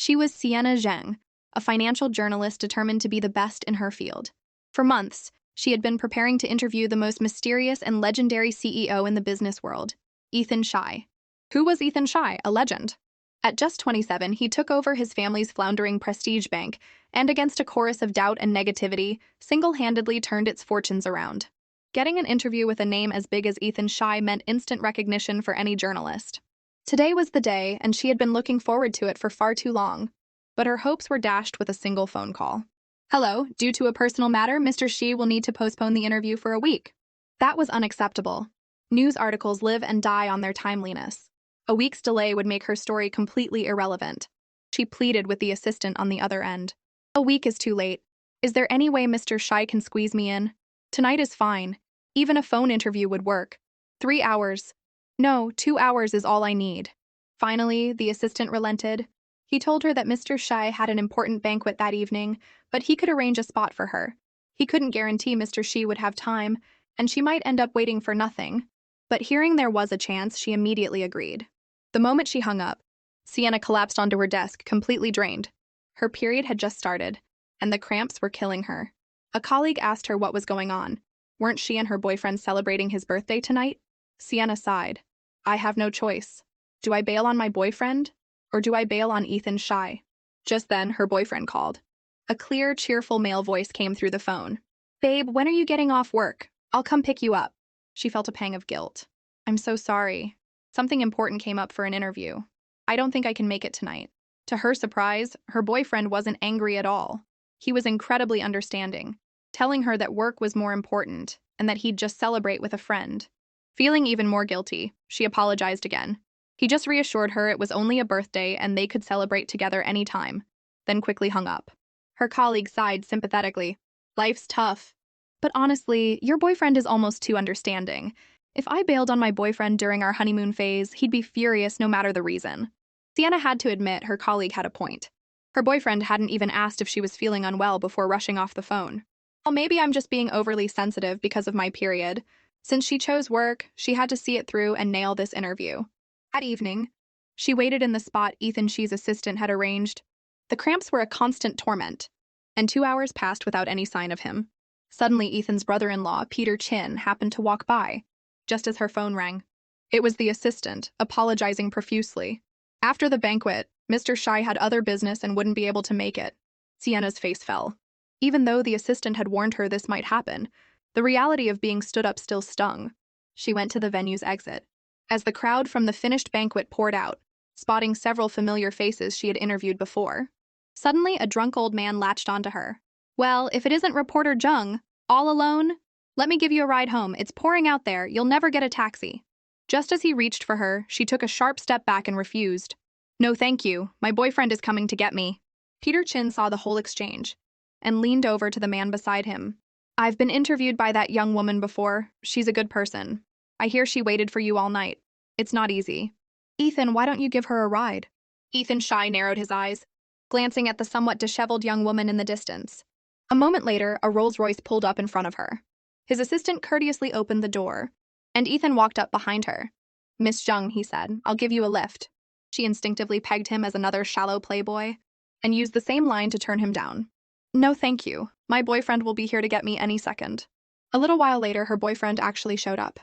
She was Sienna Zheng, a financial journalist determined to be the best in her field. For months, she had been preparing to interview the most mysterious and legendary CEO in the business world, Ethan Schein. Who was Ethan Schein? A legend. At just 27, he took over his family's floundering prestige bank and, against a chorus of doubt and negativity, single-handedly turned its fortunes around. Getting an interview with a name as big as Ethan Schein meant instant recognition for any journalist. Today was the day, and she had been looking forward to it for far too long. But her hopes were dashed with a single phone call. "Hello, due to a personal matter, Mr. Shi will need to postpone the interview for a week." That was unacceptable. News articles live and die on their timeliness. A week's delay would make her story completely irrelevant. She pleaded with the assistant on the other end. "A week is too late. Is there any way Mr. Shi can squeeze me in? Tonight is fine. Even a phone interview would work. 3 hours. No, 2 hours is all I need." Finally, the assistant relented. He told her that Mr. Shi had an important banquet that evening, but he could arrange a spot for her. He couldn't guarantee Mr. Shi would have time, and she might end up waiting for nothing. But hearing there was a chance, she immediately agreed. The moment she hung up, Sienna collapsed onto her desk, completely drained. Her period had just started, and the cramps were killing her. A colleague asked her what was going on. Weren't she and her boyfriend celebrating his birthday tonight? Sienna sighed. "I have no choice. Do I bail on my boyfriend, or do I bail on Ethan Schein?" Just then, her boyfriend called. A clear, cheerful male voice came through the phone. "Babe, when are you getting off work? I'll come pick you up." She felt a pang of guilt. "I'm so sorry. Something important came up for an interview. I don't think I can make it tonight." To her surprise, her boyfriend wasn't angry at all. He was incredibly understanding, telling her that work was more important and that he'd just celebrate with a friend. Feeling even more guilty, she apologized again. He just reassured her it was only a birthday and they could celebrate together anytime, then quickly hung up. Her colleague sighed sympathetically. "Life's tough. But honestly, your boyfriend is almost too understanding. If I bailed on my boyfriend during our honeymoon phase, he'd be furious no matter the reason." Sienna had to admit her colleague had a point. Her boyfriend hadn't even asked if she was feeling unwell before rushing off the phone. "Well, maybe I'm just being overly sensitive because of my period." Since she chose work, she had to see it through and nail this interview. That evening, she waited in the spot Ethan Shi's assistant had arranged. The cramps were a constant torment, and 2 hours passed without any sign of him. Suddenly, Ethan's brother-in-law, Peter Chin, happened to walk by, just as her phone rang. It was the assistant, apologizing profusely. After the banquet, Mr. Shi had other business and wouldn't be able to make it. Sienna's face fell. Even though the assistant had warned her this might happen, the reality of being stood up still stung. She went to the venue's exit. As the crowd from the finished banquet poured out, spotting several familiar faces she had interviewed before, suddenly a drunk old man latched onto her. "Well, if it isn't reporter Jung, all alone? Let me give you a ride home. It's pouring out there. You'll never get a taxi." Just as he reached for her, she took a sharp step back and refused. "No, thank you. My boyfriend is coming to get me." Peter Chin saw the whole exchange and leaned over to the man beside him. "I've been interviewed by that young woman before. She's a good person. I hear she waited for you all night. It's not easy." "Ethan, why don't you give her a ride?" Ethan Schein narrowed his eyes, glancing at the somewhat disheveled young woman in the distance. A moment later, a Rolls-Royce pulled up in front of her. His assistant courteously opened the door, and Ethan walked up behind her. "Miss Jung," he said, "I'll give you a lift." She instinctively pegged him as another shallow playboy, and used the same line to turn him down. "No, thank you. My boyfriend will be here to get me any second." A little while later, her boyfriend actually showed up.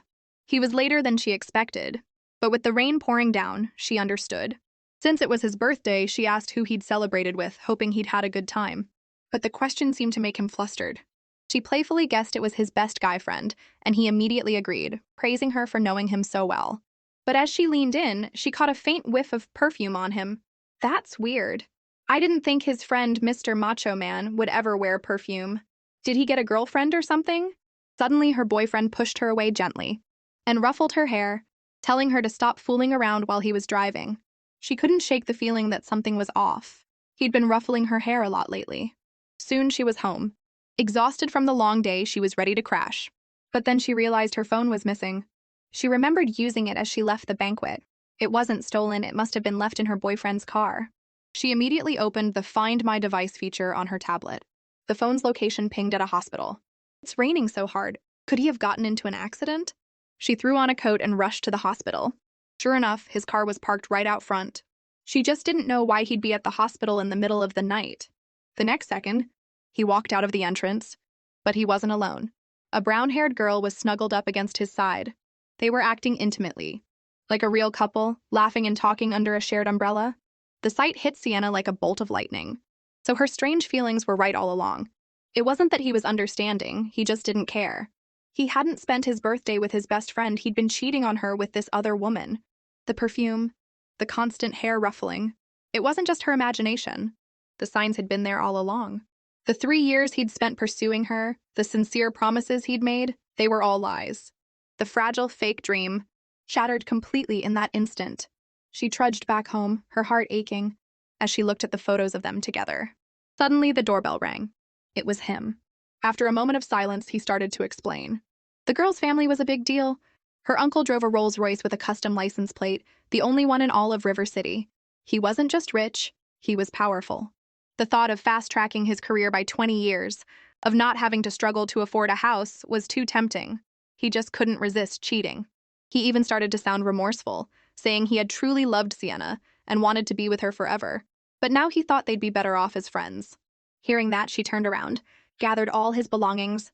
He was later than she expected, but with the rain pouring down, she understood. Since it was his birthday, she asked who he'd celebrated with, hoping he'd had a good time. But the question seemed to make him flustered. She playfully guessed it was his best guy friend, and he immediately agreed, praising her for knowing him so well. But as she leaned in, she caught a faint whiff of perfume on him. "That's weird. I didn't think his friend Mr. Macho Man would ever wear perfume. Did he get a girlfriend or something?" Suddenly, her boyfriend pushed her away gently and ruffled her hair, telling her to stop fooling around while he was driving. She couldn't shake the feeling that something was off. He'd been ruffling her hair a lot lately. Soon she was home. Exhausted from the long day, she was ready to crash. But then she realized her phone was missing. She remembered using it as she left the banquet. It wasn't stolen, it must have been left in her boyfriend's car. She immediately opened the Find My Device feature on her tablet. The phone's location pinged at a hospital. "It's raining so hard. Could he have gotten into an accident?" She threw on a coat and rushed to the hospital. Sure enough, his car was parked right out front. She just didn't know why he'd be at the hospital in the middle of the night. The next second, he walked out of the entrance, but he wasn't alone. A brown-haired girl was snuggled up against his side. They were acting intimately, like a real couple, laughing and talking under a shared umbrella. The sight hit Sienna like a bolt of lightning. So her strange feelings were right all along. It wasn't that he was understanding, he just didn't care. He hadn't spent his birthday with his best friend, he'd been cheating on her with this other woman. The perfume, the constant hair ruffling. It wasn't just her imagination. The signs had been there all along. The 3 years he'd spent pursuing her, the sincere promises he'd made, they were all lies. The fragile, fake dream shattered completely in that instant. She trudged back home, her heart aching, as she looked at the photos of them together. Suddenly, the doorbell rang. It was him. After a moment of silence, he started to explain. The girl's family was a big deal. Her uncle drove a Rolls-Royce with a custom license plate, the only one in all of River City. He wasn't just rich, he was powerful. The thought of fast-tracking his career by 20 years, of not having to struggle to afford a house, was too tempting. He just couldn't resist cheating. He even started to sound remorseful, saying he had truly loved Sienna and wanted to be with her forever. But now he thought they'd be better off as friends. Hearing that, she turned around, gathered all his belongings,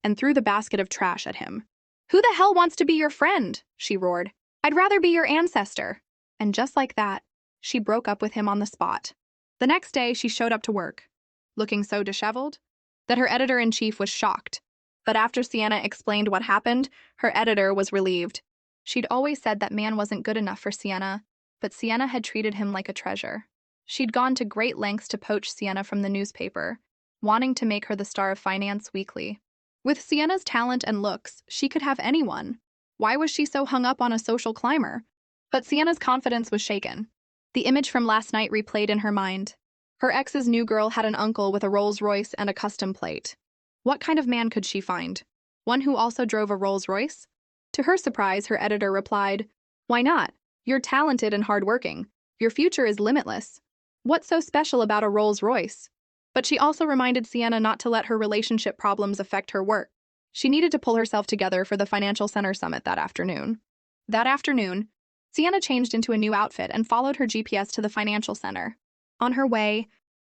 and threw the basket of trash at him. "Who the hell wants to be your friend?" she roared. "I'd rather be your ancestor." And just like that, she broke up with him on the spot. The next day, she showed up to work, looking so disheveled that her editor-in-chief was shocked. But after Sienna explained what happened, her editor was relieved. She'd always said that man wasn't good enough for Sienna, but Sienna had treated him like a treasure. She'd gone to great lengths to poach Sienna from the newspaper, wanting to make her the star of Finance Weekly. With Sienna's talent and looks, she could have anyone. Why was she so hung up on a social climber? But Sienna's confidence was shaken. The image from last night replayed in her mind. Her ex's new girl had an uncle with a Rolls-Royce and a custom plate. What kind of man could she find? One who also drove a Rolls-Royce? To her surprise, her editor replied, "Why not? You're talented and hardworking. Your future is limitless. What's so special about a Rolls-Royce?" But she also reminded Sienna not to let her relationship problems affect her work. She needed to pull herself together for the Financial Center Summit that afternoon. That afternoon, Sienna changed into a new outfit and followed her GPS to the financial center. On her way,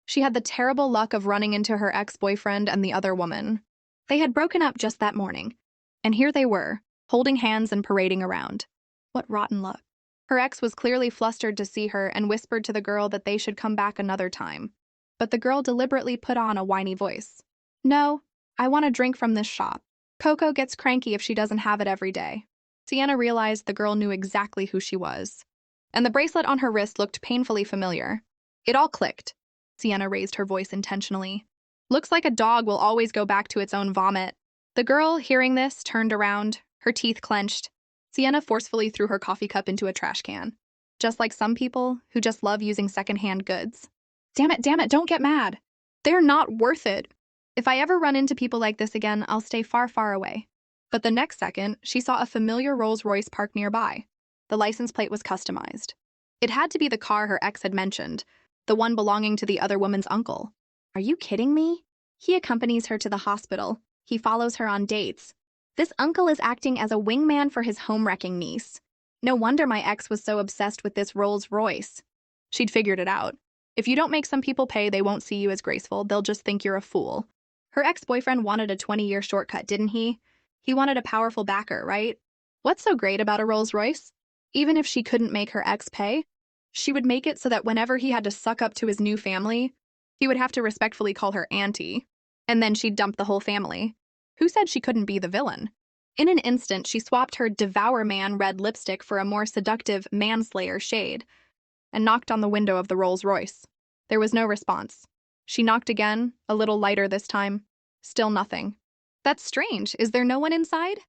she had the terrible luck of running into her ex-boyfriend and the other woman. They had broken up just that morning, and here they were, holding hands and parading around. What rotten luck. Her ex was clearly flustered to see her and whispered to the girl that they should come back another time. But the girl deliberately put on a whiny voice. "No, I want a drink from this shop. Coco gets cranky if she doesn't have it every day." Sienna realized the girl knew exactly who she was. And the bracelet on her wrist looked painfully familiar. It all clicked. Sienna raised her voice intentionally. "Looks like a dog will always go back to its own vomit." The girl, hearing this, turned around, her teeth clenched. Sienna forcefully threw her coffee cup into a trash can. Just like some people who just love using secondhand goods. Damn it, don't get mad. They're not worth it. If I ever run into people like this again, I'll stay far, far away." But the next second, she saw a familiar Rolls-Royce parked nearby. The license plate was customized. It had to be the car her ex had mentioned, the one belonging to the other woman's uncle. Are you kidding me? He accompanies her to the hospital. He follows her on dates. This uncle is acting as a wingman for his home-wrecking niece. No wonder my ex was so obsessed with this Rolls-Royce. She'd figured it out. If you don't make some people pay, they won't see you as graceful. They'll just think you're a fool. Her ex-boyfriend wanted a 20-year shortcut, didn't he? He wanted a powerful backer, right? What's so great about a Rolls-Royce? Even if she couldn't make her ex pay, she would make it so that whenever he had to suck up to his new family, he would have to respectfully call her auntie. And then she'd dump the whole family. Who said she couldn't be the villain? In an instant, she swapped her Devour Man red lipstick for a more seductive Manslayer shade and knocked on the window of the Rolls-Royce. There was no response. She knocked again, a little lighter this time. Still nothing. That's strange. Is there no one inside?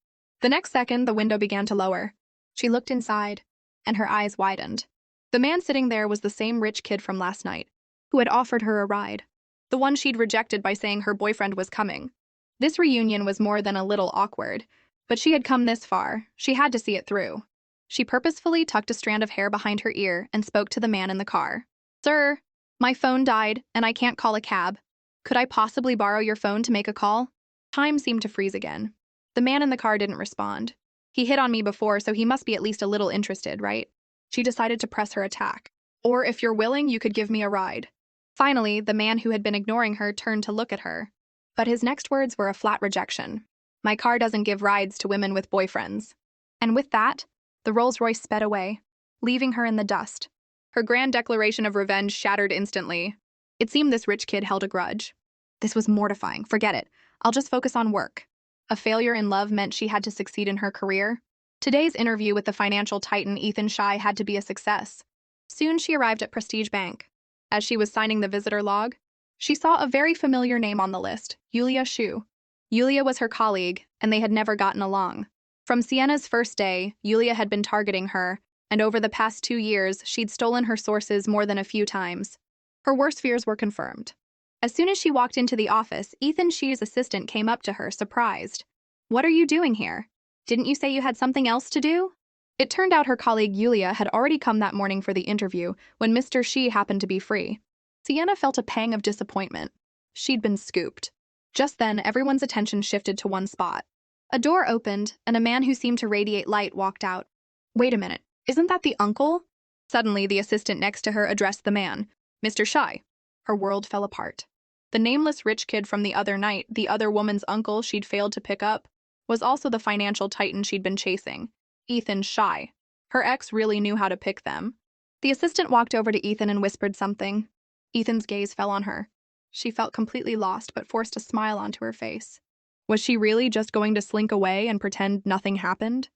The next second, the window began to lower. She looked inside, and her eyes widened. The man sitting there was the same rich kid from last night, who had offered her a ride. The one she'd rejected by saying her boyfriend was coming. This reunion was more than a little awkward, but she had come this far. She had to see it through. She purposefully tucked a strand of hair behind her ear and spoke to the man in the car. "Sir, my phone died, and I can't call a cab. Could I possibly borrow your phone to make a call?" Time seemed to freeze again. The man in the car didn't respond. He hit on me before, so he must be at least a little interested, right? She decided to press her attack. Or if you're willing, you could give me a ride. Finally, the man who had been ignoring her turned to look at her. But his next words were a flat rejection. My car doesn't give rides to women with boyfriends. And with that, the Rolls-Royce sped away, leaving her in the dust. Her grand declaration of revenge shattered instantly. It seemed this rich kid held a grudge. This was mortifying. Forget it. I'll just focus on work. A failure in love meant she had to succeed in her career. Today's interview with the financial titan Ethan Shy had to be a success. Soon she arrived at Prestige Bank. As she was signing the visitor log, she saw a very familiar name on the list, Yulia Shu. Yulia was her colleague, and they had never gotten along. From Sienna's first day, Yulia had been targeting her, and over the past 2 years, she'd stolen her sources more than a few times. Her worst fears were confirmed. As soon as she walked into the office, Ethan Shi's assistant came up to her, surprised. "What are you doing here? Didn't you say you had something else to do?" It turned out her colleague Yulia had already come that morning for the interview when Mr. Shi happened to be free. Sienna felt a pang of disappointment. She'd been scooped. Just then, everyone's attention shifted to one spot. A door opened, and a man who seemed to radiate light walked out. "Wait a minute, isn't that the uncle?" Suddenly, the assistant next to her addressed the man. "Mr. Shy." Her world fell apart. The nameless rich kid from the other night, the other woman's uncle she'd failed to pick up, was also the financial titan she'd been chasing, Ethan Shy. Her ex really knew how to pick them. The assistant walked over to Ethan and whispered something. Ethan's gaze fell on her. She felt completely lost but forced a smile onto her face. Was she really just going to slink away and pretend nothing happened?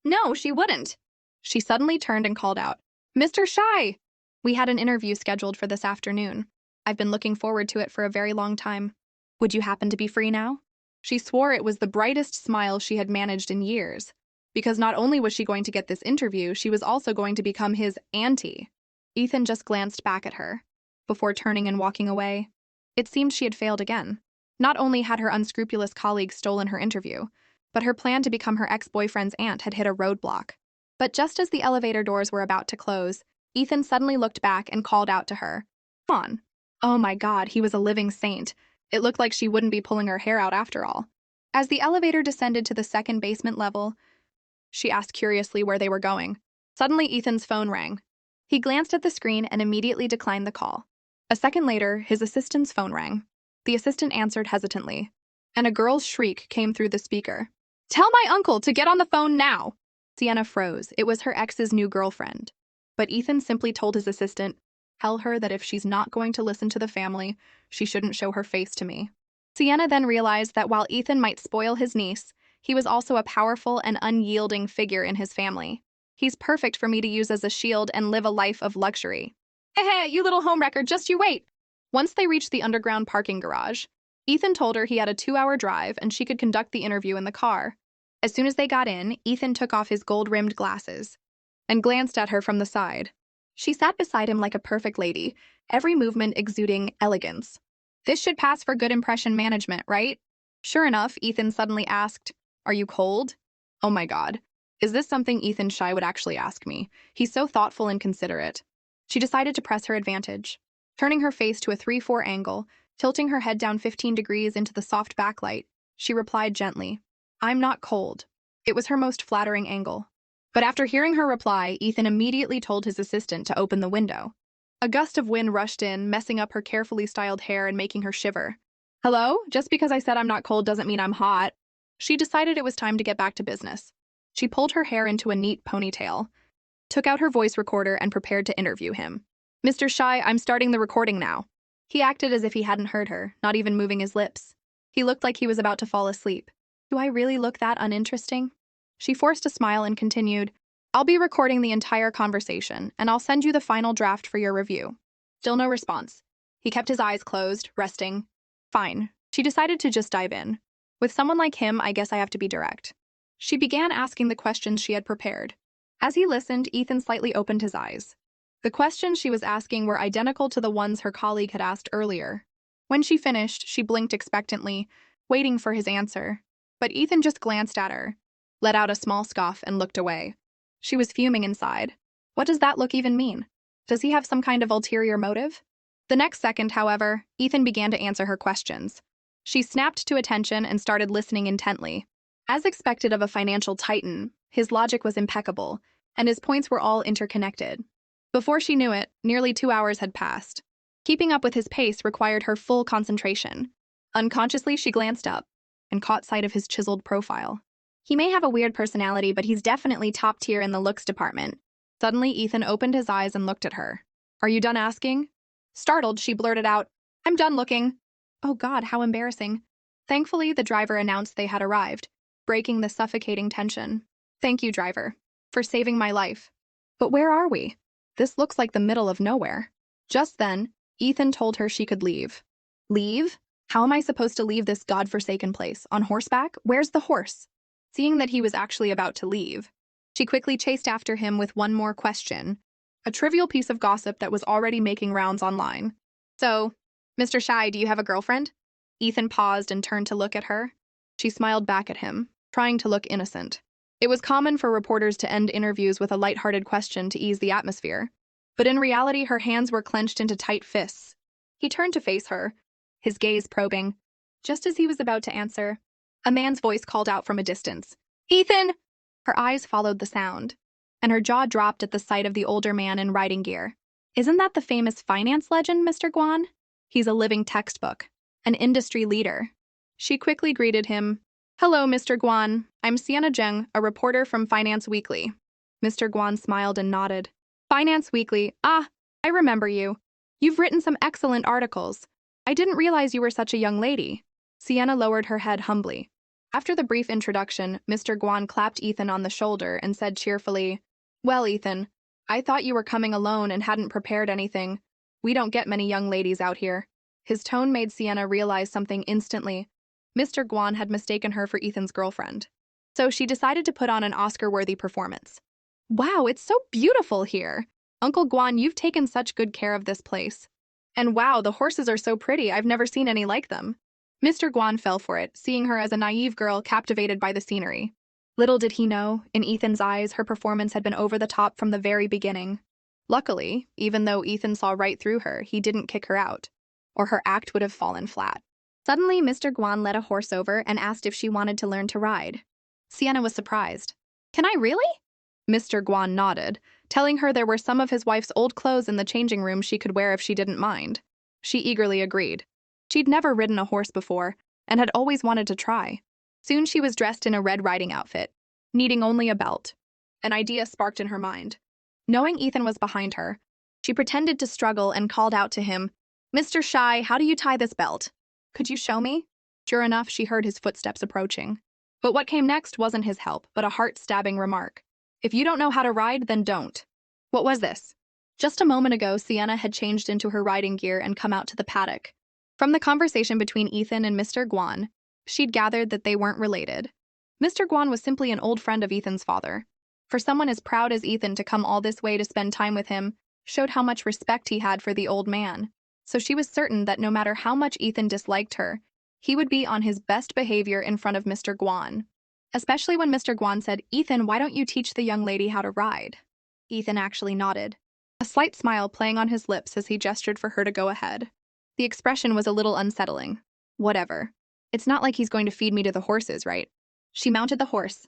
No, she wouldn't. She suddenly turned and called out, "Mr. Shy!" "We had an interview scheduled for this afternoon. I've been looking forward to it for a very long time. Would you happen to be free now?" She swore it was the brightest smile she had managed in years, because not only was she going to get this interview, she was also going to become his auntie. Ethan just glanced back at her, before turning and walking away. It seemed she had failed again. Not only had her unscrupulous colleague stolen her interview, but her plan to become her ex-boyfriend's aunt had hit a roadblock. But just as the elevator doors were about to close, Ethan suddenly looked back and called out to her, "Come on." Oh my God, he was a living saint. It looked like she wouldn't be pulling her hair out after all. As the elevator descended to the second basement level, she asked curiously where they were going. Suddenly, Ethan's phone rang. He glanced at the screen and immediately declined the call. A second later, his assistant's phone rang. The assistant answered hesitantly, and a girl's shriek came through the speaker. "Tell my uncle to get on the phone now!" Sienna froze. It was her ex's new girlfriend. But Ethan simply told his assistant, "Tell her that if she's not going to listen to the family, she shouldn't show her face to me." Sienna then realized that while Ethan might spoil his niece, he was also a powerful and unyielding figure in his family. "He's perfect for me to use as a shield and live a life of luxury." "Hey, you little homewrecker, just you wait!" Once they reached the underground parking garage, Ethan told her he had a 2-hour drive and she could conduct the interview in the car. As soon as they got in, Ethan took off his gold-rimmed glasses and glanced at her from the side. She sat beside him like a perfect lady, every movement exuding elegance. This should pass for good impression management, right? Sure enough, Ethan suddenly asked, "Are you cold?" Oh my God. Is this something Ethan Shy would actually ask me? He's so thoughtful and considerate. She decided to press her advantage. Turning her face to a 3-4 angle, tilting her head down 15 degrees into the soft backlight, she replied gently, "I'm not cold." It was her most flattering angle. But after hearing her reply, Ethan immediately told his assistant to open the window. A gust of wind rushed in, messing up her carefully styled hair and making her shiver. "Hello? Just because I said I'm not cold doesn't mean I'm hot." She decided it was time to get back to business. She pulled her hair into a neat ponytail, took out her voice recorder, and prepared to interview him. "Mr. Shy, I'm starting the recording now." He acted as if he hadn't heard her, not even moving his lips. He looked like he was about to fall asleep. "Do I really look that uninteresting?" She forced a smile and continued, "I'll be recording the entire conversation, and I'll send you the final draft for your review." Still no response. He kept his eyes closed, resting. Fine. She decided to just dive in. With someone like him, I guess I have to be direct. She began asking the questions she had prepared. As he listened, Ethan slightly opened his eyes. The questions she was asking were identical to the ones her colleague had asked earlier. When she finished, she blinked expectantly, waiting for his answer. But Ethan just glanced at her, let out a small scoff, and looked away. She was fuming inside. What does that look even mean? Does he have some kind of ulterior motive? The next second, however, Ethan began to answer her questions. She snapped to attention and started listening intently. As expected of a financial titan, his logic was impeccable, and his points were all interconnected. Before she knew it, nearly 2 hours had passed. Keeping up with his pace required her full concentration. Unconsciously, she glanced up and caught sight of his chiseled profile. He may have a weird personality, but he's definitely top tier in the looks department. Suddenly, Ethan opened his eyes and looked at her. Are you done asking? Startled, she blurted out, I'm done looking. Oh God, how embarrassing. Thankfully, the driver announced they had arrived, breaking the suffocating tension. Thank you, driver, for saving my life. But where are we? This looks like the middle of nowhere. Just then, Ethan told her she could leave. Leave? How am I supposed to leave this godforsaken place? On horseback? Where's the horse? Seeing that he was actually about to leave, she quickly chased after him with one more question, a trivial piece of gossip that was already making rounds online. So, Mr. Shy, do you have a girlfriend? Ethan paused and turned to look at her. She smiled back at him, trying to look innocent. It was common for reporters to end interviews with a lighthearted question to ease the atmosphere, but in reality, her hands were clenched into tight fists. He turned to face her, his gaze probing. Just as he was about to answer, a man's voice called out from a distance. Ethan! Her eyes followed the sound, and her jaw dropped at the sight of the older man in riding gear. Isn't that the famous finance legend, Mr. Guan? He's a living textbook, an industry leader. She quickly greeted him. Hello, Mr. Guan. I'm Sienna Zheng, a reporter from Finance Weekly. Mr. Guan smiled and nodded. Finance Weekly. Ah, I remember you. You've written some excellent articles. I didn't realize you were such a young lady. Sienna lowered her head humbly. After the brief introduction, Mr. Guan clapped Ethan on the shoulder and said cheerfully, Well, Ethan, I thought you were coming alone and hadn't prepared anything. We don't get many young ladies out here. His tone made Sienna realize something instantly. Mr. Guan had mistaken her for Ethan's girlfriend. So she decided to put on an Oscar-worthy performance. Wow, it's so beautiful here. Uncle Guan, you've taken such good care of this place. And wow, the horses are so pretty. I've never seen any like them. Mr. Guan fell for it, seeing her as a naive girl captivated by the scenery. Little did he know, in Ethan's eyes, her performance had been over the top from the very beginning. Luckily, even though Ethan saw right through her, he didn't kick her out, or her act would have fallen flat. Suddenly, Mr. Guan led a horse over and asked if she wanted to learn to ride. Sienna was surprised. Can I really? Mr. Guan nodded, telling her there were some of his wife's old clothes in the changing room she could wear if she didn't mind. She eagerly agreed. She'd never ridden a horse before, and had always wanted to try. Soon she was dressed in a red riding outfit, needing only a belt. An idea sparked in her mind. Knowing Ethan was behind her, she pretended to struggle and called out to him, Mr. Shy, how do you tie this belt? Could you show me? Sure enough, she heard his footsteps approaching. But what came next wasn't his help, but a heart-stabbing remark. If you don't know how to ride, then don't. What was this? Just a moment ago, Sienna had changed into her riding gear and come out to the paddock. From the conversation between Ethan and Mr. Guan, she'd gathered that they weren't related. Mr. Guan was simply an old friend of Ethan's father. For someone as proud as Ethan to come all this way to spend time with him showed how much respect he had for the old man. So she was certain that no matter how much Ethan disliked her, he would be on his best behavior in front of Mr. Guan. Especially when Mr. Guan said, Ethan, why don't you teach the young lady how to ride? Ethan actually nodded, a slight smile playing on his lips as he gestured for her to go ahead. The expression was a little unsettling. Whatever. It's not like he's going to feed me to the horses, right? She mounted the horse.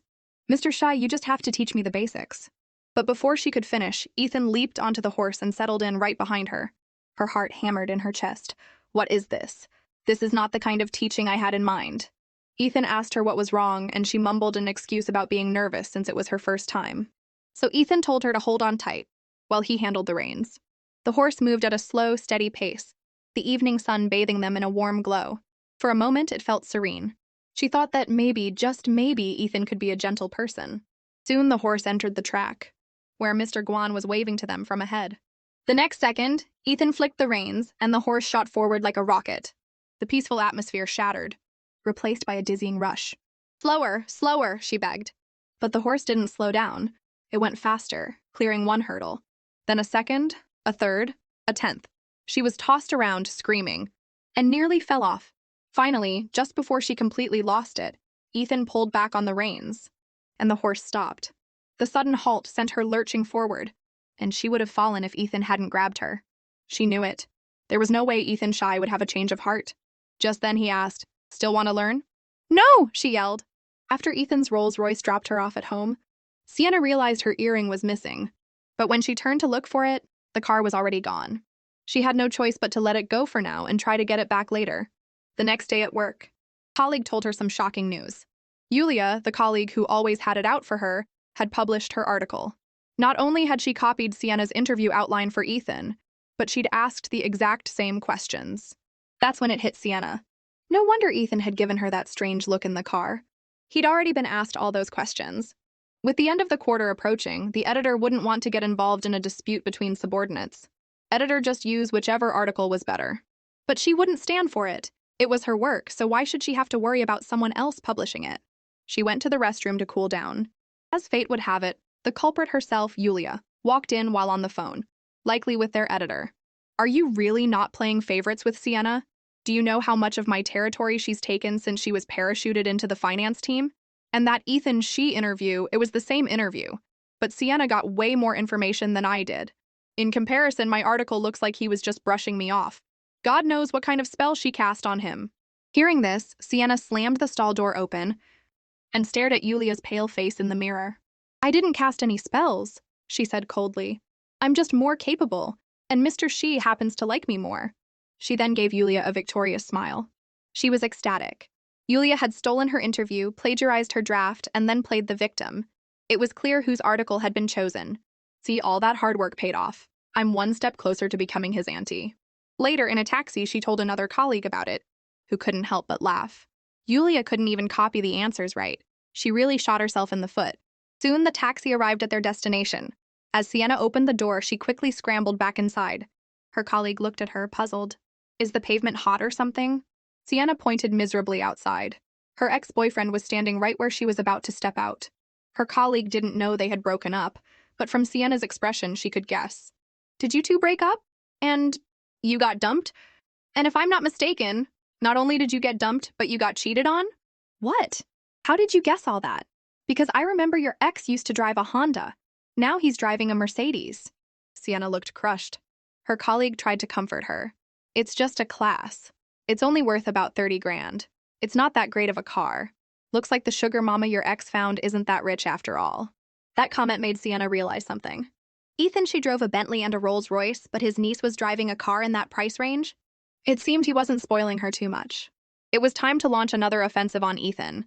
Mr. Shy, you just have to teach me the basics. But before she could finish, Ethan leaped onto the horse and settled in right behind her. Her heart hammered in her chest. What is this? This is not the kind of teaching I had in mind. Ethan asked her what was wrong, and she mumbled an excuse about being nervous since it was her first time. So Ethan told her to hold on tight, while he handled the reins. The horse moved at a slow, steady pace, the evening sun bathing them in a warm glow. For a moment, it felt serene. She thought that maybe, just maybe, Ethan could be a gentle person. Soon the horse entered the track, where Mr. Guan was waving to them from ahead. The next second, Ethan flicked the reins, and the horse shot forward like a rocket. The peaceful atmosphere shattered, replaced by a dizzying rush. Slower, slower, she begged. But the horse didn't slow down. It went faster, clearing one hurdle. Then a second, a third, a 10th. She was tossed around, screaming, and nearly fell off. Finally, just before she completely lost it, Ethan pulled back on the reins, and the horse stopped. The sudden halt sent her lurching forward, and she would have fallen if Ethan hadn't grabbed her. She knew it. There was no way Ethan Shy would have a change of heart. Just then he asked, "Still want to learn?" "No!" she yelled. After Ethan's Rolls-Royce dropped her off at home, Sienna realized her earring was missing. But when she turned to look for it, The car was already gone. She had no choice but to let it go for now and try to get it back later. The next day at work, a colleague told her some shocking news. Yulia, the colleague who always had it out for her, had published her article. Not only had she copied Sienna's interview outline for Ethan, but she'd asked the exact same questions. That's when it hit Sienna. No wonder Ethan had given her that strange look in the car. He'd already been asked all those questions. With the end of the quarter approaching, the editor wouldn't want to get involved in a dispute between subordinates. Editor just use whichever article was better. But she wouldn't stand for it. It was her work, so why should she have to worry about someone else publishing it? She went to the restroom to cool down. As fate would have it, the culprit herself, Yulia, walked in while on the phone, likely with their editor. Are you really not playing favorites with Sienna? Do you know how much of my territory she's taken since she was parachuted into the finance team? And that Ethan She interview, it was the same interview, but Sienna got way more information than I did. In comparison, my article looks like he was just brushing me off. God knows what kind of spell she cast on him. Hearing this, Sienna slammed the stall door open and stared at Yulia's pale face in the mirror. I didn't cast any spells, she said coldly. I'm just more capable, and Mr. She happens to like me more. She then gave Yulia a victorious smile. She was ecstatic. Yulia had stolen her interview, plagiarized her draft, and then played the victim. It was clear whose article had been chosen. See, all that hard work paid off. I'm one step closer to becoming his auntie. Later, in a taxi, she told another colleague about it, who couldn't help but laugh. Yulia couldn't even copy the answers right. She really shot herself in the foot. Soon, the taxi arrived at their destination. As Sienna opened the door, she quickly scrambled back inside. Her colleague looked at her, puzzled. Is the pavement hot or something? Sienna pointed miserably outside. Her ex-boyfriend was standing right where she was about to step out. Her colleague didn't know they had broken up, but from Sienna's expression, she could guess. Did you two break up? And you got dumped? And if I'm not mistaken, not only did you get dumped, but you got cheated on? What? How did you guess all that? Because I remember your ex used to drive a Honda. Now he's driving a Mercedes. Sienna looked crushed. Her colleague tried to comfort her. It's just a class. It's only worth about 30 grand. It's not that great of a car. Looks like the sugar mama your ex found isn't that rich after all. That comment made Sienna realize something. Ethan She drove a Bentley and a Rolls Royce, but his niece was driving a car in that price range? It seemed he wasn't spoiling her too much. It was time to launch another offensive on Ethan.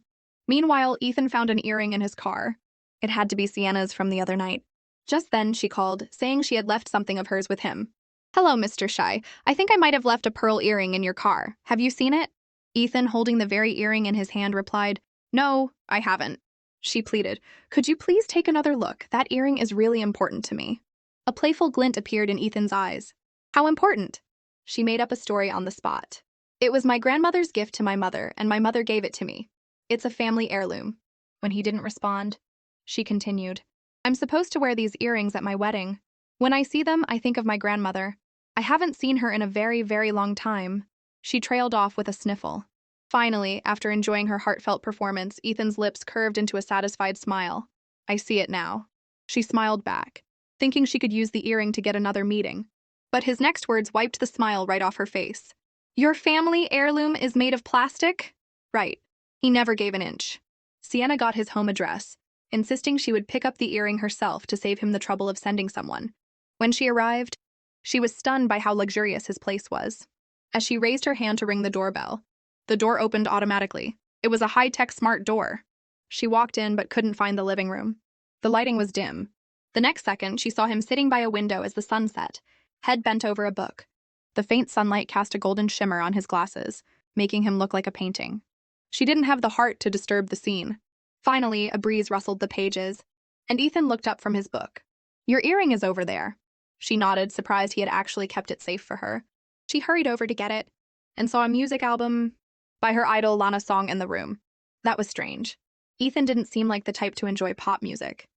Meanwhile, Ethan found an earring in his car. It had to be Sienna's from the other night. Just then, she called, saying she had left something of hers with him. Hello, Mr. Shy. I think I might have left a pearl earring in your car. Have you seen it? Ethan, holding the very earring in his hand, replied, No, I haven't. She pleaded, Could you please take another look? That earring is really important to me. A playful glint appeared in Ethan's eyes. How important? She made up a story on the spot. It was my grandmother's gift to my mother, and my mother gave it to me. It's a family heirloom. When he didn't respond, she continued, I'm supposed to wear these earrings at my wedding. When I see them, I think of my grandmother. I haven't seen her in a very, very long time. She trailed off with a sniffle. Finally, after enjoying her heartfelt performance, Ethan's lips curved into a satisfied smile. I see it now. She smiled back, thinking she could use the earring to get another meeting. But his next words wiped the smile right off her face. Your family heirloom is made of plastic? Right. He never gave an inch. Sienna got his home address, insisting she would pick up the earring herself to save him the trouble of sending someone. When she arrived, she was stunned by how luxurious his place was. As she raised her hand to ring the doorbell, the door opened automatically. It was a high-tech smart door. She walked in but couldn't find the living room. The lighting was dim. The next second, she saw him sitting by a window as the sun set, head bent over a book. The faint sunlight cast a golden shimmer on his glasses, making him look like a painting. She didn't have the heart to disturb the scene. Finally, a breeze rustled the pages, and Ethan looked up from his book. Your earring is over there. She nodded, surprised he had actually kept it safe for her. She hurried over to get it, and saw a music album by her idol Lana Song in the room. That was strange. Ethan didn't seem like the type to enjoy pop music.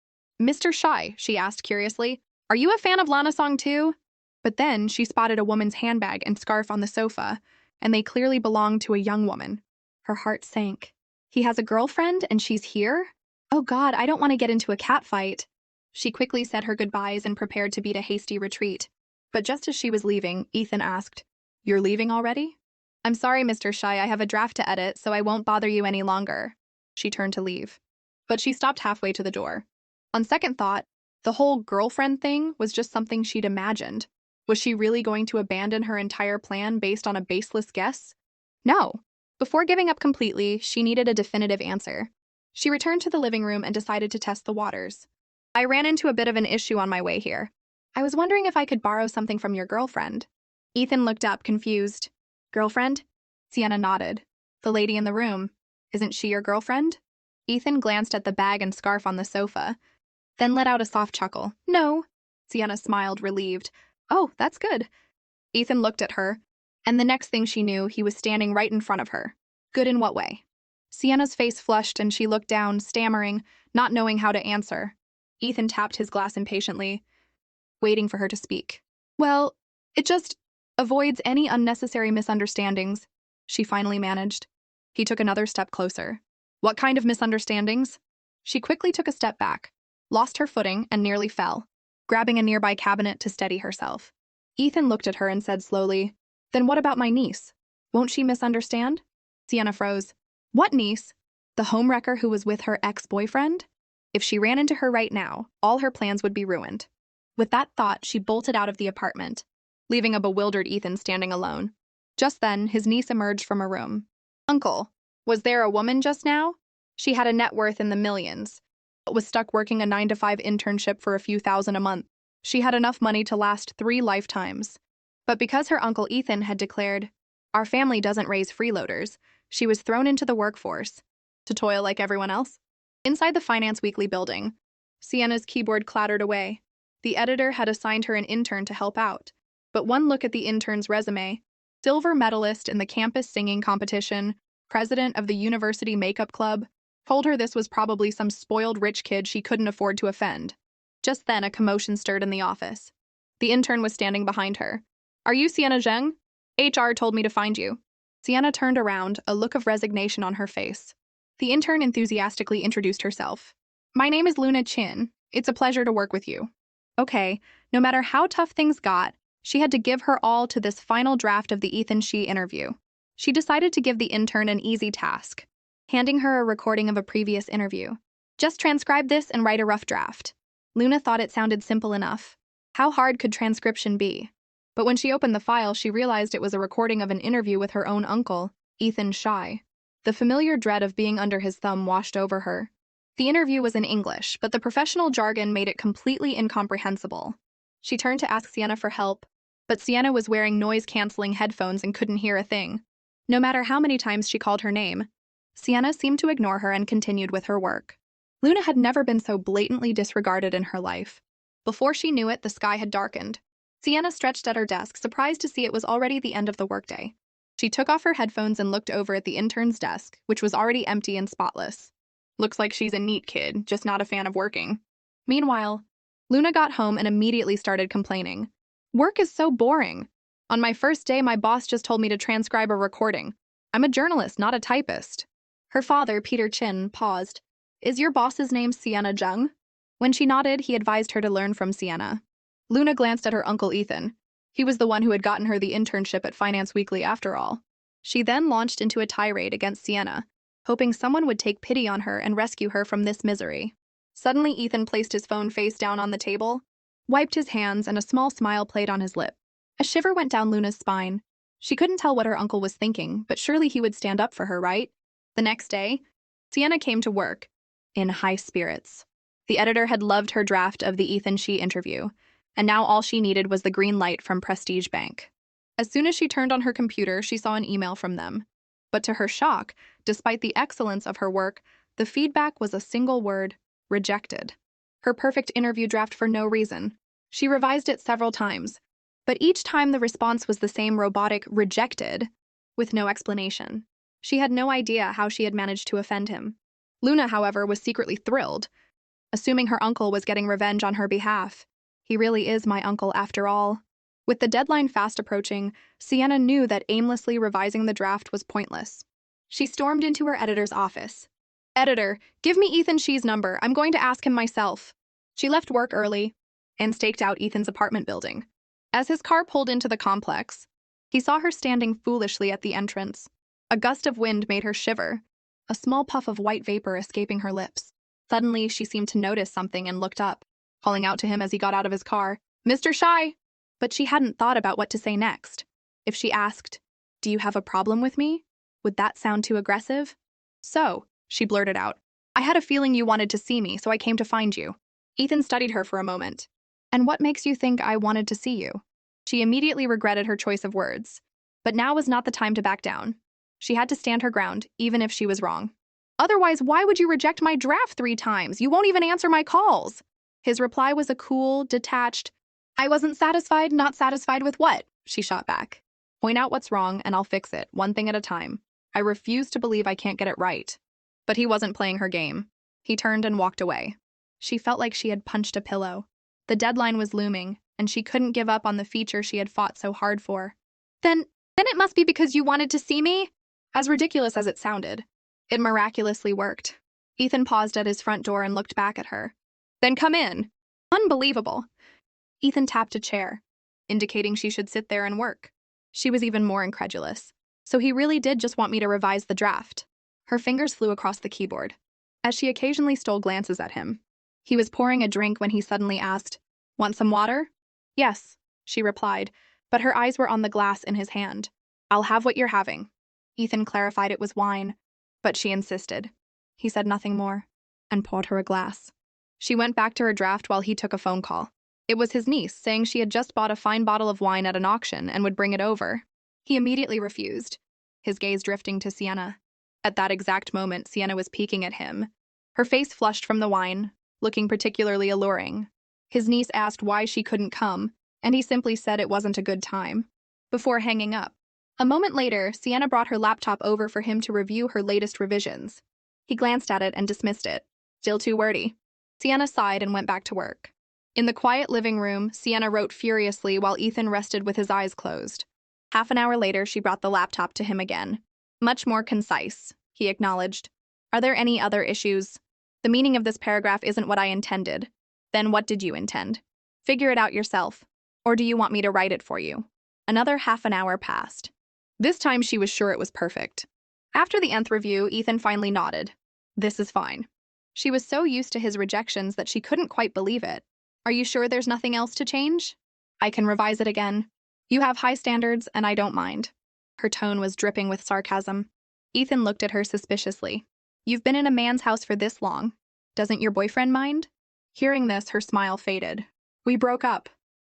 Mr. Shy, she asked curiously, are you a fan of Lana Song too? But then she spotted a woman's handbag and scarf on the sofa, and they clearly belonged to a young woman. Her heart sank. He has a girlfriend and she's here? Oh God, I don't want to get into a catfight. She quickly said her goodbyes and prepared to beat a hasty retreat. But just as she was leaving, Ethan asked, You're leaving already? I'm sorry, Mr. Shy, I have a draft to edit, so I won't bother you any longer. She turned to leave. But she stopped halfway to the door. On second thought, The whole girlfriend thing was just something she'd imagined. Was she really going to abandon her entire plan based on a baseless guess? No. Before giving up completely, she needed a definitive answer. She returned to the living room and decided to test the waters. I ran into a bit of an issue on my way here. I was wondering if I could borrow something from your girlfriend. Ethan looked up, confused. Girlfriend? Sienna nodded. The lady in the room. Isn't she your girlfriend? Ethan glanced at the bag and scarf on the sofa, then let out a soft chuckle. No. Sienna smiled, relieved. Oh, that's good. Ethan looked at her, and the next thing she knew, he was standing right in front of her. Good in what way? Sienna's face flushed and she looked down, stammering, not knowing how to answer. Ethan tapped his glass impatiently, waiting for her to speak. Well, it just avoids any unnecessary misunderstandings, she finally managed. He took another step closer. What kind of misunderstandings? She quickly took a step back, lost her footing, and nearly fell, grabbing a nearby cabinet to steady herself. Ethan looked at her and said slowly, Then what about my niece? Won't she misunderstand? Sienna froze. What niece? The homewrecker who was with her ex-boyfriend? If she ran into her right now, all her plans would be ruined. With that thought, she bolted out of the apartment, leaving a bewildered Ethan standing alone. Just then, his niece emerged from a room. Uncle, was there a woman just now? She had a net worth in the millions, but was stuck working a 9-to-5 internship for a few thousand a month. She had enough money to last 3 lifetimes. But because her uncle Ethan had declared, Our family doesn't raise freeloaders, she was thrown into the workforce, to toil like everyone else. Inside the Finance Weekly building, Sienna's keyboard clattered away. The editor had assigned her an intern to help out, but one look at the intern's resume, silver medalist in the campus singing competition, president of the university makeup club, told her this was probably some spoiled rich kid she couldn't afford to offend. Just then, a commotion stirred in the office. The intern was standing behind her. Are you Sienna Zheng? HR told me to find you. Sienna turned around, a look of resignation on her face. The intern enthusiastically introduced herself. My name is Luna Chin. It's a pleasure to work with you. Okay, no matter how tough things got, she had to give her all to this final draft of the Ethan Shi interview. She decided to give the intern an easy task, handing her a recording of a previous interview. Just transcribe this and write a rough draft. Luna thought it sounded simple enough. How hard could transcription be? But when she opened the file, she realized it was a recording of an interview with her own uncle, Ethan Shi. The familiar dread of being under his thumb washed over her. The interview was in English, but the professional jargon made it completely incomprehensible. She turned to ask Sienna for help, but Sienna was wearing noise-canceling headphones and couldn't hear a thing. No matter how many times she called her name, Sienna seemed to ignore her and continued with her work. Luna had never been so blatantly disregarded in her life. Before she knew it, the sky had darkened. Sienna stretched at her desk, surprised to see it was already the end of the workday. She took off her headphones and looked over at the intern's desk, which was already empty and spotless. Looks like she's a neat kid, just not a fan of working. Meanwhile, Luna got home and immediately started complaining. Work is so boring. On my first day, my boss just told me to transcribe a recording. I'm a journalist, not a typist. Her father, Peter Chin, paused. Is your boss's name Sienna Zheng? When she nodded, he advised her to learn from Sienna. Luna glanced at her uncle Ethan. He was the one who had gotten her the internship at Finance Weekly after all. She then launched into a tirade against Sienna, hoping someone would take pity on her and rescue her from this misery. Suddenly, Ethan placed his phone face down on the table, wiped his hands, and a small smile played on his lip. A shiver went down Luna's spine. She couldn't tell what her uncle was thinking, but surely he would stand up for her, right? The next day, Sienna came to work, in high spirits. The editor had loved her draft of the Ethan Shi interview, and now all she needed was the green light from Prestige Bank. As soon as she turned on her computer, she saw an email from them. But to her shock, despite the excellence of her work, the feedback was a single word: rejected. Her perfect interview draft for no reason. She revised it several times, but each time the response was the same robotic rejected, with no explanation. She had no idea how she had managed to offend him. Luna, however, was secretly thrilled, assuming her uncle was getting revenge on her behalf. He really is my uncle after all. With the deadline fast approaching, Sienna knew that aimlessly revising the draft was pointless. She stormed into her editor's office. Editor, give me Ethan Shi's number. I'm going to ask him myself. She left work early and staked out Ethan's apartment building. As his car pulled into the complex, he saw her standing foolishly at the entrance. A gust of wind made her shiver, a small puff of white vapor escaping her lips. Suddenly, she seemed to notice something and looked up. calling out to him as he got out of his car, "Mr. Shy!" But she hadn't thought about what to say next. If she asked, "Do you have a problem with me?" Would that sound too aggressive? "So," she blurted out, "I had a feeling you wanted to see me, so I came to find you." Ethan studied her for a moment. "And what makes you think I wanted to see you?" She immediately regretted her choice of words. But now was not the time to back down. She had to stand her ground, even if she was wrong. "Otherwise, why would you reject my draft 3 times? You won't even answer my calls." His reply was a cool, detached, "I wasn't satisfied, not satisfied with what?" she shot back. "Point out what's wrong, and I'll fix it, one thing at a time. I refuse to believe I can't get it right." But he wasn't playing her game. He turned and walked away. She felt like she had punched a pillow. The deadline was looming, and she couldn't give up on the feature she had fought so hard for. Then it must be because you wanted to see me?" As ridiculous as it sounded, it miraculously worked. Ethan paused at his front door and looked back at her. "Then come in." "Unbelievable." Ethan tapped a chair, indicating she should sit there and work. She was even more incredulous. "So he really did just want me to revise the draft." Her fingers flew across the keyboard, as she occasionally stole glances at him. He was pouring a drink when he suddenly asked, "Want some water?" "Yes," she replied, but her eyes were on the glass in his hand. "I'll have what you're having." Ethan clarified it was wine, but she insisted. He said nothing more, and poured her a glass. She went back to her draft while he took a phone call. It was his niece, saying she had just bought a fine bottle of wine at an auction and would bring it over. He immediately refused, his gaze drifting to Sienna. At that exact moment, Sienna was peeking at him. Her face flushed from the wine, looking particularly alluring. His niece asked why she couldn't come, and he simply said it wasn't a good time, before hanging up. A moment later, Sienna brought her laptop over for him to review her latest revisions. He glanced at it and dismissed it. Still too wordy. Sienna sighed and went back to work. In the quiet living room, Sienna wrote furiously while Ethan rested with his eyes closed. Half an hour later, she brought the laptop to him again. "Much more concise," he acknowledged. "Are there any other issues? The meaning of this paragraph isn't what I intended." "Then what did you intend? Figure it out yourself. Or do you want me to write it for you?" Another half an hour passed. This time she was sure it was perfect. After the nth review, Ethan finally nodded. "This is fine." She was so used to his rejections that she couldn't quite believe it. "Are you sure there's nothing else to change?" "I can revise it again. You have high standards, and I don't mind." Her tone was dripping with sarcasm. Ethan looked at her suspiciously. "You've been in a man's house for this long. Doesn't your boyfriend mind?" Hearing this, her smile faded. "We broke up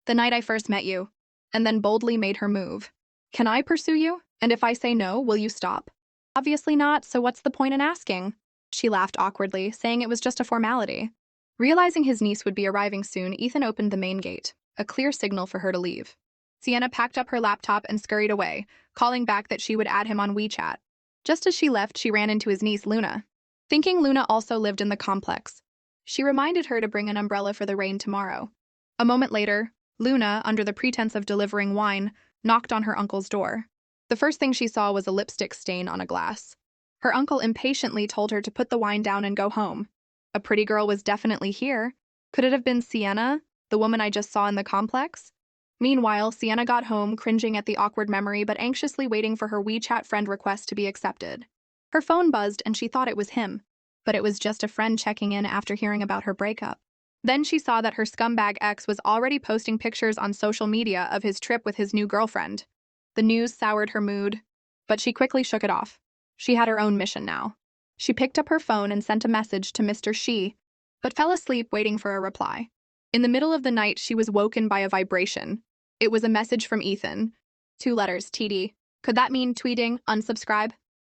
the night I first met you," and then boldly made her move. "Can I pursue you? And if I say no, will you stop?" "Obviously not, so what's the point in asking?" She laughed awkwardly, saying it was just a formality. Realizing his niece would be arriving soon, Ethan opened the main gate, a clear signal for her to leave. Sienna packed up her laptop and scurried away, calling back that she would add him on WeChat. Just as she left, she ran into his niece, Luna. Thinking Luna also lived in the complex, she reminded her to bring an umbrella for the rain tomorrow. A moment later, Luna, under the pretense of delivering wine, knocked on her uncle's door. The first thing she saw was a lipstick stain on a glass. Her uncle impatiently told her to put the wine down and go home. A pretty girl was definitely here. Could it have been Sienna, the woman I just saw in the complex? Meanwhile, Sienna got home, cringing at the awkward memory but anxiously waiting for her WeChat friend request to be accepted. Her phone buzzed and she thought it was him, but it was just a friend checking in after hearing about her breakup. Then she saw that her scumbag ex was already posting pictures on social media of his trip with his new girlfriend. The news soured her mood, but she quickly shook it off. She had her own mission now. She picked up her phone and sent a message to Mr. Shi, but fell asleep waiting for a reply. In the middle of the night, she was woken by a vibration. It was a message from Ethan. 2 letters, TD. Could that mean tweeting, unsubscribe?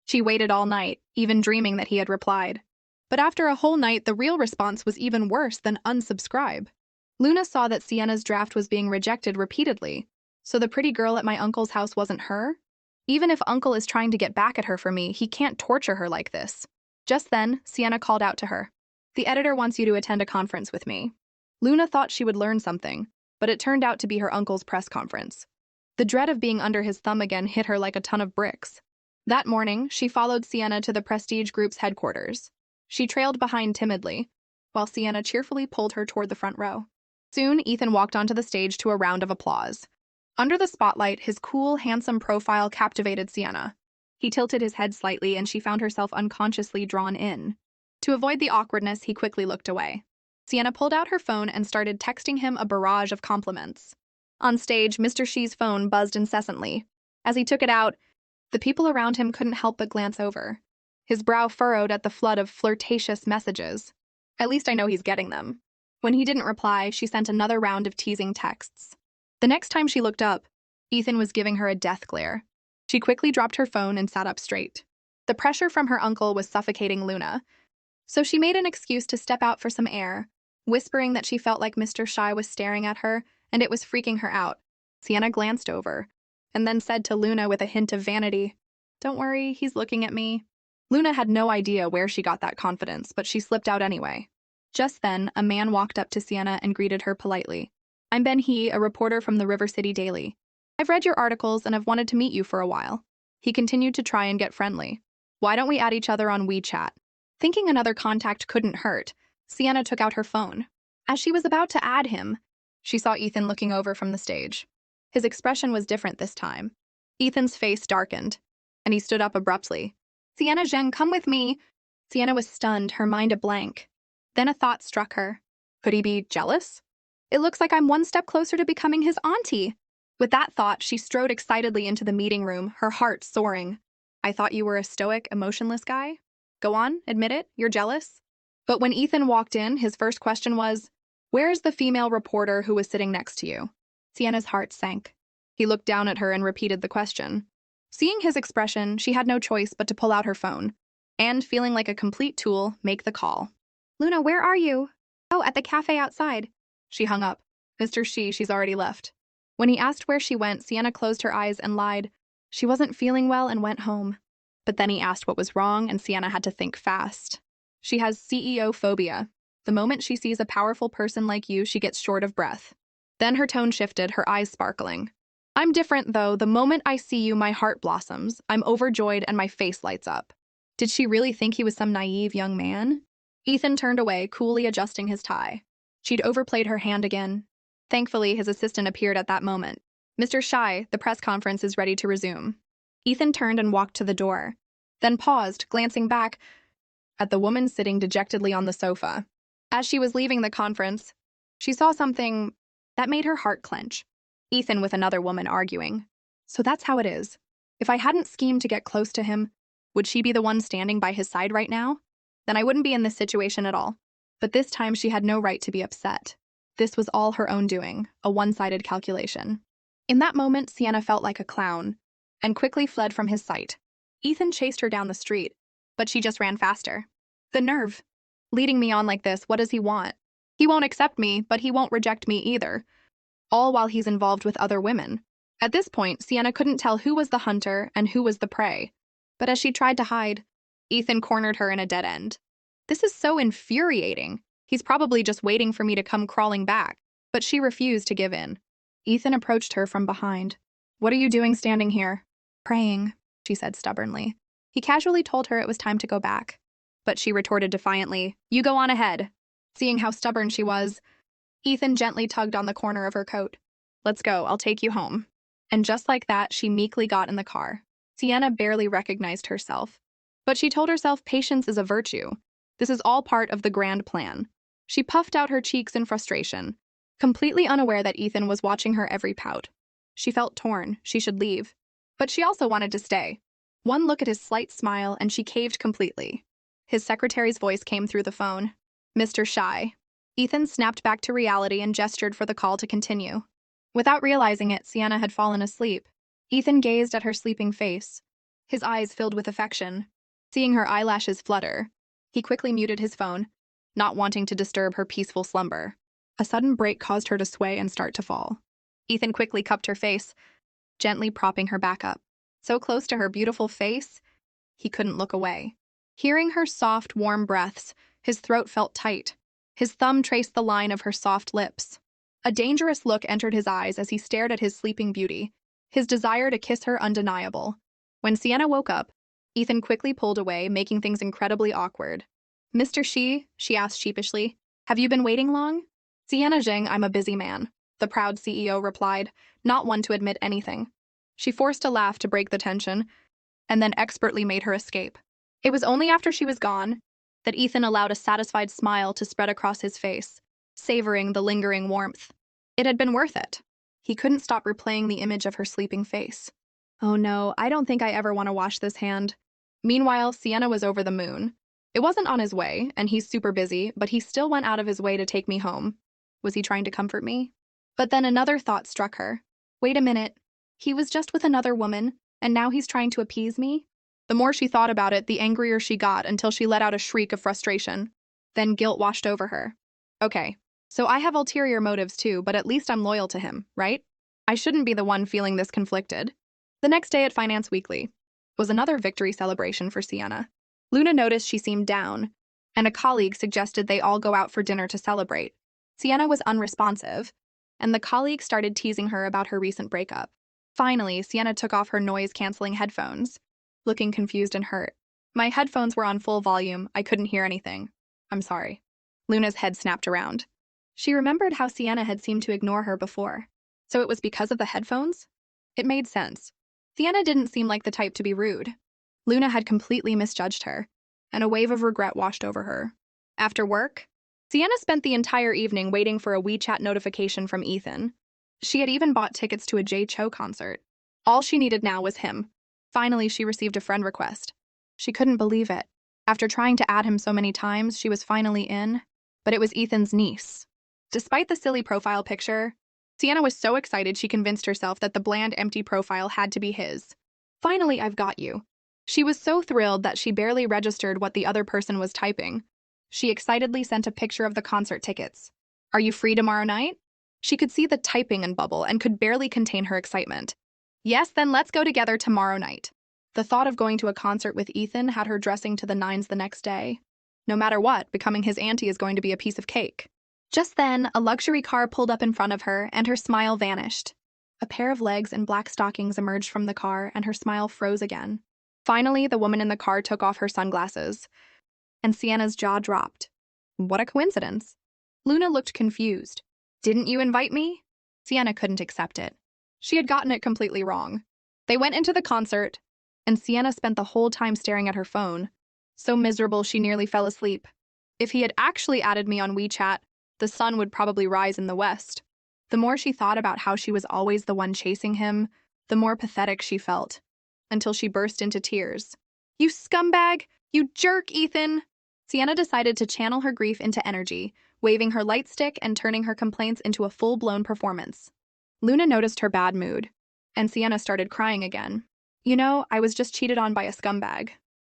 She waited all night, even dreaming that he had replied. But after a whole night, the real response was even worse than unsubscribe. Luna saw that Sienna's draft was being rejected repeatedly, so the pretty girl at my uncle's house wasn't her? Even if Uncle is trying to get back at her for me, he can't torture her like this. Just then, Sienna called out to her. "The editor wants you to attend a conference with me." Luna thought she would learn something, but it turned out to be her uncle's press conference. The dread of being under his thumb again hit her like a ton of bricks. That morning, she followed Sienna to the Prestige Group's headquarters. She trailed behind timidly, while Sienna cheerfully pulled her toward the front row. Soon, Ethan walked onto the stage to a round of applause. Under the spotlight, his cool, handsome profile captivated Sienna. He tilted his head slightly, and she found herself unconsciously drawn in. To avoid the awkwardness, he quickly looked away. Sienna pulled out her phone and started texting him a barrage of compliments. On stage, Mr. Shi's phone buzzed incessantly. As he took it out, the people around him couldn't help but glance over. His brow furrowed at the flood of flirtatious messages. At least I know he's getting them. When he didn't reply, she sent another round of teasing texts. The next time she looked up, Ethan was giving her a death glare. She quickly dropped her phone and sat up straight. The pressure from her uncle was suffocating Luna, so she made an excuse to step out for some air, whispering that she felt like Mr. Shi was staring at her and it was freaking her out. Sienna glanced over, and then said to Luna with a hint of vanity, "Don't worry, he's looking at me." Luna had no idea where she got that confidence, but she slipped out anyway. Just then, a man walked up to Sienna and greeted her politely. "I'm Ben He, a reporter from the River City Daily. I've read your articles and have wanted to meet you for a while." He continued to try and get friendly. "Why don't we add each other on WeChat?" Thinking another contact couldn't hurt, Sienna took out her phone. As she was about to add him, she saw Ethan looking over from the stage. His expression was different this time. Ethan's face darkened, and he stood up abruptly. "Sienna Zheng, come with me." Sienna was stunned, her mind a blank. Then a thought struck her. Could he be jealous? "It looks like I'm one step closer to becoming his auntie." With that thought, she strode excitedly into the meeting room, her heart soaring. "I thought you were a stoic, emotionless guy. Go on, admit it, you're jealous." But when Ethan walked in, his first question was, "Where is the female reporter who was sitting next to you?" Sienna's heart sank. He looked down at her and repeated the question. Seeing his expression, she had no choice but to pull out her phone, and, feeling like a complete tool, make the call. "Luna, where are you?" "Oh, at the cafe outside." She hung up. "Mr. Shi, she's already left." When he asked where she went, Sienna closed her eyes and lied. She wasn't feeling well and went home. But then he asked what was wrong, and Sienna had to think fast. She has CEO phobia. The moment she sees a powerful person like you, she gets short of breath. Then her tone shifted, her eyes sparkling. "I'm different, though. The moment I see you, my heart blossoms. I'm overjoyed and my face lights up." Did she really think he was some naive young man? Ethan turned away, coolly adjusting his tie. She'd overplayed her hand again. Thankfully, his assistant appeared at that moment. "Mr. Shi, the press conference is ready to resume." Ethan turned and walked to the door, then paused, glancing back at the woman sitting dejectedly on the sofa. As she was leaving the conference, she saw something that made her heart clench. Ethan with another woman arguing. So that's how it is. If I hadn't schemed to get close to him, would she be the one standing by his side right now? Then I wouldn't be in this situation at all. But this time she had no right to be upset. This was all her own doing, a one-sided calculation. In that moment, Sienna felt like a clown, and quickly fled from his sight. Ethan chased her down the street, but she just ran faster. The nerve. Leading me on like this, what does he want? He won't accept me, but he won't reject me either. All while he's involved with other women. At this point, Sienna couldn't tell who was the hunter and who was the prey. But as she tried to hide, Ethan cornered her in a dead end. This is so infuriating. He's probably just waiting for me to come crawling back. But she refused to give in. Ethan approached her from behind. "What are you doing standing here?" "Praying," she said stubbornly. He casually told her it was time to go back. But she retorted defiantly, "You go on ahead." Seeing how stubborn she was, Ethan gently tugged on the corner of her coat. "Let's go, I'll take you home." And just like that, she meekly got in the car. Sienna barely recognized herself. But she told herself patience is a virtue. This is all part of the grand plan. She puffed out her cheeks in frustration, completely unaware that Ethan was watching her every pout. She felt torn, she should leave. But she also wanted to stay. One look at his slight smile and she caved completely. His secretary's voice came through the phone. "Mr. Shi." Ethan snapped back to reality and gestured for the call to continue. Without realizing it, Sienna had fallen asleep. Ethan gazed at her sleeping face, his eyes filled with affection. Seeing her eyelashes flutter, he quickly muted his phone, not wanting to disturb her peaceful slumber. A sudden break caused her to sway and start to fall. Ethan quickly cupped her face, gently propping her back up. So close to her beautiful face, he couldn't look away. Hearing her soft, warm breaths, his throat felt tight. His thumb traced the line of her soft lips. A dangerous look entered his eyes as he stared at his sleeping beauty, his desire to kiss her undeniable. When Sienna woke up, Ethan quickly pulled away, making things incredibly awkward. "Mr. Shi," she asked sheepishly, "have you been waiting long?" "Sienna Zheng, I'm a busy man," the proud CEO replied, not one to admit anything. She forced a laugh to break the tension, and then expertly made her escape. It was only after she was gone that Ethan allowed a satisfied smile to spread across his face, savoring the lingering warmth. It had been worth it. He couldn't stop replaying the image of her sleeping face. Oh no, I don't think I ever want to wash this hand. Meanwhile, Sienna was over the moon. It wasn't on his way, and he's super busy, but he still went out of his way to take me home. Was he trying to comfort me? But then another thought struck her. Wait a minute. He was just with another woman, and now he's trying to appease me? The more she thought about it, the angrier she got until she let out a shriek of frustration. Then guilt washed over her. Okay, so I have ulterior motives too, but at least I'm loyal to him, right? I shouldn't be the one feeling this conflicted. The next day at Finance Weekly was another victory celebration for Sienna. Luna noticed she seemed down, and a colleague suggested they all go out for dinner to celebrate. Sienna was unresponsive, and the colleague started teasing her about her recent breakup. Finally, Sienna took off her noise-canceling headphones, looking confused and hurt. My headphones were on full volume. I couldn't hear anything. I'm sorry. Luna's head snapped around. She remembered how Sienna had seemed to ignore her before. So it was because of the headphones? It made sense. Sienna didn't seem like the type to be rude. Luna had completely misjudged her, and a wave of regret washed over her. After work, Sienna spent the entire evening waiting for a WeChat notification from Ethan. She had even bought tickets to a Jay Cho concert. All she needed now was him. Finally, she received a friend request. She couldn't believe it. After trying to add him so many times, she was finally in, but it was Ethan's niece. Despite the silly profile picture, Sienna was so excited she convinced herself that the bland, empty profile had to be his. Finally, I've got you. She was so thrilled that she barely registered what the other person was typing. She excitedly sent a picture of the concert tickets. Are you free tomorrow night? She could see the typing and bubble and could barely contain her excitement. Yes, then let's go together tomorrow night. The thought of going to a concert with Ethan had her dressing to the nines the next day. No matter what, becoming his auntie is going to be a piece of cake. Just then, a luxury car pulled up in front of her, and her smile vanished. A pair of legs and black stockings emerged from the car, and her smile froze again. Finally, the woman in the car took off her sunglasses, and Sienna's jaw dropped. What a coincidence. Luna looked confused. Didn't you invite me? Sienna couldn't accept it. She had gotten it completely wrong. They went into the concert, and Sienna spent the whole time staring at her phone, so miserable she nearly fell asleep. If he had actually added me on WeChat, the sun would probably rise in the west. The more she thought about how she was always the one chasing him, the more pathetic she felt, until she burst into tears. You scumbag! You jerk, Ethan! Sienna decided to channel her grief into energy, waving her light stick and turning her complaints into a full-blown performance. Luna noticed her bad mood, and Sienna started crying again. You know, I was just cheated on by a scumbag.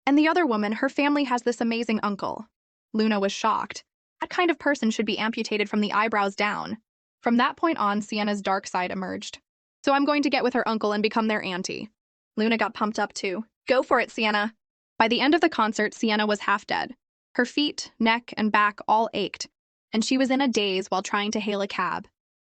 And the other woman, her family has this amazing uncle. Luna was shocked. That kind of person should be amputated from the eyebrows down. From that point on, Sienna's dark side emerged. So I'm going to get with her uncle and become their auntie. Luna got pumped up too. Go for it, Sienna. By the end of the concert, Sienna was half dead. Her feet, neck, and back all ached, and she was in a daze while trying to hail a cab.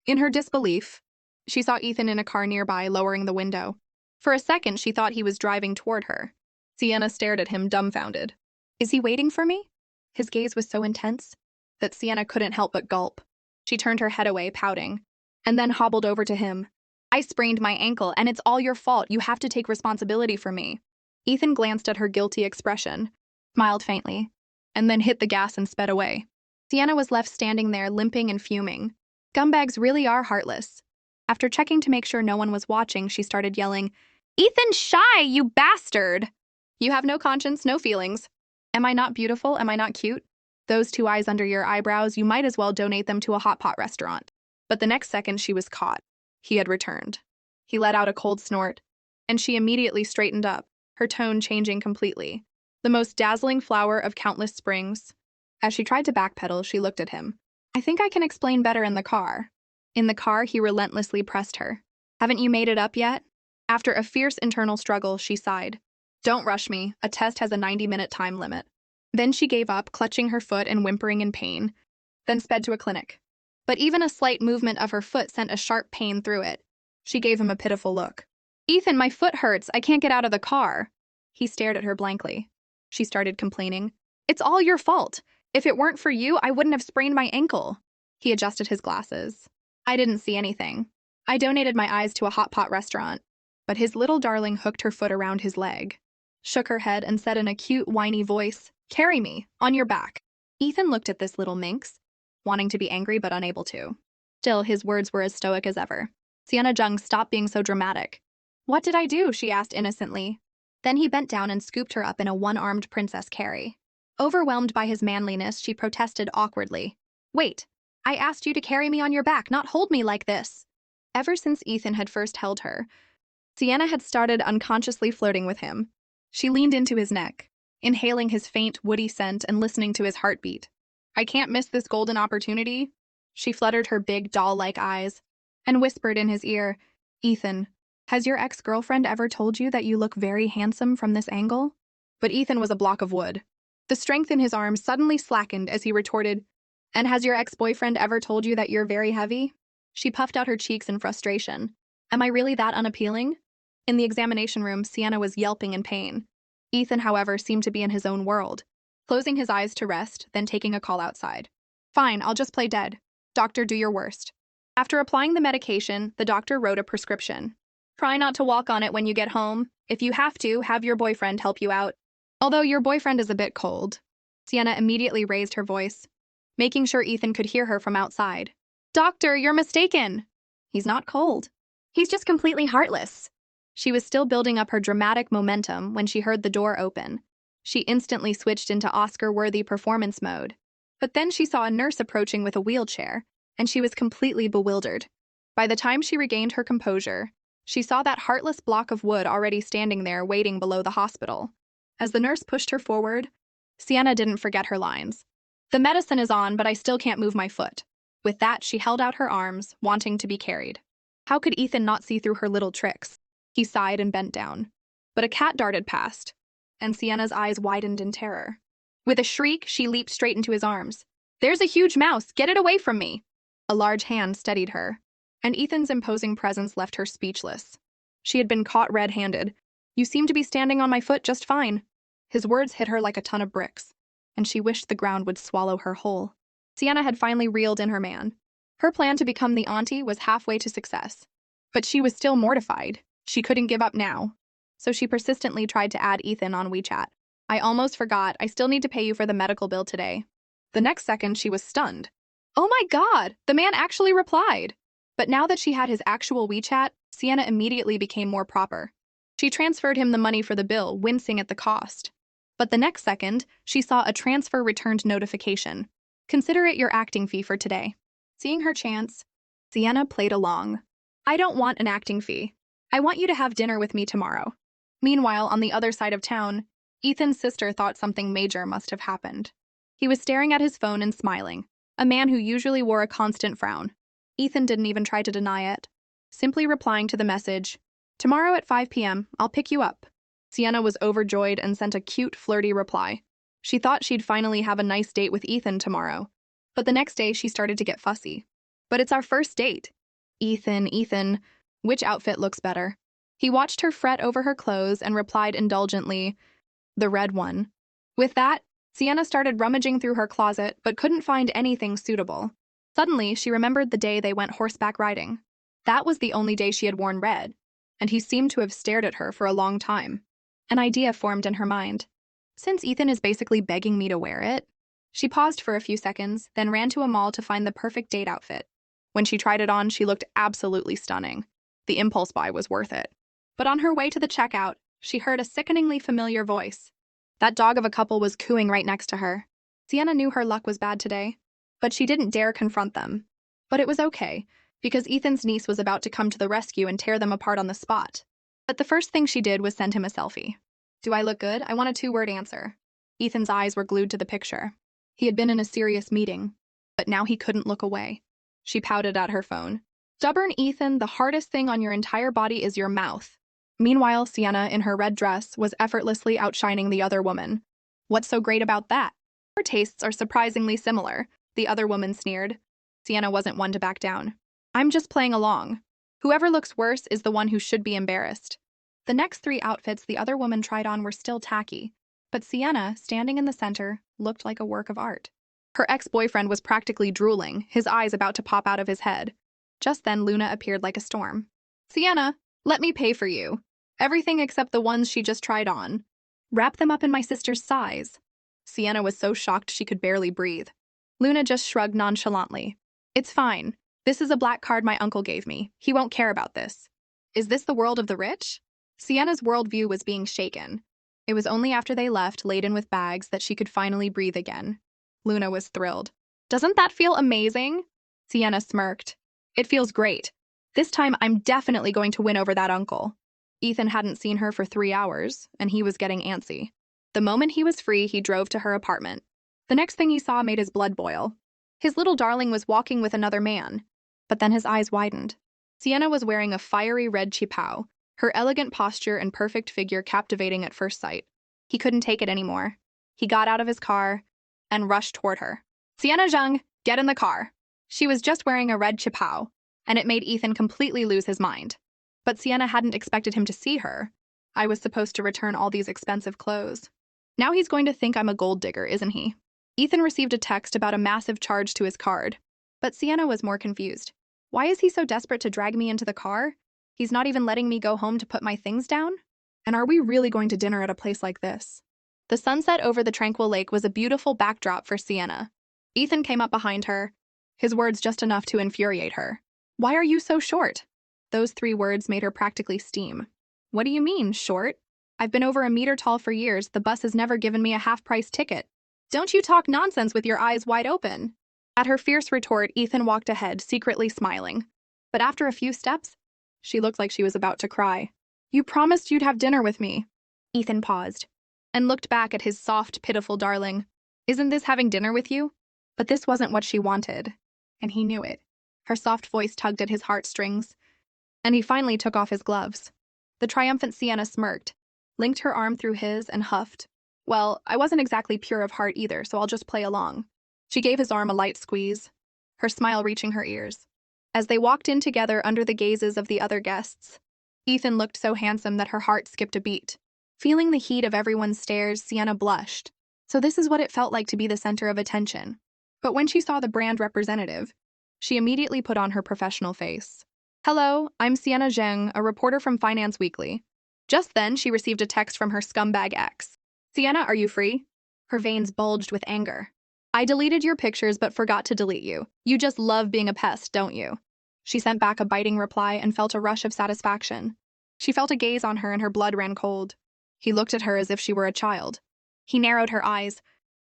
In her disbelief, she saw Ethan in a car nearby, lowering the window. For a second, she thought he was driving toward her. Sienna stared at him, dumbfounded. Is he waiting for me? His gaze was so intense that Sienna couldn't help but gulp. She turned her head away, pouting, and then hobbled over to him. I sprained my ankle, and it's all your fault. You have to take responsibility for me. Ethan glanced at her guilty expression, smiled faintly, and then hit the gas and sped away. Sienna was left standing there, limping and fuming. Scumbags really are heartless. After checking to make sure no one was watching, she started yelling, Ethan Shy, you bastard! You have no conscience, no feelings. Am I not beautiful? Am I not cute? Those two eyes under your eyebrows, you might as well donate them to a hot pot restaurant. But the next second she was caught. He had returned. He let out a cold snort, and she immediately straightened up, her tone changing completely. The most dazzling flower of countless springs. As she tried to backpedal, she looked at him. I think I can explain better in the car. In the car, he relentlessly pressed her. Haven't you made it up yet? After a fierce internal struggle, she sighed. Don't rush me. A test has a 90-minute time limit. Then she gave up, clutching her foot and whimpering in pain, then sped to a clinic. But even a slight movement of her foot sent a sharp pain through it. She gave him a pitiful look. Ethan, my foot hurts. I can't get out of the car. He stared at her blankly. She started complaining. It's all your fault. If it weren't for you, I wouldn't have sprained my ankle. He adjusted his glasses. I didn't see anything. I donated my eyes to a hot pot restaurant. But his little darling hooked her foot around his leg, shook her head, and said in a cute, whiny voice, Carry me, on your back. Ethan looked at this little minx, wanting to be angry but unable to. Still, his words were as stoic as ever. Sienna Jung stopped being so dramatic. What did I do? She asked innocently. Then he bent down and scooped her up in a one-armed princess carry. Overwhelmed by his manliness, she protested awkwardly. Wait, I asked you to carry me on your back, not hold me like this. Ever since Ethan had first held her, Sienna had started unconsciously flirting with him. She leaned into his neck, inhaling his faint, woody scent and listening to his heartbeat. I can't miss this golden opportunity. She fluttered her big, doll-like eyes and whispered in his ear, Ethan, has your ex-girlfriend ever told you that you look very handsome from this angle? But Ethan was a block of wood. The strength in his arms suddenly slackened as he retorted, and has your ex-boyfriend ever told you that you're very heavy? She puffed out her cheeks in frustration. Am I really that unappealing? In the examination room, Sienna was yelping in pain. Ethan, however, seemed to be in his own world, closing his eyes to rest, then taking a call outside. Fine, I'll just play dead. Doctor, do your worst. After applying the medication, the doctor wrote a prescription. Try not to walk on it when you get home. If you have to, have your boyfriend help you out. Although your boyfriend is a bit cold. Sienna immediately raised her voice, making sure Ethan could hear her from outside. Doctor, you're mistaken. He's not cold. He's just completely heartless. She was still building up her dramatic momentum when she heard the door open. She instantly switched into Oscar-worthy performance mode. But then she saw a nurse approaching with a wheelchair, and she was completely bewildered. By the time she regained her composure, she saw that heartless block of wood already standing there waiting below the hospital. As the nurse pushed her forward, Sienna didn't forget her lines. The medicine is on, but I still can't move my foot. With that, she held out her arms, wanting to be carried. How could Ethan not see through her little tricks? He sighed and bent down. But a cat darted past, and Sienna's eyes widened in terror. With a shriek, she leaped straight into his arms. There's a huge mouse! Get it away from me! A large hand steadied her, and Ethan's imposing presence left her speechless. She had been caught red-handed. You seem to be standing on my foot just fine. His words hit her like a ton of bricks, and she wished the ground would swallow her whole. Sienna had finally reeled in her man. Her plan to become the auntie was halfway to success. But she was still mortified. She couldn't give up now. So she persistently tried to add Ethan on WeChat. I almost forgot, I still need to pay you for the medical bill today. The next second, she was stunned. Oh my God, the man actually replied. But now that she had his actual WeChat, Sienna immediately became more proper. She transferred him the money for the bill, wincing at the cost. But the next second, she saw a transfer returned notification. Consider it your acting fee for today. Seeing her chance, Sienna played along. I don't want an acting fee. I want you to have dinner with me tomorrow. Meanwhile, on the other side of town, Ethan's sister thought something major must have happened. He was staring at his phone and smiling, a man who usually wore a constant frown. Ethan didn't even try to deny it, simply replying to the message, Tomorrow at 5 p.m., I'll pick you up. Sienna was overjoyed and sent a cute, flirty reply. She thought she'd finally have a nice date with Ethan tomorrow. But the next day, she started to get fussy. But it's our first date. Ethan, which outfit looks better? He watched her fret over her clothes and replied indulgently, the red one. With that, Sienna started rummaging through her closet but couldn't find anything suitable. Suddenly, she remembered the day they went horseback riding. That was the only day she had worn red, and he seemed to have stared at her for a long time. An idea formed in her mind. Since Ethan is basically begging me to wear it, she paused for a few seconds, then ran to a mall to find the perfect date outfit. When she tried it on, she looked absolutely stunning. The impulse buy was worth it. But on her way to the checkout, she heard a sickeningly familiar voice. That dog of a couple was cooing right next to her. Sienna knew her luck was bad today, but she didn't dare confront them. But it was okay, because Ethan's niece was about to come to the rescue and tear them apart on the spot. But the first thing she did was send him a selfie. Do I look good? I want a 2-word answer. Ethan's eyes were glued to the picture. He had been in a serious meeting, but now he couldn't look away. She pouted at her phone. Stubborn Ethan, the hardest thing on your entire body is your mouth. Meanwhile, Sienna, in her red dress, was effortlessly outshining the other woman. What's so great about that? Our tastes are surprisingly similar, the other woman sneered. Sienna wasn't one to back down. I'm just playing along. Whoever looks worse is the one who should be embarrassed. The next 3 outfits the other woman tried on were still tacky, but Sienna, standing in the center, looked like a work of art. Her ex-boyfriend was practically drooling, his eyes about to pop out of his head. Just then, Luna appeared like a storm. Sienna, let me pay for you. Everything except the ones she just tried on. Wrap them up in my sister's size. Sienna was so shocked she could barely breathe. Luna just shrugged nonchalantly. It's fine. This is a black card my uncle gave me. He won't care about this. Is this the world of the rich? Sienna's worldview was being shaken. It was only after they left, laden with bags, that she could finally breathe again. Luna was thrilled. Doesn't that feel amazing? Sienna smirked. It feels great. This time I'm definitely going to win over that uncle. Ethan hadn't seen her for 3 hours, and he was getting antsy. The moment he was free, he drove to her apartment. The next thing he saw made his blood boil. His little darling was walking with another man. But then his eyes widened. Sienna was wearing a fiery red chipao, her elegant posture and perfect figure captivating at first sight. He couldn't take it anymore. He got out of his car and rushed toward her. Sienna Zheng, get in the car. She was just wearing a red chipao, and it made Ethan completely lose his mind. But Sienna hadn't expected him to see her. I was supposed to return all these expensive clothes. Now he's going to think I'm a gold digger, isn't he? Ethan received a text about a massive charge to his card. But Sienna was more confused. Why is he so desperate to drag me into the car? He's not even letting me go home to put my things down? And are we really going to dinner at a place like this? The sunset over the tranquil lake was a beautiful backdrop for Sienna. Ethan came up behind her, his words just enough to infuriate her. Why are you so short? Those 3 words made her practically steam. What do you mean, short? I've been over a meter tall for years. The bus has never given me a half-price ticket. Don't you talk nonsense with your eyes wide open. At her fierce retort, Ethan walked ahead, secretly smiling. But after a few steps, she looked like she was about to cry. You promised you'd have dinner with me. Ethan paused and looked back at his soft, pitiful darling. Isn't this having dinner with you? But this wasn't what she wanted, and he knew it. Her soft voice tugged at his heartstrings, and he finally took off his gloves. The triumphant Sienna smirked, linked her arm through his, and huffed. Well, I wasn't exactly pure of heart either, so I'll just play along. She gave his arm a light squeeze, her smile reaching her ears. As they walked in together under the gazes of the other guests, Ethan looked so handsome that her heart skipped a beat. Feeling the heat of everyone's stares, Sienna blushed. So this is what it felt like to be the center of attention. But when she saw the brand representative, she immediately put on her professional face. Hello, I'm Sienna Zheng, a reporter from Finance Weekly. Just then, she received a text from her scumbag ex. Sienna, are you free? Her veins bulged with anger. I deleted your pictures but forgot to delete you. You just love being a pest, don't you? She sent back a biting reply and felt a rush of satisfaction. She felt a gaze on her and her blood ran cold. He looked at her as if she were a child. He narrowed her eyes,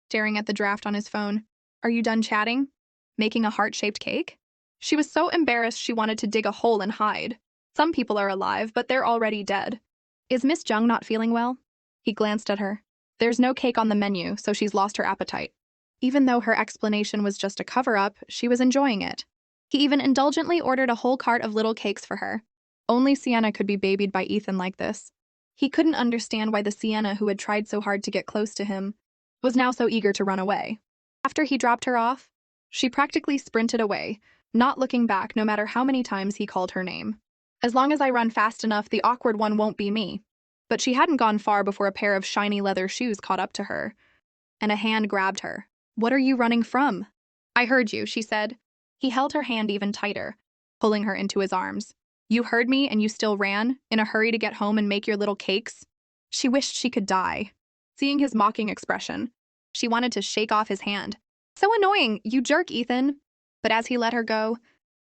staring at the draft on his phone. Are you done chatting? Making a heart-shaped cake? She was so embarrassed she wanted to dig a hole and hide. Some people are alive, but they're already dead. Is Miss Jung not feeling well? He glanced at her. There's no cake on the menu, so she's lost her appetite. Even though her explanation was just a cover-up, she was enjoying it. He even indulgently ordered a whole cart of little cakes for her. Only Sienna could be babied by Ethan like this. He couldn't understand why the Sienna who had tried so hard to get close to him was now so eager to run away. After he dropped her off, she practically sprinted away, not looking back no matter how many times he called her name. As long as I run fast enough, the awkward one won't be me. But she hadn't gone far before a pair of shiny leather shoes caught up to her, and a hand grabbed her. What are you running from? I heard you, she said. He held her hand even tighter, pulling her into his arms. You heard me and you still ran, in a hurry to get home and make your little cakes? She wished she could die. Seeing his mocking expression, she wanted to shake off his hand. So annoying, you jerk, Ethan. But as he let her go,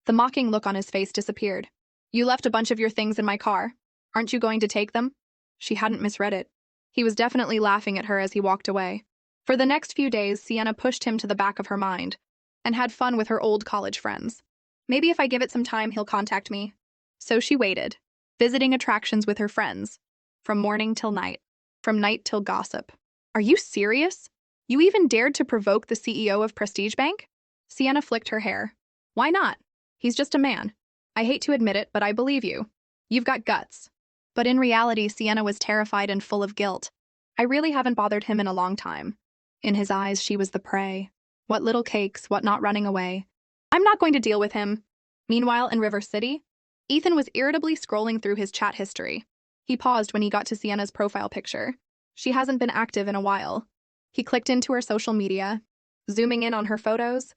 the mocking look on his face disappeared. You left a bunch of your things in my car. Aren't you going to take them? She hadn't misread it. He was definitely laughing at her as he walked away. For the next few days, Sienna pushed him to the back of her mind and had fun with her old college friends. Maybe if I give it some time, he'll contact me. So she waited, visiting attractions with her friends, from morning till night, from night till gossip. Are you serious? You even dared to provoke the CEO of Prestige Bank? Sienna flicked her hair. Why not? He's just a man. I hate to admit it, but I believe you. You've got guts. But in reality, Sienna was terrified and full of guilt. I really haven't bothered him in a long time. In his eyes, she was the prey. What little cakes, what not running away. I'm not going to deal with him. Meanwhile, in River City, Ethan was irritably scrolling through his chat history. He paused when he got to Sienna's profile picture. She hasn't been active in a while. He clicked into her social media, zooming in on her photos.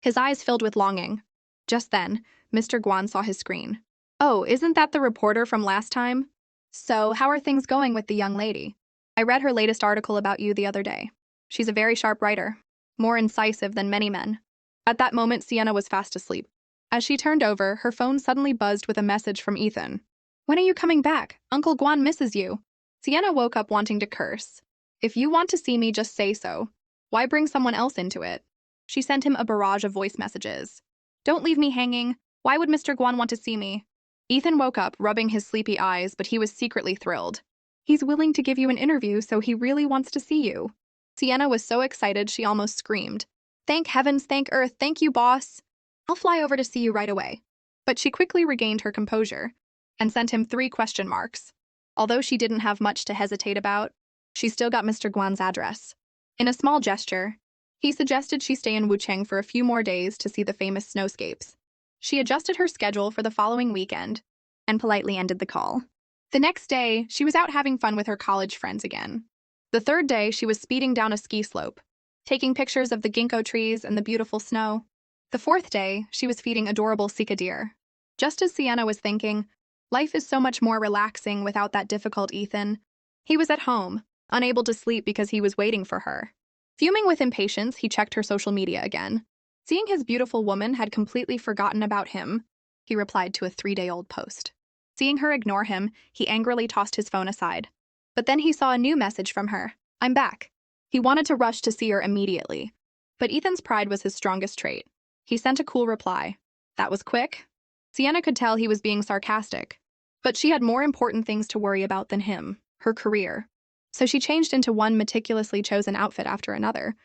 His eyes filled with longing. Just then, Mr. Guan saw his screen. Oh, isn't that the reporter from last time? So, how are things going with the young lady? I read her latest article about you the other day. She's a very sharp writer, more incisive than many men. At that moment, Sienna was fast asleep. As she turned over, her phone suddenly buzzed with a message from Ethan. "When are you coming back? Uncle Guan misses you." Sienna woke up wanting to curse. "If you want to see me, just say so. Why bring someone else into it?" She sent him a barrage of voice messages. "Don't leave me hanging. Why would Mr. Guan want to see me?" Ethan woke up, rubbing his sleepy eyes, but he was secretly thrilled. "He's willing to give you an interview, so he really wants to see you." Sienna was so excited she almost screamed. "Thank heavens, thank earth, thank you, boss. I'll fly over to see you right away." But she quickly regained her composure and sent him 3 question marks. Although she didn't have much to hesitate about, she still got Mr. Guan's address. In a small gesture, he suggested she stay in Wucheng for a few more days to see the famous snowscapes. She adjusted her schedule for the following weekend and politely ended the call. The next day, she was out having fun with her college friends again. The third day, she was speeding down a ski slope, taking pictures of the ginkgo trees and the beautiful snow. The fourth day, she was feeding adorable Sika deer. Just as Sienna was thinking, life is so much more relaxing without that difficult Ethan. He was at home, unable to sleep because he was waiting for her. Fuming with impatience, he checked her social media again. Seeing his beautiful woman had completely forgotten about him, he replied to a 3-day-old post. Seeing her ignore him, he angrily tossed his phone aside. But then he saw a new message from her. "I'm back." He wanted to rush to see her immediately, but Ethan's pride was his strongest trait. He sent a cool reply. That was quick. Sienna could tell he was being sarcastic, but she had more important things to worry about than him, her career. So she changed into one meticulously chosen outfit after another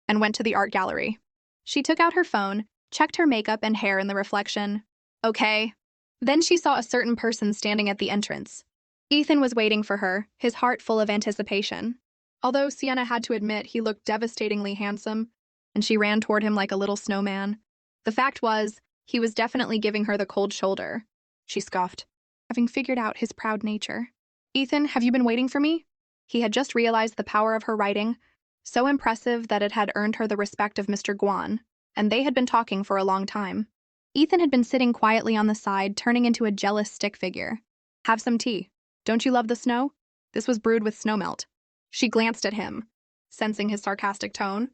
and went to the art gallery. She took out her phone, checked her makeup and hair in the reflection. Okay. Then she saw a certain person standing at the entrance. Ethan was waiting for her, his heart full of anticipation. Although Sienna had to admit he looked devastatingly handsome, and she ran toward him like a little snowman. The fact was, he was definitely giving her the cold shoulder. She scoffed, having figured out his proud nature. "Ethan, have you been waiting for me?" He had just realized the power of her writing, so impressive that it had earned her the respect of Mr. Guan, and they had been talking for a long time. Ethan had been sitting quietly on the side, turning into a jealous stick figure. "Have some tea. Don't you love the snow? This was brewed with snowmelt." She glanced at him, sensing his sarcastic tone.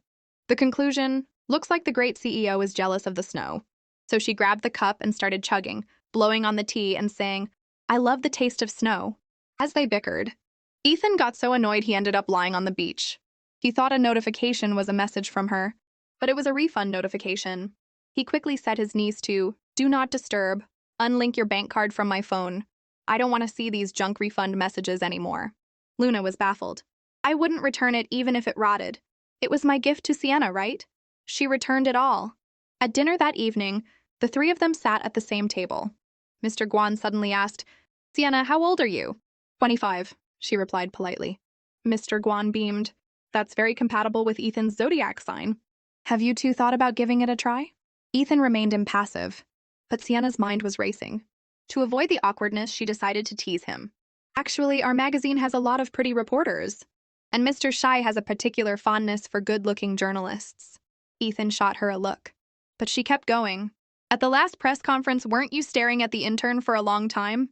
The conclusion, looks like the great CEO is jealous of the snow. So she grabbed the cup and started chugging, blowing on the tea and saying, "I love the taste of snow." As they bickered, Ethan got so annoyed he ended up lying on the beach. He thought a notification was a message from her, but it was a refund notification. He quickly set his niece to, "Do not disturb. Unlink your bank card from my phone. I don't want to see these junk refund messages anymore." Luna was baffled. "I wouldn't return it even if it rotted. It was my gift to Sienna, right?" She returned it all. At dinner that evening, the 3 of them sat at the same table. Mr. Guan suddenly asked, "Sienna, how old are you?" 25, she replied politely. Mr. Guan beamed. "That's very compatible with Ethan's zodiac sign. Have you 2 thought about giving it a try?" Ethan remained impassive, but Sienna's mind was racing. To avoid the awkwardness, she decided to tease him. "Actually, our magazine has a lot of pretty reporters, and Mr. Shai has a particular fondness for good-looking journalists." Ethan shot her a look, but she kept going. "At the last press conference, weren't you staring at the intern for a long time?"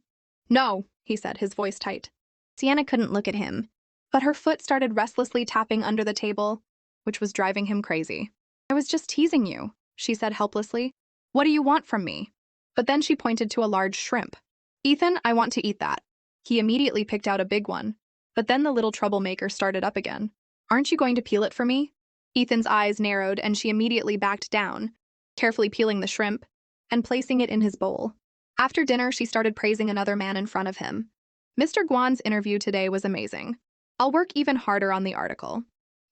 "No," he said, his voice tight. Sienna couldn't look at him, but her foot started restlessly tapping under the table, which was driving him crazy. "I was just teasing you," she said helplessly. "What do you want from me?" But then she pointed to a large shrimp. "Ethan, I want to eat that." He immediately picked out a big one, but then the little troublemaker started up again. "Aren't you going to peel it for me?" Ethan's eyes narrowed and she immediately backed down, carefully peeling the shrimp and placing it in his bowl. After dinner, she started praising another man in front of him. "Mr. Guan's interview today was amazing. I'll work even harder on the article."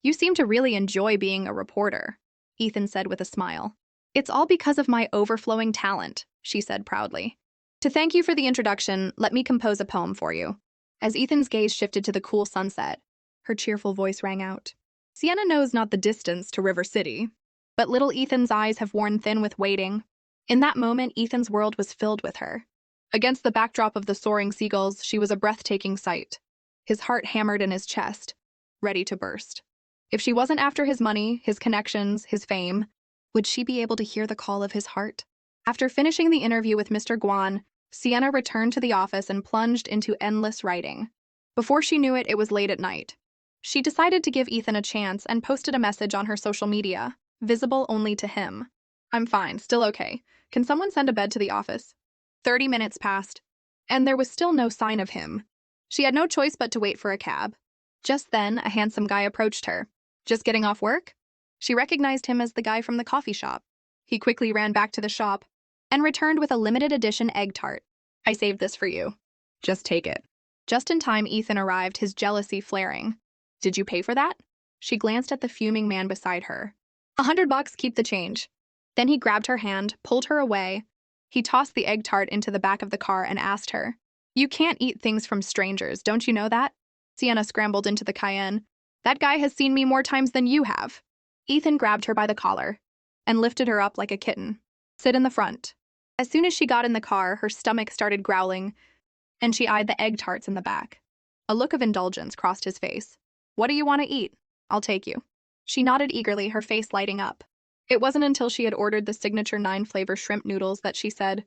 "You seem to really enjoy being a reporter," Ethan said with a smile. "It's all because of my overflowing talent," she said proudly. "To thank you for the introduction, let me compose a poem for you." As Ethan's gaze shifted to the cool sunset, her cheerful voice rang out. "Sienna knows not the distance to River City, but little Ethan's eyes have worn thin with waiting." In that moment, Ethan's world was filled with her. Against the backdrop of the soaring seagulls, she was a breathtaking sight. His heart hammered in his chest, ready to burst. If she wasn't after his money, his connections, his fame, would she be able to hear the call of his heart? After finishing the interview with Mr. Guan, Sienna returned to the office and plunged into endless writing. Before she knew it, it was late at night. She decided to give Ethan a chance and posted a message on her social media, visible only to him. I'm fine, still okay. Can someone send a bed to the office? 30 minutes passed, and there was still no sign of him. She had no choice but to wait for a cab. Just then, a handsome guy approached her. Just getting off work? She recognized him as the guy from the coffee shop. He quickly ran back to the shop and returned with a limited edition egg tart. I saved this for you. Just take it. Just in time, Ethan arrived, his jealousy flaring. Did you pay for that? She glanced at the fuming man beside her. $100, keep the change. Then he grabbed her hand, pulled her away. He tossed the egg tart into the back of the car and asked her, You can't eat things from strangers, don't you know that? Sienna scrambled into the Cayenne. That guy has seen me more times than you have. Ethan grabbed her by the collar and lifted her up like a kitten. Sit in the front. As soon as she got in the car, her stomach started growling, and she eyed the egg tarts in the back. A look of indulgence crossed his face. What do you want to eat? I'll take you. She nodded eagerly, her face lighting up. It wasn't until she had ordered the signature 9-flavor shrimp noodles that she said,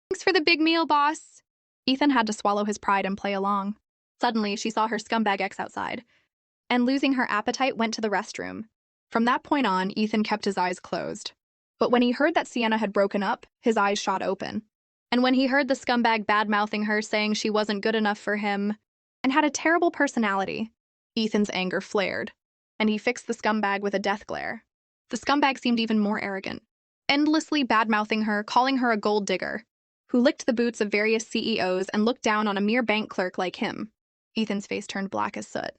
Thanks for the big meal, boss. Ethan had to swallow his pride and play along. Suddenly, she saw her scumbag ex outside, and losing her appetite, went to the restroom. From that point on, Ethan kept his eyes closed. But when he heard that Sienna had broken up, his eyes shot open. And when he heard the scumbag bad-mouthing her, saying she wasn't good enough for him, and had a terrible personality, Ethan's anger flared, and he fixed the scumbag with a death glare. The scumbag seemed even more arrogant, endlessly bad-mouthing her, calling her a gold digger, who licked the boots of various CEOs and looked down on a mere bank clerk like him. Ethan's face turned black as soot.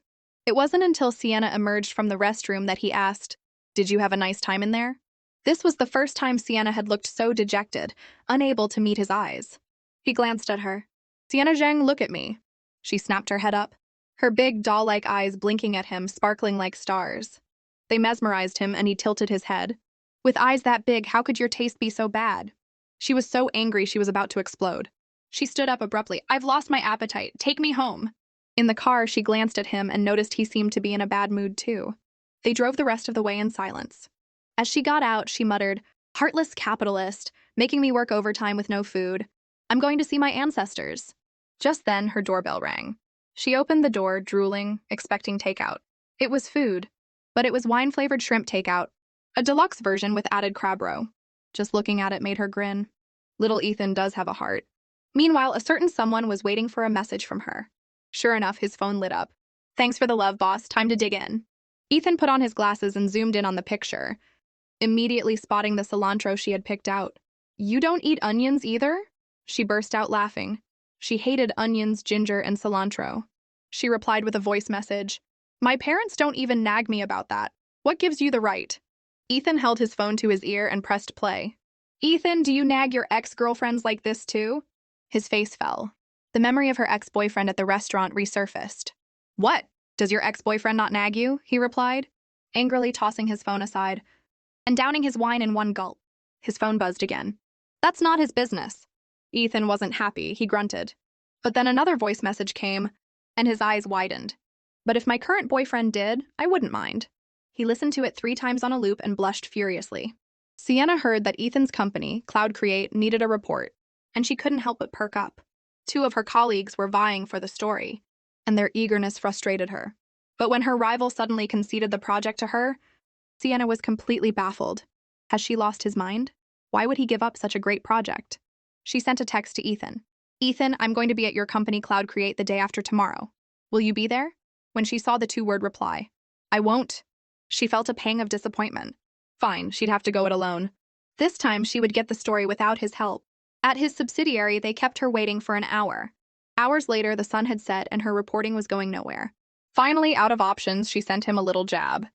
It wasn't until Sienna emerged from the restroom that he asked, Did you have a nice time in there? This was the first time Sienna had looked so dejected, unable to meet his eyes. He glanced at her. Sienna Zhang, look at me. She snapped her head up, her big doll-like eyes blinking at him, sparkling like stars. They mesmerized him, and he tilted his head. With eyes that big, how could your taste be so bad? She was so angry she was about to explode. She stood up abruptly. I've lost my appetite. Take me home. In the car, she glanced at him and noticed he seemed to be in a bad mood too. They drove the rest of the way in silence. As she got out, she muttered, Heartless capitalist, making me work overtime with no food. I'm going to see my ancestors. Just then, her doorbell rang. She opened the door, drooling, expecting takeout. It was food, but it was wine-flavored shrimp takeout, a deluxe version with added crab roe. Just looking at it made her grin. Little Ethan does have a heart. Meanwhile, a certain someone was waiting for a message from her. Sure enough, his phone lit up. Thanks for the love, boss. Time to dig in. Ethan put on his glasses and zoomed in on the picture, immediately spotting the cilantro she had picked out. You don't eat onions either? She burst out laughing. She hated onions, ginger, and cilantro. She replied with a voice message. My parents don't even nag me about that. What gives you the right? Ethan held his phone to his ear and pressed play. Ethan, do you nag your ex-girlfriends like this too? His face fell. The memory of her ex-boyfriend at the restaurant resurfaced. What? Does your ex-boyfriend not nag you? He replied, angrily tossing his phone aside and downing his wine in one gulp. His phone buzzed again. That's not his business. Ethan wasn't happy, he grunted. But then another voice message came, and his eyes widened. But if my current boyfriend did, I wouldn't mind. He listened to it 3 times on a loop and blushed furiously. Sienna heard that Ethan's company, Cloud Create, needed a report, and she couldn't help but perk up. 2 of her colleagues were vying for the story, and their eagerness frustrated her. But when her rival suddenly conceded the project to her, Sienna was completely baffled. Has she lost his mind? Why would he give up such a great project? She sent a text to Ethan. Ethan, I'm going to be at your company Cloud Create the day after tomorrow. Will you be there? When she saw the 2-word reply, I won't. She felt a pang of disappointment. Fine, she'd have to go it alone. This time she would get the story without his help. At his subsidiary, they kept her waiting for an hour. Hours later, the sun had set and her reporting was going nowhere. Finally, out of options, she sent him a little jab.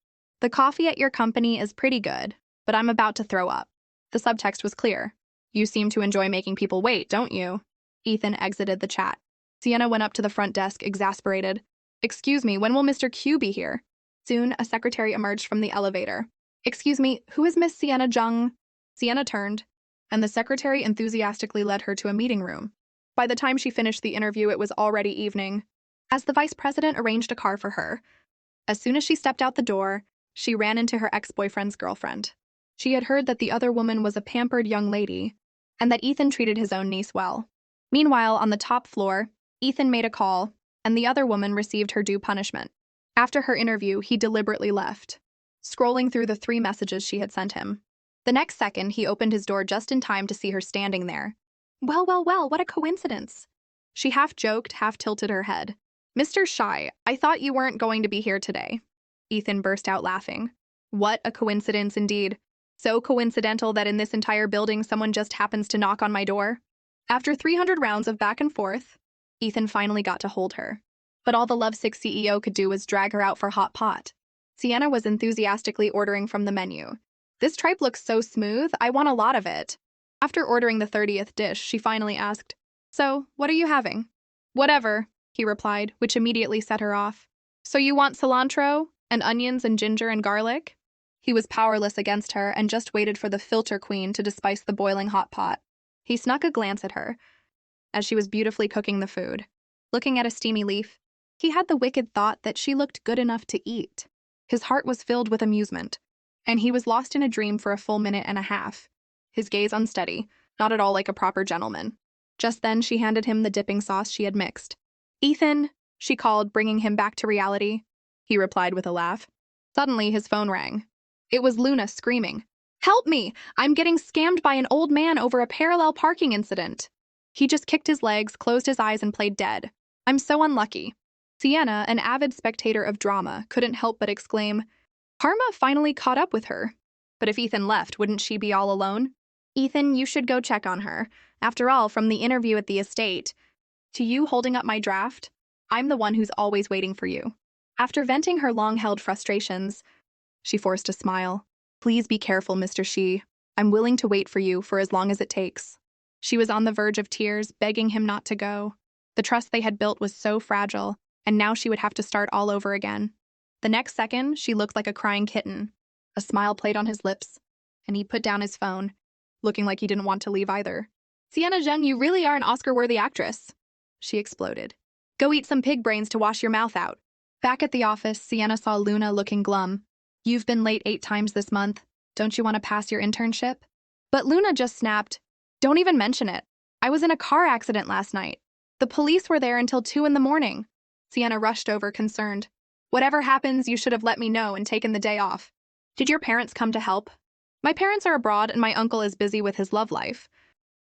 The coffee at your company is pretty good, but I'm about to throw up. The subtext was clear. You seem to enjoy making people wait, don't you? Ethan exited the chat. Sienna went up to the front desk, exasperated. Excuse me, when will Mr. Q be here? Soon, a secretary emerged from the elevator. Excuse me, who is Miss Sienna Zhang? Sienna turned, and the secretary enthusiastically led her to a meeting room. By the time she finished the interview, it was already evening. As the vice president arranged a car for her, as soon as she stepped out the door, she ran into her ex-boyfriend's girlfriend. She had heard that the other woman was a pampered young lady, and that Ethan treated his own niece well. Meanwhile, on the top floor, Ethan made a call, and the other woman received her due punishment. After her interview, he deliberately left, scrolling through the 3 messages she had sent him. The next second, he opened his door just in time to see her standing there. Well, well, well, what a coincidence. She half joked, half tilted her head. Mr. Shy, I thought you weren't going to be here today. Ethan burst out laughing. What a coincidence indeed. So coincidental that in this entire building someone just happens to knock on my door. After 300 rounds of back and forth, Ethan finally got to hold her. But all the lovesick CEO could do was drag her out for hot pot. Sienna was enthusiastically ordering from the menu. This tripe looks so smooth, I want a lot of it. After ordering the 30th dish, she finally asked, So, what are you having? Whatever, he replied, which immediately set her off. So you want cilantro, and onions and ginger and garlic? He was powerless against her and just waited for the filter queen to despice the boiling hot pot. He snuck a glance at her as she was beautifully cooking the food. Looking at a steamy leaf, he had the wicked thought that she looked good enough to eat. His heart was filled with amusement, and he was lost in a dream for a full minute and a half, his gaze unsteady, not at all like a proper gentleman. Just then, she handed him the dipping sauce she had mixed. Ethan, she called, bringing him back to reality. He replied with a laugh. Suddenly, his phone rang. It was Luna screaming, Help me! I'm getting scammed by an old man over a parallel parking incident. He just kicked his legs, closed his eyes, and played dead. I'm so unlucky. Sienna, an avid spectator of drama, couldn't help but exclaim, Karma finally caught up with her. But if Ethan left, wouldn't she be all alone? Ethan, you should go check on her. After all, from the interview at the estate to you holding up my draft, I'm the one who's always waiting for you. After venting her long-held frustrations, she forced a smile. Please be careful, Mr. Shi. I'm willing to wait for you for as long as it takes. She was on the verge of tears, begging him not to go. The trust they had built was so fragile, and now she would have to start all over again. The next second, she looked like a crying kitten. A smile played on his lips, and he put down his phone, looking like he didn't want to leave either. Sienna Zheng, you really are an Oscar-worthy actress, she exploded. Go eat some pig brains to wash your mouth out. Back at the office, Sienna saw Luna looking glum. You've been late 8 times this month. Don't you want to pass your internship? But Luna just snapped. Don't even mention it. I was in a car accident last night. The police were there until 2 in the morning. Sienna rushed over, concerned. Whatever happens, you should have let me know and taken the day off. Did your parents come to help? My parents are abroad and my uncle is busy with his love life.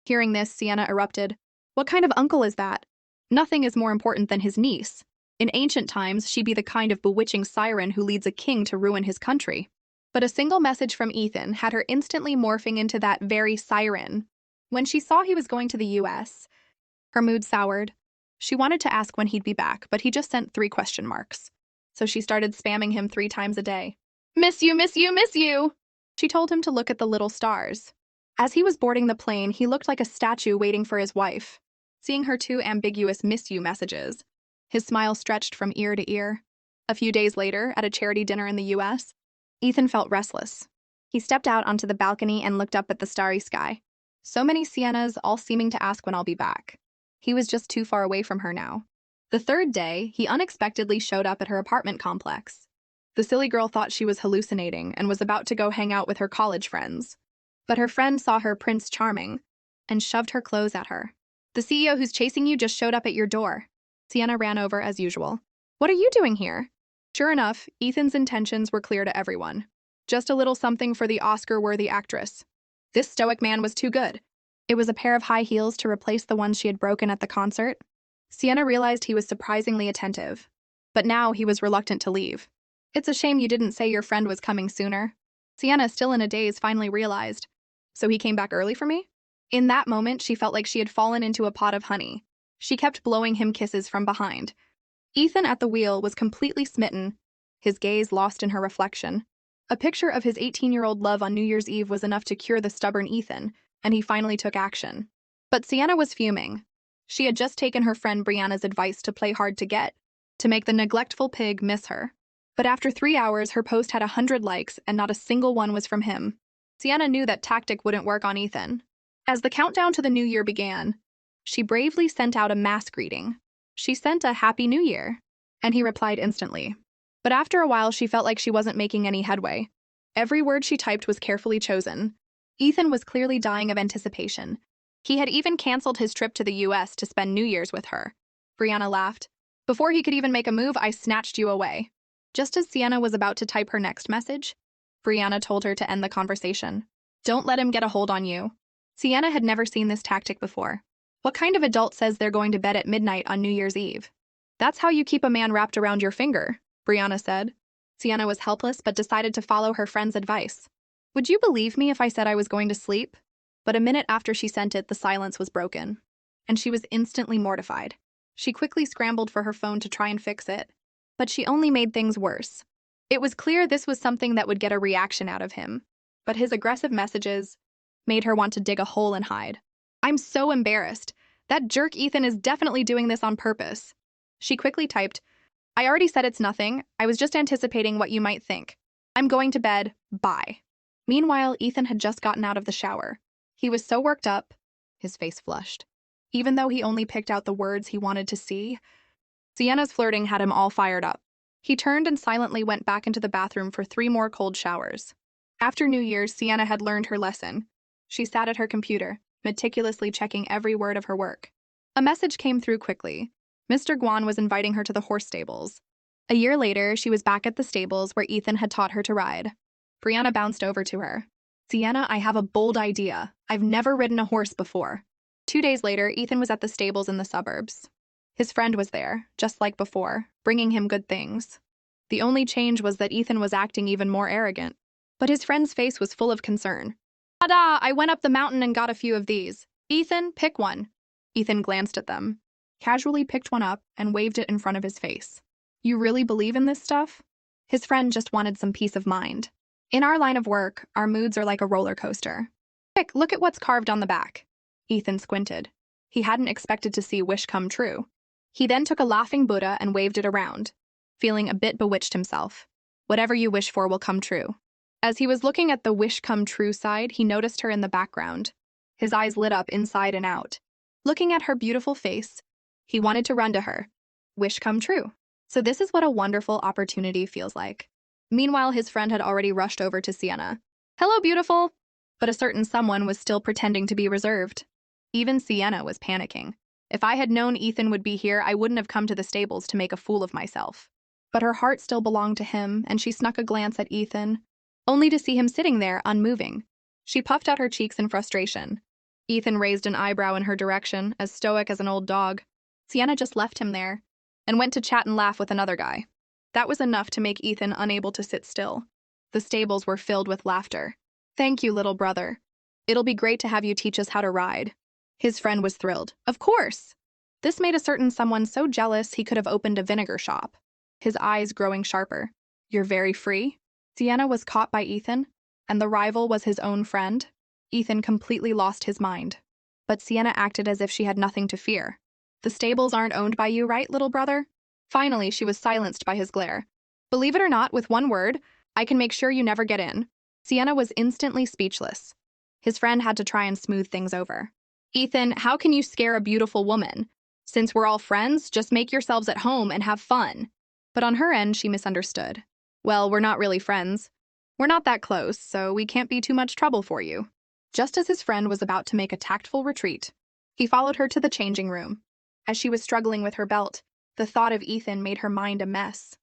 Hearing this, Sienna erupted. What kind of uncle is that? Nothing is more important than his niece. In ancient times, she'd be the kind of bewitching siren who leads a king to ruin his country. But a single message from Ethan had her instantly morphing into that very siren. When she saw he was going to the US, her mood soured. She wanted to ask when he'd be back, but he just sent 3 question marks. So she started spamming him 3 times a day. Miss you, miss you, miss you! She told him to look at the little stars. As he was boarding the plane, he looked like a statue waiting for his wife. Seeing her 2 ambiguous miss you messages, his smile stretched from ear to ear. A few days later, at a charity dinner in the US, Ethan felt restless. He stepped out onto the balcony and looked up at the starry sky. So many Siennas, all seeming to ask when I'll be back. He was just too far away from her now. The 3rd day, he unexpectedly showed up at her apartment complex. The silly girl thought she was hallucinating and was about to go hang out with her college friends. But her friend saw her Prince Charming and shoved her clothes at her. The CEO who's chasing you just showed up at your door. Sienna ran over as usual. What are you doing here? Sure enough, Ethan's intentions were clear to everyone. Just a little something for the Oscar-worthy actress. This stoic man was too good. It was a pair of high heels to replace the ones she had broken at the concert. Sienna realized he was surprisingly attentive. But now he was reluctant to leave. It's a shame you didn't say your friend was coming sooner. Sienna, still in a daze, finally realized. So he came back early for me? In that moment, she felt like she had fallen into a pot of honey. She kept blowing him kisses from behind. Ethan at the wheel was completely smitten, his gaze lost in her reflection. A picture of his 18-year-old love on New Year's Eve was enough to cure the stubborn Ethan, and he finally took action. But Sienna was fuming. She had just taken her friend Brianna's advice to play hard to get, to make the neglectful pig miss her. But after 3 hours, her post had 100 likes, and not a single one was from him. Sienna knew that tactic wouldn't work on Ethan. As the countdown to the new year began, she bravely sent out a mass greeting. She sent a Happy New Year, and he replied instantly. But after a while, she felt like she wasn't making any headway. Every word she typed was carefully chosen. Ethan was clearly dying of anticipation. He had even canceled his trip to the US to spend New Year's with her. Brianna laughed. Before he could even make a move, I snatched you away. Just as Sienna was about to type her next message, Brianna told her to end the conversation. Don't let him get a hold on you. Sienna had never seen this tactic before. What kind of adult says they're going to bed at midnight on New Year's Eve? That's how you keep a man wrapped around your finger, Brianna said. Sienna was helpless but decided to follow her friend's advice. Would you believe me if I said I was going to sleep? But a minute after she sent it, the silence was broken, and she was instantly mortified. She quickly scrambled for her phone to try and fix it, but she only made things worse. It was clear this was something that would get a reaction out of him, but his aggressive messages made her want to dig a hole and hide. I'm so embarrassed. That jerk Ethan is definitely doing this on purpose. She quickly typed, I already said it's nothing. I was just anticipating what you might think. I'm going to bed. Bye. Meanwhile, Ethan had just gotten out of the shower. He was so worked up, his face flushed. Even though he only picked out the words he wanted to see, Sienna's flirting had him all fired up. He turned and silently went back into the bathroom for 3 more cold showers. After New Year's, Sienna had learned her lesson. She sat at her computer, meticulously checking every word of her work. A message came through quickly. Mr. Guan was inviting her to the horse stables. A year later, she was back at the stables where Ethan had taught her to ride. Brianna bounced over to her. Sienna, I have a bold idea. I've never ridden a horse before. 2 days later, Ethan was at the stables in the suburbs. His friend was there, just like before, bringing him good things. The only change was that Ethan was acting even more arrogant. But his friend's face was full of concern. Ta-da! I went up the mountain and got a few of these. Ethan, pick one. Ethan glanced at them, casually picked one up, and waved it in front of his face. You really believe in this stuff? His friend just wanted some peace of mind. In our line of work, our moods are like a roller coaster. Quick, look at what's carved on the back. Ethan squinted. He hadn't expected to see wish come true. He then took a laughing Buddha and waved it around, feeling a bit bewitched himself. Whatever you wish for will come true. As he was looking at the wish come true side, he noticed her in the background. His eyes lit up inside and out. Looking at her beautiful face, he wanted to run to her. Wish come true. So this is what a wonderful opportunity feels like. Meanwhile, his friend had already rushed over to Sienna. Hello, beautiful! But a certain someone was still pretending to be reserved. Even Sienna was panicking. If I had known Ethan would be here, I wouldn't have come to the stables to make a fool of myself. But her heart still belonged to him, and she snuck a glance at Ethan, only to see him sitting there, unmoving. She puffed out her cheeks in frustration. Ethan raised an eyebrow in her direction, as stoic as an old dog. Sienna just left him there, and went to chat and laugh with another guy. That was enough to make Ethan unable to sit still. The stables were filled with laughter. Thank you, little brother. It'll be great to have you teach us how to ride. His friend was thrilled. Of course! This made a certain someone so jealous he could have opened a vinegar shop. His eyes growing sharper. You're very free? Sienna was caught by Ethan, and the rival was his own friend. Ethan completely lost his mind. But Sienna acted as if she had nothing to fear. The stables aren't owned by you, right, little brother? Finally, she was silenced by his glare. Believe it or not, with one word, I can make sure you never get in. Sienna was instantly speechless. His friend had to try and smooth things over. Ethan, how can you scare a beautiful woman? Since we're all friends, just make yourselves at home and have fun. But on her end, she misunderstood. Well, we're not really friends. We're not that close, so we can't be too much trouble for you. Just as his friend was about to make a tactful retreat, he followed her to the changing room. As she was struggling with her belt, the thought of Ethan made her mind a mess.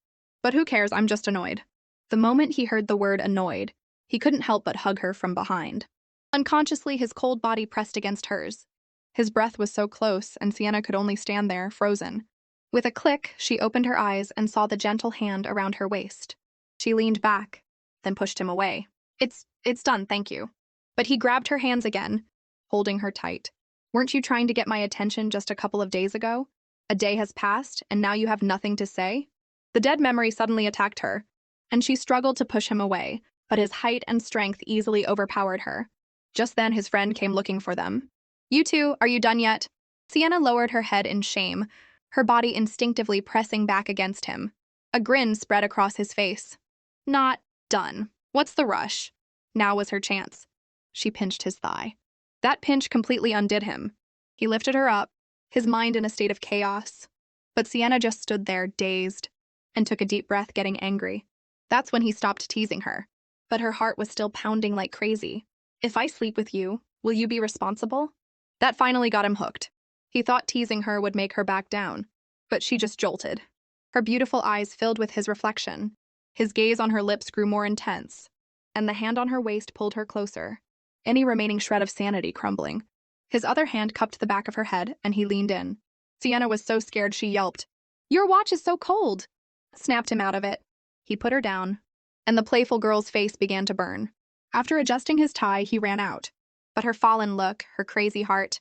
But who cares, I'm just annoyed. The moment he heard the word annoyed, he couldn't help but hug her from behind. Unconsciously, his cold body pressed against hers. His breath was so close, and Sienna could only stand there, frozen. With a click, she opened her eyes and saw the gentle hand around her waist. She leaned back, then pushed him away. It's done, thank you. But he grabbed her hands again, holding her tight. Weren't you trying to get my attention just a couple of days ago? A day has passed, and now you have nothing to say? The dead memory suddenly attacked her, and she struggled to push him away, but his height and strength easily overpowered her. Just then, his friend came looking for them. You two, are you done yet? Sienna lowered her head in shame, her body instinctively pressing back against him. A grin spread across his face. Not done. What's the rush? Now was her chance. She pinched his thigh. That pinch completely undid him. He lifted her up, his mind in a state of chaos. But Sienna just stood there, dazed, and took a deep breath, getting angry. That's when he stopped teasing her. But her heart was still pounding like crazy. If I sleep with you, will you be responsible? That finally got him hooked. He thought teasing her would make her back down, but she just jolted. Her beautiful eyes filled with his reflection. His gaze on her lips grew more intense, and the hand on her waist pulled her closer, any remaining shred of sanity crumbling. His other hand cupped the back of her head, and he leaned in. Sienna was so scared she yelped. "Your watch is so cold!" Snapped him out of it. He put her down, and the playful girl's face began to burn. After adjusting his tie, he ran out. But her fallen look, her crazy heart,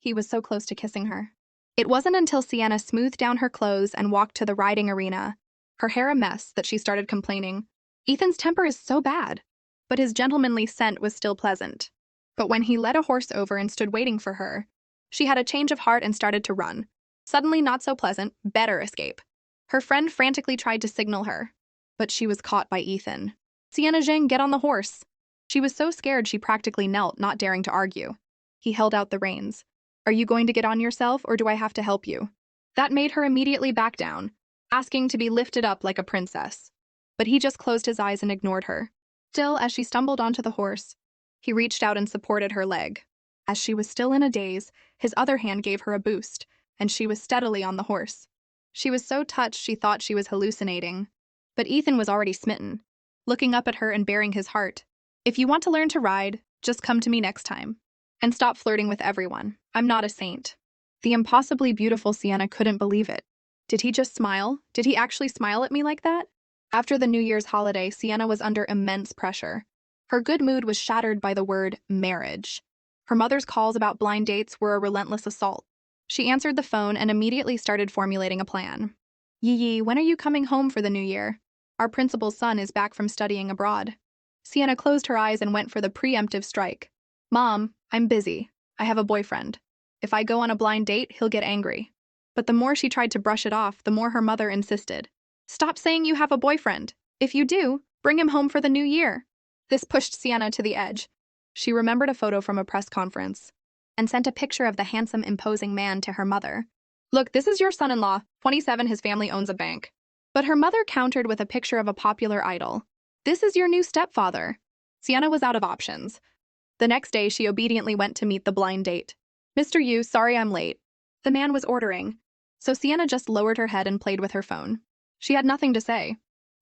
he was so close to kissing her. It wasn't until Sienna smoothed down her clothes and walked to the riding arena, her hair a mess, that she started complaining. Ethan's temper is so bad, but his gentlemanly scent was still pleasant. But when he led a horse over and stood waiting for her, she had a change of heart and started to run. Suddenly not so pleasant, better escape. Her friend frantically tried to signal her, but she was caught by Ethan. "Sienna Zhang, get on the horse." She was so scared she practically knelt, not daring to argue. He held out the reins. "Are you going to get on yourself, or do I have to help you?" That made her immediately back down, asking to be lifted up like a princess. But he just closed his eyes and ignored her. Still, as she stumbled onto the horse, he reached out and supported her leg. As she was still in a daze, his other hand gave her a boost, and she was steadily on the horse. She was so touched she thought she was hallucinating. But Ethan was already smitten, looking up at her and baring his heart. "If you want to learn to ride, just come to me next time. And stop flirting with everyone. I'm not a saint." The impossibly beautiful Sienna couldn't believe it. Did he just smile? Did he actually smile at me like that? After the New Year's holiday, Sienna was under immense pressure. Her good mood was shattered by the word marriage. Her mother's calls about blind dates were a relentless assault. She answered the phone and immediately started formulating a plan. "Yi, when are you coming home for the new year? Our principal's son is back from studying abroad." Sienna closed her eyes and went for the preemptive strike. "Mom, I'm busy. I have a boyfriend. If I go on a blind date, he'll get angry." But the more she tried to brush it off, the more her mother insisted. "Stop saying you have a boyfriend. If you do, bring him home for the new year." This pushed Sienna to the edge. She remembered a photo from a press conference and sent a picture of the handsome, imposing man to her mother. "Look, this is your son-in-law, 27, his family owns a bank." But her mother countered with a picture of a popular idol. "This is your new stepfather." Sienna was out of options. The next day, she obediently went to meet the blind date. "Mr. Yu, sorry I'm late." The man was ordering, so Sienna just lowered her head and played with her phone. She had nothing to say.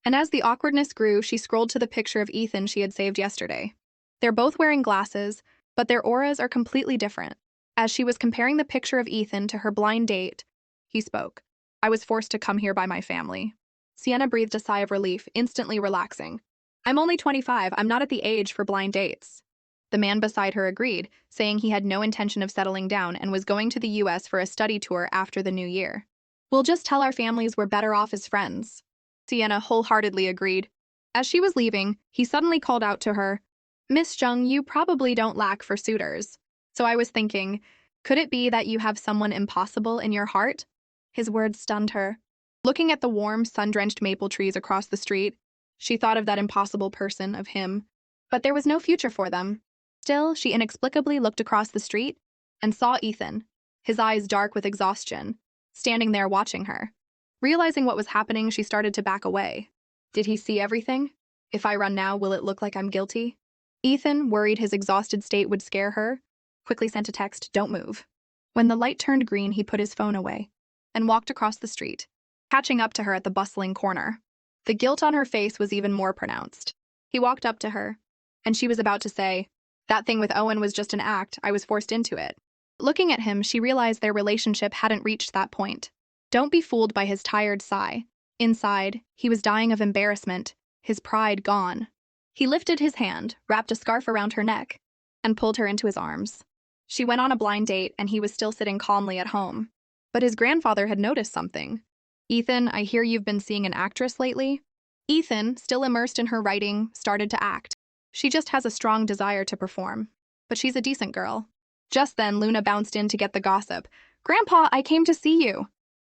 And as the awkwardness grew, she scrolled to the picture of Ethan she had saved yesterday. They're both wearing glasses, but their auras are completely different. As she was comparing the picture of Ethan to her blind date, he spoke. "I was forced to come here by my family." Sienna breathed a sigh of relief, instantly relaxing. "I'm only 25, I'm not at the age for blind dates." The man beside her agreed, saying he had no intention of settling down and was going to the US for a study tour after the new year. "We'll just tell our families we're better off as friends." Sienna wholeheartedly agreed. As she was leaving, he suddenly called out to her, "Miss Jung, you probably don't lack for suitors. So I was thinking, could it be that you have someone impossible in your heart?" His words stunned her. Looking at the warm, sun-drenched maple trees across the street, she thought of that impossible person, of him. But there was no future for them. Still, she inexplicably looked across the street and saw Ethan, his eyes dark with exhaustion, standing there watching her. Realizing what was happening, she started to back away. Did he see everything? If I run now, will it look like I'm guilty? Ethan, worried his exhausted state would scare her, quickly sent a text, "Don't move." When the light turned green, he put his phone away and walked across the street, catching up to her at the bustling corner. The guilt on her face was even more pronounced. He walked up to her, and she was about to say, "That thing with Owen was just an act, I was forced into it." Looking at him, she realized their relationship hadn't reached that point. Don't be fooled by his tired sigh. Inside, he was dying of embarrassment, his pride gone. He lifted his hand, wrapped a scarf around her neck, and pulled her into his arms. She went on a blind date, and he was still sitting calmly at home. But his grandfather had noticed something. "Ethan, I hear you've been seeing an actress lately?" Ethan, still immersed in her writing, started to act. "She just has a strong desire to perform. But she's a decent girl." Just then, Luna bounced in to get the gossip. "Grandpa, I came to see you."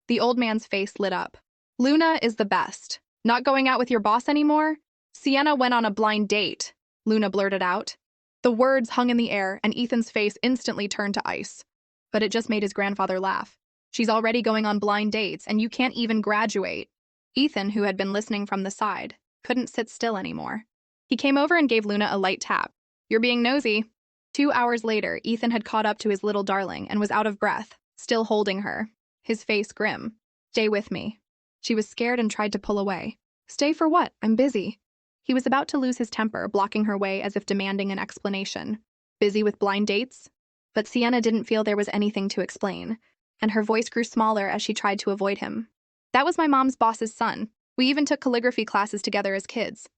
The old man's face lit up. "Luna is the best. Not going out with your boss anymore?" "Sienna went on a blind date," Luna blurted out. The words hung in the air, and Ethan's face instantly turned to ice. But it just made his grandfather laugh. "She's already going on blind dates, and you can't even graduate." Ethan, who had been listening from the side, couldn't sit still anymore. He came over and gave Luna a light tap. "You're being nosy." 2 hours later, Ethan had caught up to his little darling and was out of breath, still holding her, his face grim. "Stay with me." She was scared and tried to pull away. Stay for what? I'm busy. He was about to lose his temper, blocking her way as if demanding an explanation. Busy with blind dates? But Sienna didn't feel there was anything to explain, and her voice grew smaller as she tried to avoid him. That was my mom's boss's son. We even took calligraphy classes together as kids.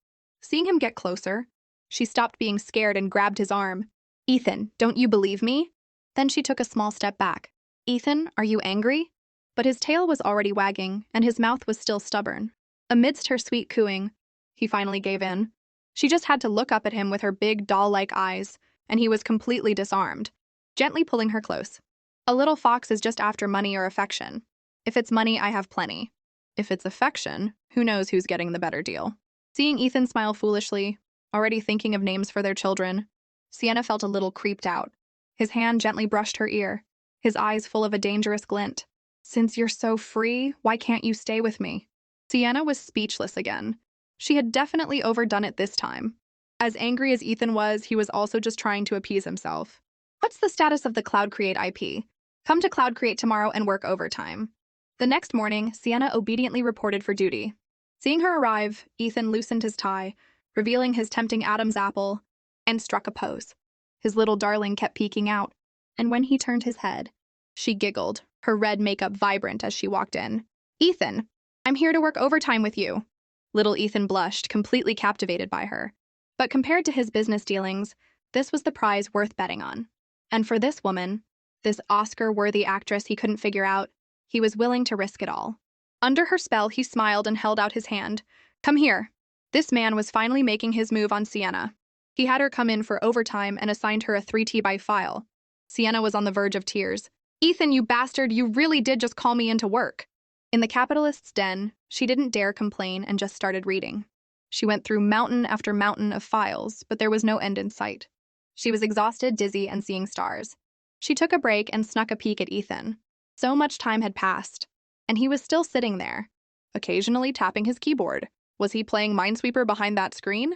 Seeing him get closer, she stopped being scared and grabbed his arm. Ethan, don't you believe me? Then she took a small step back. Ethan, are you angry? But his tail was already wagging, and his mouth was still stubborn. Amidst her sweet cooing, he finally gave in. She just had to look up at him with her big doll-like eyes, and he was completely disarmed, gently pulling her close. A little fox is just after money or affection. If it's money, I have plenty. If it's affection, who knows who's getting the better deal. Seeing Ethan smile foolishly, already thinking of names for their children, Sienna felt a little creeped out. His hand gently brushed her ear, his eyes full of a dangerous glint. Since you're so free, why can't you stay with me? Sienna was speechless again. She had definitely overdone it this time. As angry as Ethan was, he was also just trying to appease himself. What's the status of the Cloud Create IP? Come to Cloud Create tomorrow and work overtime. The next morning, Sienna obediently reported for duty. Seeing her arrive, Ethan loosened his tie, revealing his tempting Adam's apple, and struck a pose. His little darling kept peeking out, and when he turned his head, she giggled, her red makeup vibrant as she walked in. Ethan, I'm here to work overtime with you. Little Ethan blushed, completely captivated by her. But compared to his business dealings, this was the prize worth betting on. And for this woman, this Oscar-worthy actress he couldn't figure out, he was willing to risk it all. Under her spell, he smiled and held out his hand. Come here. This man was finally making his move on Sienna. He had her come in for overtime and assigned her a 3T by file. Sienna was on the verge of tears. Ethan, you bastard, you really did just call me into work. In the capitalist's den, she didn't dare complain and just started reading. She went through mountain after mountain of files, but there was no end in sight. She was exhausted, dizzy, and seeing stars. She took a break and snuck a peek at Ethan. So much time had passed, and he was still sitting there, occasionally tapping his keyboard. Was he playing Minesweeper behind that screen?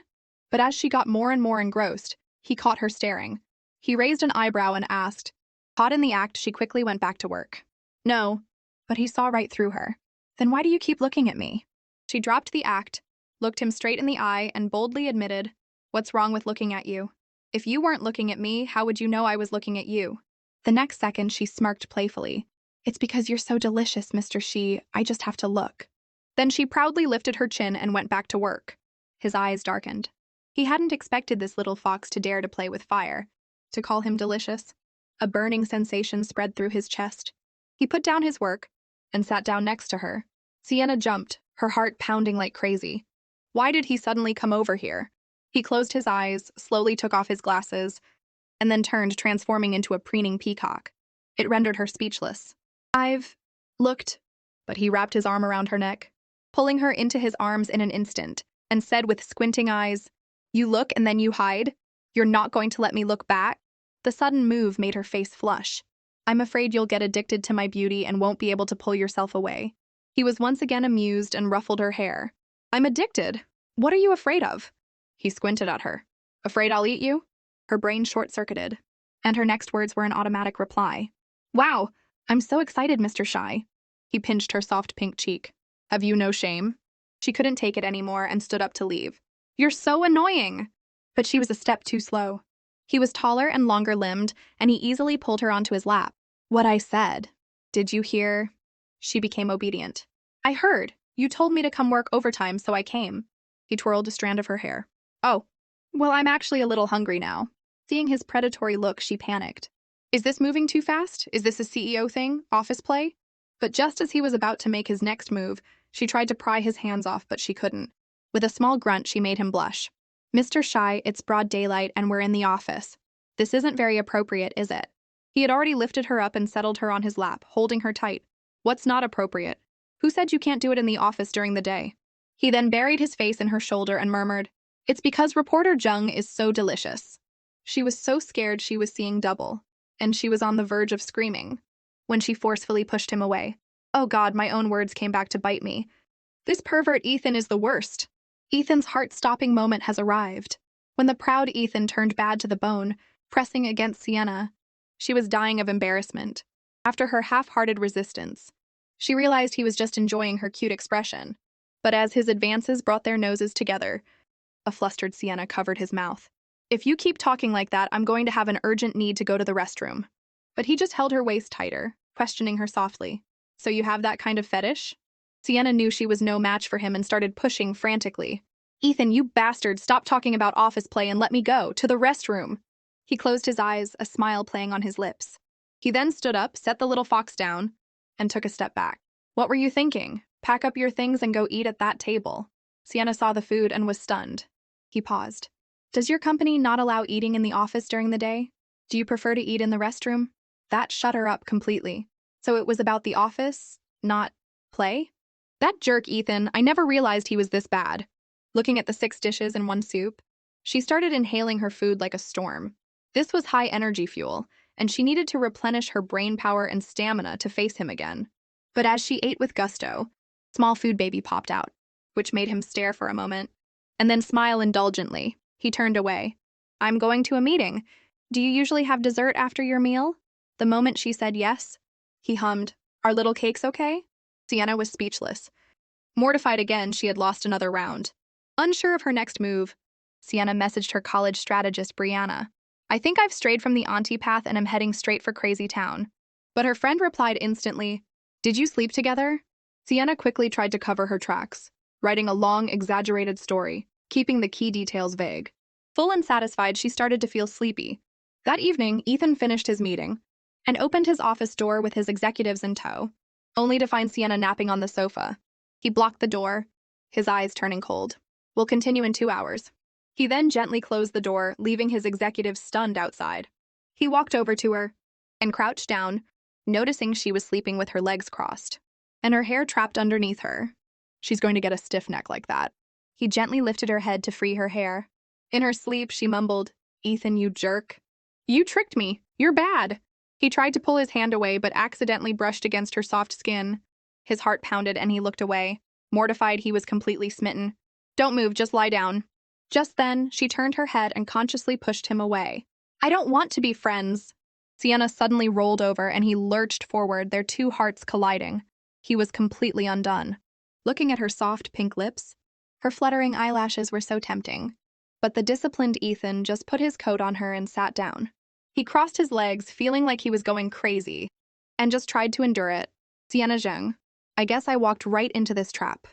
But as she got more and more engrossed, he caught her staring. He raised an eyebrow and asked. Caught in the act, she quickly went back to work. No, but he saw right through her. Then why do you keep looking at me? She dropped the act, looked him straight in the eye, and boldly admitted, What's wrong with looking at you? If you weren't looking at me, how would you know I was looking at you? The next second, she smirked playfully. It's because you're so delicious, Mr. She, I just have to look. Then she proudly lifted her chin and went back to work. His eyes darkened. He hadn't expected this little fox to dare to play with fire, to call him delicious. A burning sensation spread through his chest. He put down his work and sat down next to her. Sienna jumped, her heart pounding like crazy. Why did he suddenly come over here? He closed his eyes, slowly took off his glasses, and then turned, transforming into a preening peacock. It rendered her speechless. I've looked, but he wrapped his arm around her neck, pulling her into his arms in an instant, and said with squinting eyes, You look and then you hide? You're not going to let me look back? The sudden move made her face flush. I'm afraid you'll get addicted to my beauty and won't be able to pull yourself away. He was once again amused and ruffled her hair. I'm addicted. What are you afraid of? He squinted at her. Afraid I'll eat you? Her brain short-circuited, and her next words were an automatic reply. Wow, I'm so excited, Mr. Shy. He pinched her soft pink cheek. Have you no shame? She couldn't take it anymore and stood up to leave. You're so annoying! But she was a step too slow. He was taller and longer-limbed, and he easily pulled her onto his lap. What I said. Did you hear? She became obedient. I heard. You told me to come work overtime, so I came. He twirled a strand of her hair. Oh, well, I'm actually a little hungry now. Seeing his predatory look, she panicked. Is this moving too fast? Is this a CEO thing? Office play? But just as he was about to make his next move, she tried to pry his hands off, but she couldn't. With a small grunt, she made him blush. Mr. Shy, it's broad daylight and we're in the office. This isn't very appropriate, is it? He had already lifted her up and settled her on his lap, holding her tight. What's not appropriate? Who said you can't do it in the office during the day? He then buried his face in her shoulder and murmured, It's because reporter Jung is so delicious. She was so scared she was seeing double, and she was on the verge of screaming, when she forcefully pushed him away. Oh God, my own words came back to bite me. This pervert Ethan is the worst. Ethan's heart-stopping moment has arrived. When the proud Ethan turned bad to the bone, pressing against Sienna, she was dying of embarrassment. After her half-hearted resistance, She realized he was just enjoying her cute expression. But as his advances brought their noses together, a flustered Sienna covered his mouth. If you keep talking like that, I'm going to have an urgent need to go to the restroom. But he just held her waist tighter, questioning her softly. So you have that kind of fetish? Sienna knew she was no match for him and started pushing frantically. Ethan, you bastard, stop talking about office play and let me go, to the restroom. He closed his eyes, a smile playing on his lips. He then stood up, set the little fox down, and took a step back. What were you thinking? Pack up your things and go eat at that table. Sienna saw the food and was stunned. He paused. Does your company not allow eating in the office during the day? Do you prefer to eat in the restroom? That shut her up completely. So it was about the office, not play? That jerk, Ethan, I never realized he was this bad. Looking at the 6 dishes and 1 soup, she started inhaling her food like a storm. This was high energy fuel, and she needed to replenish her brain power and stamina to face him again. But as she ate with gusto, small food baby popped out, which made him stare for a moment, and then smile indulgently. He turned away. I'm going to a meeting. Do you usually have dessert after your meal? The moment she said yes, he hummed, Are little cakes okay? Sienna was speechless. Mortified again, she had lost another round. Unsure of her next move, Sienna messaged her college strategist, Brianna. I think I've strayed from the auntie path and am heading straight for Crazy Town. But her friend replied instantly, Did you sleep together? Sienna quickly tried to cover her tracks, writing a long, exaggerated story, keeping the key details vague. Full and satisfied, she started to feel sleepy. That evening, Ethan finished his meeting and opened his office door with his executives in tow, only to find Sienna napping on the sofa. He blocked the door, his eyes turning cold. We'll continue in 2 hours. He then gently closed the door, leaving his executives stunned outside. He walked over to her and crouched down, noticing she was sleeping with her legs crossed and her hair trapped underneath her. She's going to get a stiff neck like that. He gently lifted her head to free her hair. In her sleep, she mumbled, Ethan, you jerk. You tricked me. You're bad. He tried to pull his hand away, but accidentally brushed against her soft skin. His heart pounded and he looked away. Mortified, he was completely smitten. Don't move, just lie down. Just then, she turned her head and consciously pushed him away. I don't want to be friends. Sienna suddenly rolled over and he lurched forward, their 2 hearts colliding. He was completely undone. Looking at her soft pink lips, her fluttering eyelashes were so tempting. But the disciplined Ethan just put his coat on her and sat down. He crossed his legs, feeling like he was going crazy, and just tried to endure it. Sienna Zheng, I guess I walked right into this trap.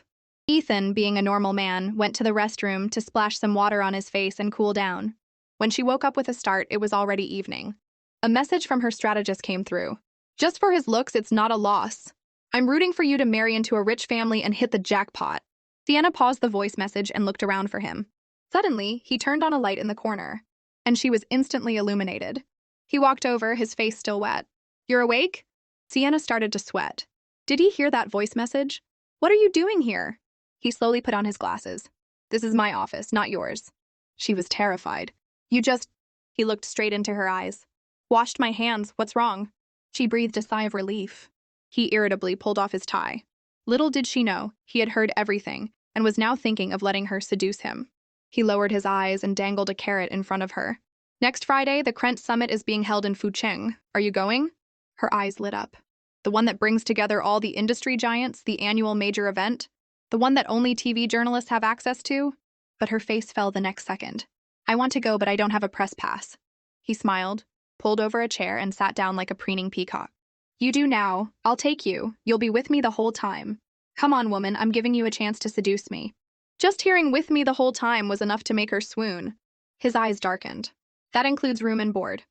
Ethan, being a normal man, went to the restroom to splash some water on his face and cool down. When she woke up with a start, it was already evening. A message from her strategist came through. Just for his looks, it's not a loss. I'm rooting for you to marry into a rich family and hit the jackpot. Sienna paused the voice message and looked around for him. Suddenly, he turned on a light in the corner, and she was instantly illuminated. He walked over, his face still wet. You're awake? Sienna started to sweat. Did he hear that voice message? What are you doing here? He slowly put on his glasses. This is my office, not yours. She was terrified. You just... He looked straight into her eyes. Washed my hands, what's wrong? She breathed a sigh of relief. He irritably pulled off his tie. Little did she know, he had heard everything, and was now thinking of letting her seduce him. He lowered his eyes and dangled a carrot in front of her. Next Friday, the Krent Summit is being held in Fucheng. Are you going? Her eyes lit up. The one that brings together all the industry giants, the annual major event? The one that only TV journalists have access to? But her face fell the next second. I want to go, but I don't have a press pass. He smiled, pulled over a chair, and sat down like a preening peacock. You do now. I'll take you. You'll be with me the whole time. Come on, woman, I'm giving you a chance to seduce me. Just hearing with me the whole time was enough to make her swoon. His eyes darkened. That includes room and board.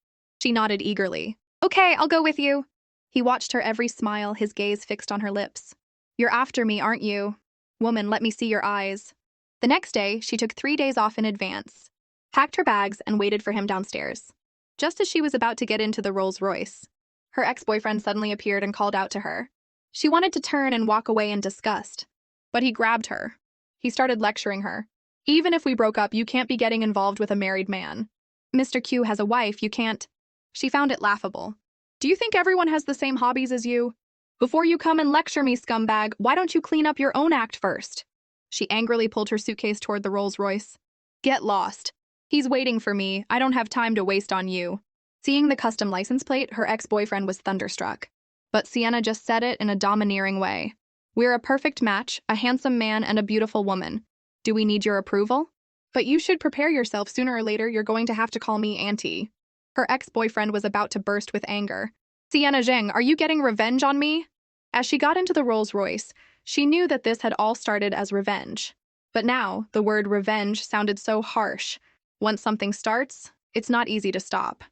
She nodded eagerly. Okay, I'll go with you. He watched her every smile, his gaze fixed on her lips. You're after me, aren't you? Woman, let me see your eyes. The next day, she took 3 days off in advance, packed her bags, and waited for him downstairs. Just as she was about to get into the Rolls-Royce, her ex-boyfriend suddenly appeared and called out to her. She wanted to turn and walk away in disgust, but he grabbed her. He started lecturing her. Even if we broke up, you can't be getting involved with a married man. Mr. Q has a wife, you can't. She found it laughable. Do you think everyone has the same hobbies as you? Before you come and lecture me, scumbag, why don't you clean up your own act first? She angrily pulled her suitcase toward the Rolls-Royce. Get lost. He's waiting for me. I don't have time to waste on you. Seeing the custom license plate, her ex-boyfriend was thunderstruck. But Sienna just said it in a domineering way. "We're a perfect match, a handsome man and a beautiful woman. Do we need your approval? But you should prepare yourself. Sooner or later, you're going to have to call me auntie." Her ex-boyfriend was about to burst with anger. "Sienna Zheng, are you getting revenge on me?" As she got into the Rolls-Royce, she knew that this had all started as revenge. But now, the word revenge sounded so harsh. Once something starts, it's not easy to stop.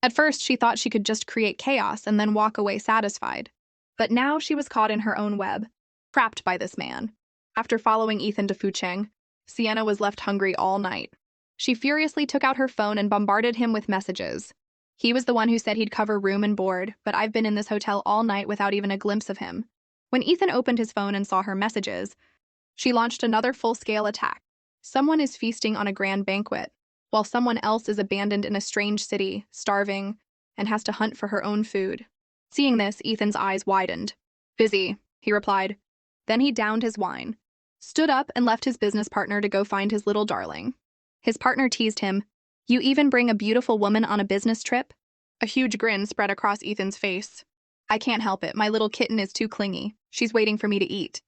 At first, she thought she could just create chaos and then walk away satisfied. But now she was caught in her own web, trapped by this man. After following Ethan to Fucheng, Sienna was left hungry all night. She furiously took out her phone and bombarded him with messages. He was the one who said he'd cover room and board, but I've been in this hotel all night without even a glimpse of him. When Ethan opened his phone and saw her messages, she launched another full-scale attack. Someone is feasting on a grand banquet, while someone else is abandoned in a strange city, starving, and has to hunt for her own food. Seeing this, Ethan's eyes widened. "Busy," he replied. Then he downed his wine, stood up, and left his business partner to go find his little darling. His partner teased him. "You even bring a beautiful woman on a business trip?" A huge grin spread across Ethan's face. "I can't help it. My little kitten is too clingy. She's waiting for me to eat."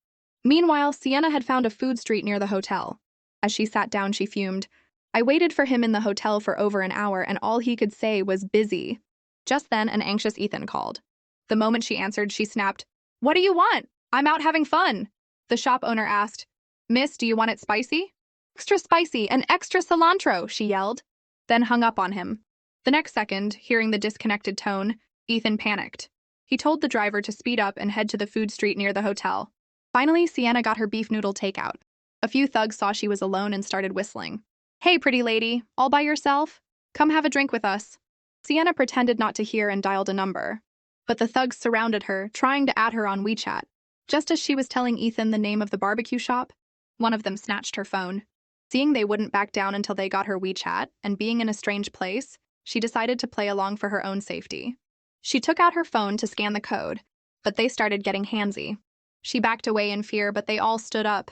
Meanwhile, Sienna had found a food street near the hotel. As she sat down, she fumed. "I waited for him in the hotel for over an hour, and all he could say was busy." Just then, an anxious Ethan called. The moment she answered, she snapped, "What do you want? I'm out having fun." The shop owner asked, "Miss, do you want it spicy?" "Extra spicy and extra cilantro," she yelled, then hung up on him. The next second, hearing the disconnected tone, Ethan panicked. He told the driver to speed up and head to the food street near the hotel. Finally, Sienna got her beef noodle takeout. A few thugs saw she was alone and started whistling. "Hey, pretty lady, all by yourself? Come have a drink with us." Sienna pretended not to hear and dialed a number. But the thugs surrounded her, trying to add her on WeChat. Just as she was telling Ethan the name of the barbecue shop, one of them snatched her phone. Seeing they wouldn't back down until they got her WeChat, and being in a strange place, she decided to play along for her own safety. She took out her phone to scan the code, but they started getting handsy. She backed away in fear, but they all stood up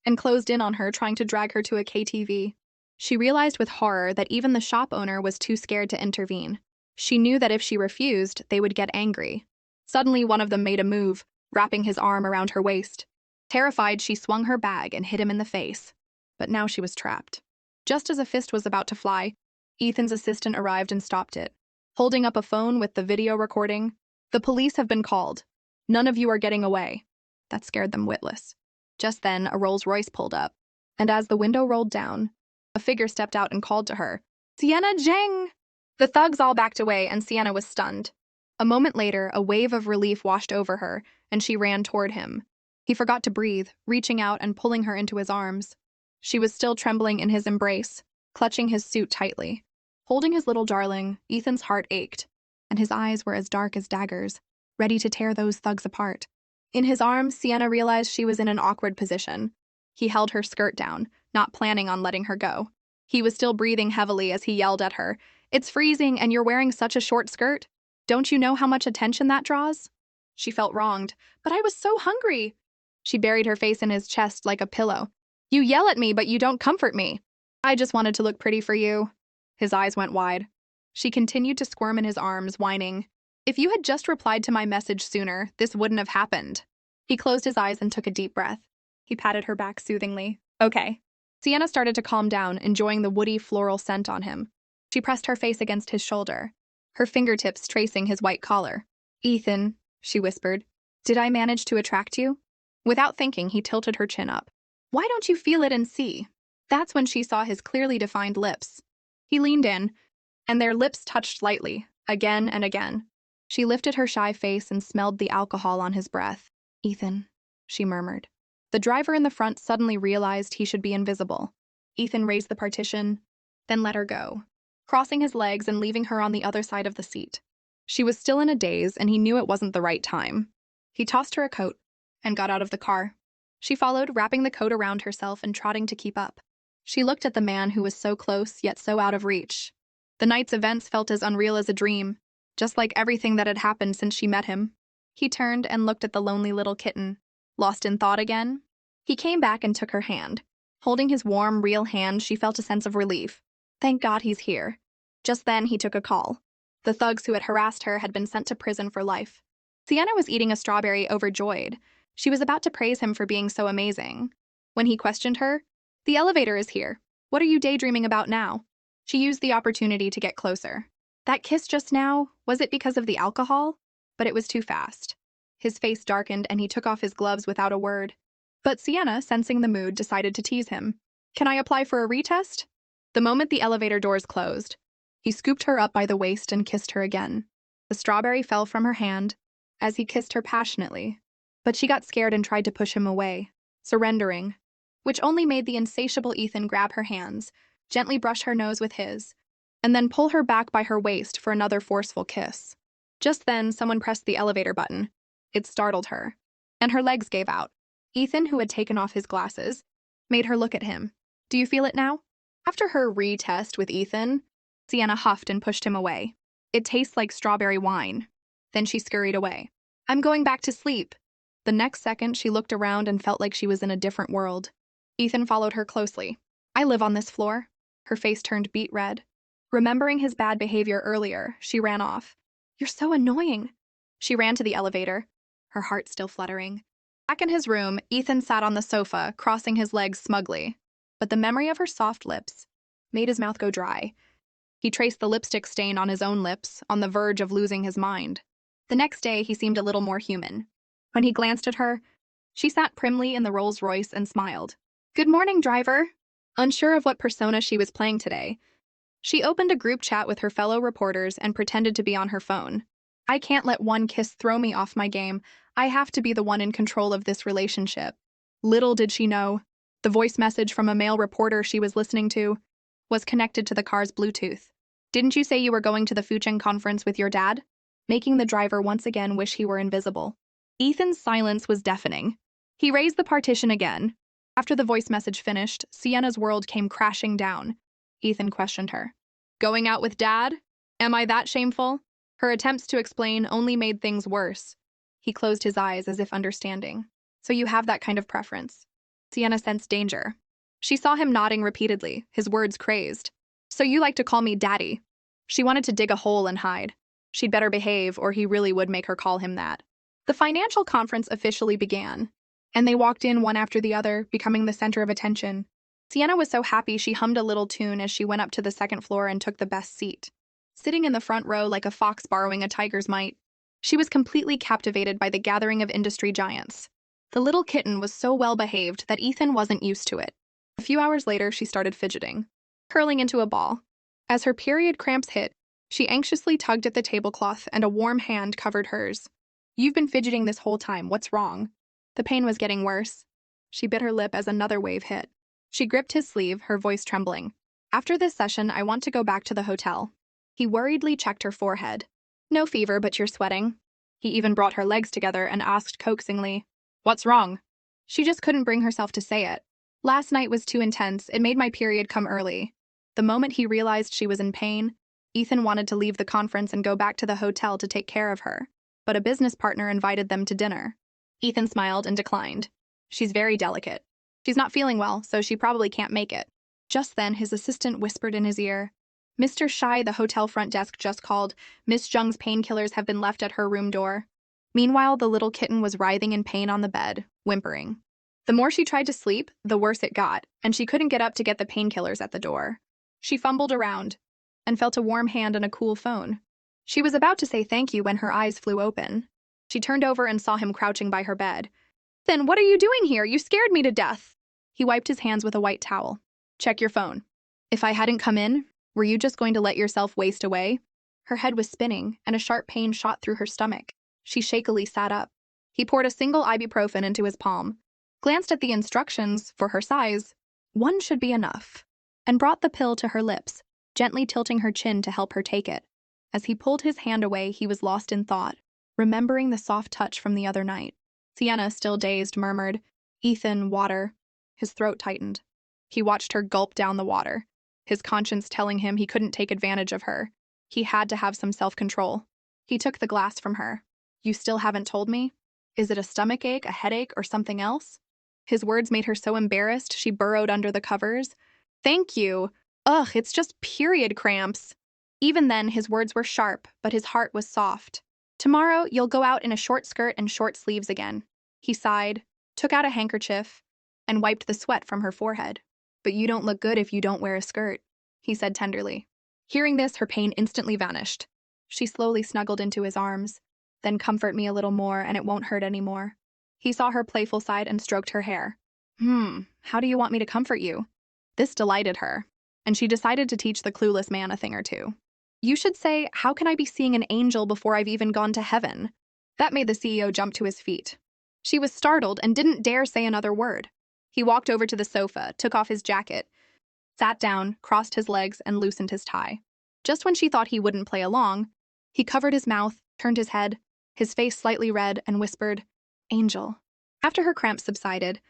and closed in on her, trying to drag her to a KTV. She realized with horror that even the shop owner was too scared to intervene. She knew that if she refused, they would get angry. Suddenly, one of them made a move, wrapping his arm around her waist. Terrified, she swung her bag and hit him in the face. But now she was trapped. Just as a fist was about to fly, Ethan's assistant arrived and stopped it, holding up a phone with the video recording. "The police have been called. None of you are getting away." That scared them witless. Just then, a Rolls-Royce pulled up, and as the window rolled down, a figure stepped out and called to her, "Sienna Zheng!" The thugs all backed away, and Sienna was stunned. A moment later, a wave of relief washed over her, and she ran toward him. He forgot to breathe, reaching out and pulling her into his arms. She was still trembling in his embrace, clutching his suit tightly. Holding his little darling, Ethan's heart ached, and his eyes were as dark as daggers, ready to tear those thugs apart. In his arms, Sienna realized she was in an awkward position. He held her skirt down, not planning on letting her go. He was still breathing heavily as he yelled at her, "It's freezing and you're wearing such a short skirt. Don't you know how much attention that draws?" She felt wronged. "But I was so hungry." She buried her face in his chest like a pillow. "You yell at me, but you don't comfort me." "I just wanted to look pretty for you." His eyes went wide. She continued to squirm in his arms, whining, "If you had just replied to my message sooner, this wouldn't have happened." He closed his eyes and took a deep breath. He patted her back soothingly. "Okay." Sienna started to calm down, enjoying the woody floral scent on him. She pressed her face against his shoulder, her fingertips tracing his white collar. "Ethan," she whispered, "did I manage to attract you?" Without thinking, he tilted her chin up. "Why don't you feel it and see?" That's when she saw his clearly defined lips. He leaned in, and their lips touched lightly, again and again. She lifted her shy face and smelled the alcohol on his breath. "Ethan," she murmured. The driver in the front suddenly realized he should be invisible. Ethan raised the partition, then let her go, crossing his legs and leaving her on the other side of the seat. She was still in a daze, and he knew it wasn't the right time. He tossed her a coat and got out of the car. She followed, wrapping the coat around herself and trotting to keep up. She looked at the man who was so close yet so out of reach. The night's events felt as unreal as a dream, just like everything that had happened since she met him. He turned and looked at the lonely little kitten. Lost in thought again? He came back and took her hand. Holding his warm, real hand, she felt a sense of relief. Thank God he's here. Just then, he took a call. The thugs who had harassed her had been sent to prison for life. Sienna was eating a strawberry overjoyed. She was about to praise him for being so amazing. When he questioned her, "The elevator is here. What are you daydreaming about now?" She used the opportunity to get closer. That kiss just now, was it because of the alcohol? But it was too fast. His face darkened and he took off his gloves without a word. But Sienna, sensing the mood, decided to tease him. "Can I apply for a retest?" The moment the elevator doors closed, he scooped her up by the waist and kissed her again. The strawberry fell from her hand as he kissed her passionately, but she got scared and tried to push him away, surrendering, which only made the insatiable Ethan grab her hands, gently brush her nose with his, and then pull her back by her waist for another forceful kiss. Just then, someone pressed the elevator button. It startled her, and her legs gave out. Ethan, who had taken off his glasses, made her look at him. "Do you feel it now?" After her retest with Ethan, Sienna huffed and pushed him away. "It tastes like strawberry wine." Then she scurried away. "I'm going back to sleep." The next second, she looked around and felt like she was in a different world. Ethan followed her closely. "I live on this floor." Her face turned beet red. Remembering his bad behavior earlier, she ran off. "You're so annoying." She ran to the elevator, her heart still fluttering. Back in his room, Ethan sat on the sofa, crossing his legs smugly. But the memory of her soft lips made his mouth go dry. He traced the lipstick stain on his own lips, on the verge of losing his mind. The next day, he seemed a little more human. When he glanced at her, she sat primly in the Rolls-Royce and smiled. "Good morning, driver." Unsure of what persona she was playing today, she opened a group chat with her fellow reporters and pretended to be on her phone. "I can't let one kiss throw me off my game. I have to be the one in control of this relationship." Little did she know, the voice message from a male reporter she was listening to was connected to the car's Bluetooth. "Didn't you say you were going to the Fucheng conference with your dad?" Making the driver once again wish he were invisible. Ethan's silence was deafening. He raised the partition again. After the voice message finished, Sienna's world came crashing down. Ethan questioned her. "Going out with Dad? Am I that shameful?" Her attempts to explain only made things worse. He closed his eyes as if understanding. "So you have that kind of preference." Sienna sensed danger. She saw him nodding repeatedly, his words crazed. "So you like to call me Daddy." She wanted to dig a hole and hide. She'd better behave, or he really would make her call him that. The financial conference officially began, and they walked in one after the other, becoming the center of attention. Sienna was so happy she hummed a little tune as she went up to the second floor and took the best seat. Sitting in the front row like a fox borrowing a tiger's mite, she was completely captivated by the gathering of industry giants. The little kitten was so well behaved that Ethan wasn't used to it. A few hours later, she started fidgeting, curling into a ball. As her period cramps hit, she anxiously tugged at the tablecloth and a warm hand covered hers. "You've been fidgeting this whole time. What's wrong?" The pain was getting worse. She bit her lip as another wave hit. She gripped his sleeve, her voice trembling. "After this session, I want to go back to the hotel." He worriedly checked her forehead. "No fever, but you're sweating." He even brought her legs together and asked coaxingly, "What's wrong?" She just couldn't bring herself to say it. "Last night was too intense. It made my period come early." The moment he realized she was in pain, Ethan wanted to leave the conference and go back to the hotel to take care of her. But a business partner invited them to dinner. Ethan smiled and declined. "She's very delicate. She's not feeling well, so she probably can't make it." Just then, his assistant whispered in his ear, "Mr. Shai, the hotel front desk just called. Miss Jung's painkillers have been left at her room door." Meanwhile, the little kitten was writhing in pain on the bed, whimpering. The more she tried to sleep, the worse it got, and she couldn't get up to get the painkillers at the door. She fumbled around and felt a warm hand and a cool phone. She was about to say thank you when her eyes flew open. She turned over and saw him crouching by her bed. "Then what are you doing here? You scared me to death." He wiped his hands with a white towel. "Check your phone." "If I hadn't come in, were you just going to let yourself waste away?" Her head was spinning, and a sharp pain shot through her stomach. She shakily sat up. He poured a single ibuprofen into his palm, glanced at the instructions for her size. One should be enough. And brought the pill to her lips, gently tilting her chin to help her take it. As he pulled his hand away, he was lost in thought, remembering the soft touch from the other night. Sienna, still dazed, murmured, "Ethan, water." His throat tightened. He watched her gulp down the water, his conscience telling him he couldn't take advantage of her. He had to have some self-control. He took the glass from her. "You still haven't told me? Is it a stomachache, a headache, or something else?" His words made her so embarrassed she burrowed under the covers. "Thank you. Ugh, it's just period cramps." Even then, his words were sharp, but his heart was soft. Tomorrow, you'll go out in a short skirt and short sleeves again. He sighed, took out a handkerchief, and wiped the sweat from her forehead. But you don't look good if you don't wear a skirt, he said tenderly. Hearing this, her pain instantly vanished. She slowly snuggled into his arms. Then comfort me a little more and it won't hurt anymore. He saw her playful side and stroked her hair. How do you want me to comfort you? This delighted her, and she decided to teach the clueless man a thing or two. You should say, how can I be seeing an angel before I've even gone to heaven? That made the CEO jump to his feet. She was startled and didn't dare say another word. He walked over to the sofa, took off his jacket, sat down, crossed his legs, and loosened his tie. Just when she thought he wouldn't play along, he covered his mouth, turned his head, his face slightly red, and whispered, Angel. After her cramps subsided,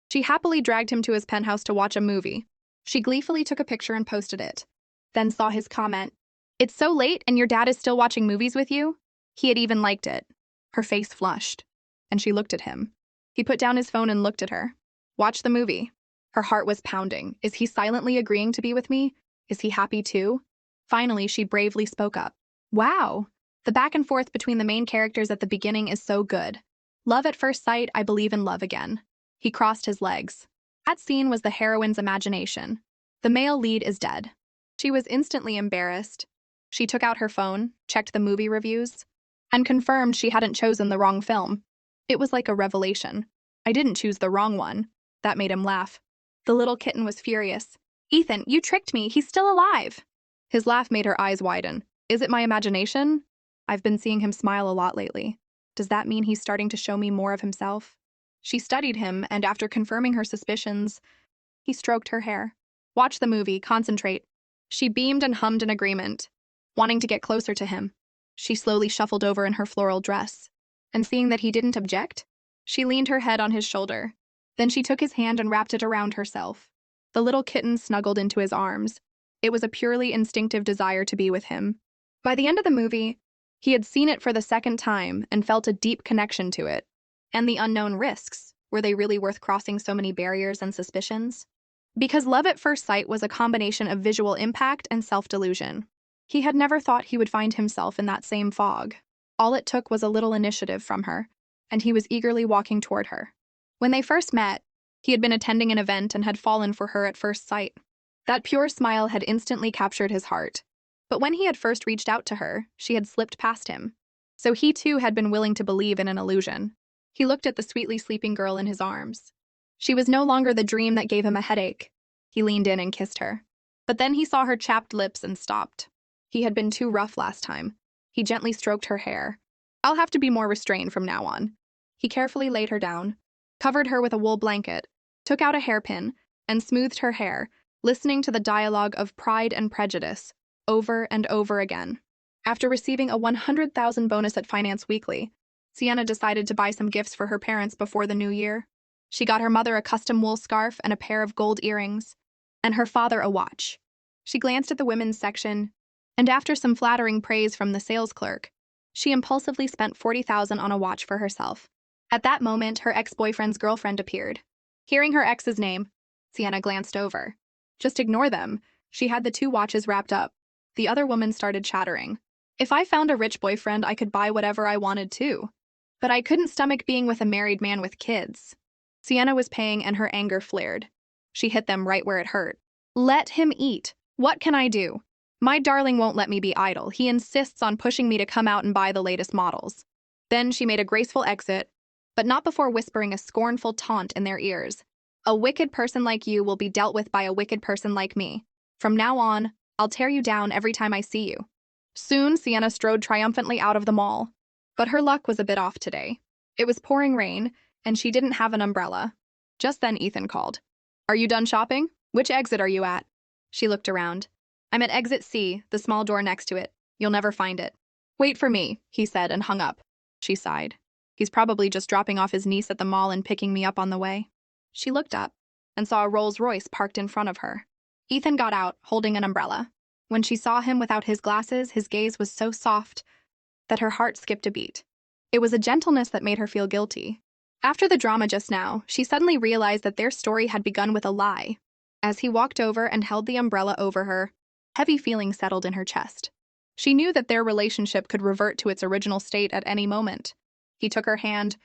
she happily dragged him to his penthouse to watch a movie. She gleefully took a picture and posted it, then saw his comment, It's so late and your dad is still watching movies with you? He had even liked it. Her face flushed, and she looked at him. He put down his phone and looked at her. Watch the movie. Her heart was pounding. Is he silently agreeing to be with me? Is he happy too? Finally, she bravely spoke up. Wow! The back and forth between the main characters at the beginning is so good. Love at first sight, I believe in love again. He crossed his legs. That scene was the heroine's imagination. The male lead is dead. She was instantly embarrassed. She took out her phone, checked the movie reviews, and confirmed she hadn't chosen the wrong film. It was like a revelation. I didn't choose the wrong one. That made him laugh. The little kitten was furious. Ethan, you tricked me. He's still alive. His laugh made her eyes widen. Is it my imagination? I've been seeing him smile a lot lately. Does that mean he's starting to show me more of himself? She studied him, and after confirming her suspicions, he stroked her hair. Watch the movie, concentrate. She beamed and hummed in agreement, wanting to get closer to him. She slowly shuffled over in her floral dress, and seeing that he didn't object, she leaned her head on his shoulder. Then she took his hand and wrapped it around herself. The little kitten snuggled into his arms. It was a purely instinctive desire to be with him. By the end of the movie, he had seen it for the second time and felt a deep connection to it. And the unknown risks, were they really worth crossing so many barriers and suspicions? Because love at first sight was a combination of visual impact and self-delusion. He had never thought he would find himself in that same fog. All it took was a little initiative from her, and he was eagerly walking toward her. When they first met, he had been attending an event and had fallen for her at first sight. That pure smile had instantly captured his heart. But when he had first reached out to her, she had slipped past him. So he too had been willing to believe in an illusion. He looked at the sweetly sleeping girl in his arms. She was no longer the dream that gave him a headache. He leaned in and kissed her. But then he saw her chapped lips and stopped. He had been too rough last time. He gently stroked her hair. I'll have to be more restrained from now on. He carefully laid her down, covered her with a wool blanket, took out a hairpin, and smoothed her hair, listening to the dialogue of Pride and Prejudice over and over again. After receiving a 100,000 bonus at Finance Weekly, Sienna decided to buy some gifts for her parents before the new year. She got her mother a custom wool scarf and a pair of gold earrings, and her father a watch. She glanced at the women's section, and after some flattering praise from the sales clerk, she impulsively spent 40,000 on a watch for herself. At that moment, her ex-boyfriend's girlfriend appeared. Hearing her ex's name, Sienna glanced over. Just ignore them. She had the two watches wrapped up. The other woman started chattering. If I found a rich boyfriend, I could buy whatever I wanted too. But I couldn't stomach being with a married man with kids. Sienna was paying and her anger flared. She hit them right where it hurt. Let him eat. What can I do? My darling won't let me be idle. He insists on pushing me to come out and buy the latest models. Then she made a graceful exit, but not before whispering a scornful taunt in their ears. A wicked person like you will be dealt with by a wicked person like me. From now on, I'll tear you down every time I see you. Soon, Sienna strode triumphantly out of the mall. But her luck was a bit off today. It was pouring rain, and she didn't have an umbrella. Just then Ethan called. Are you done shopping? Which exit are you at? She looked around. I'm at exit C, the small door next to it. You'll never find it. Wait for me, he said and hung up. She sighed. He's probably just dropping off his niece at the mall and picking me up on the way. She looked up and saw a Rolls-Royce parked in front of her. Ethan got out, holding an umbrella. When she saw him without his glasses, his gaze was so soft that her heart skipped a beat. It was a gentleness that made her feel guilty. After the drama just now, she suddenly realized that their story had begun with a lie. As he walked over and held the umbrella over her, heavy feelings settled in her chest. She knew that their relationship could revert to its original state at any moment. He took her hand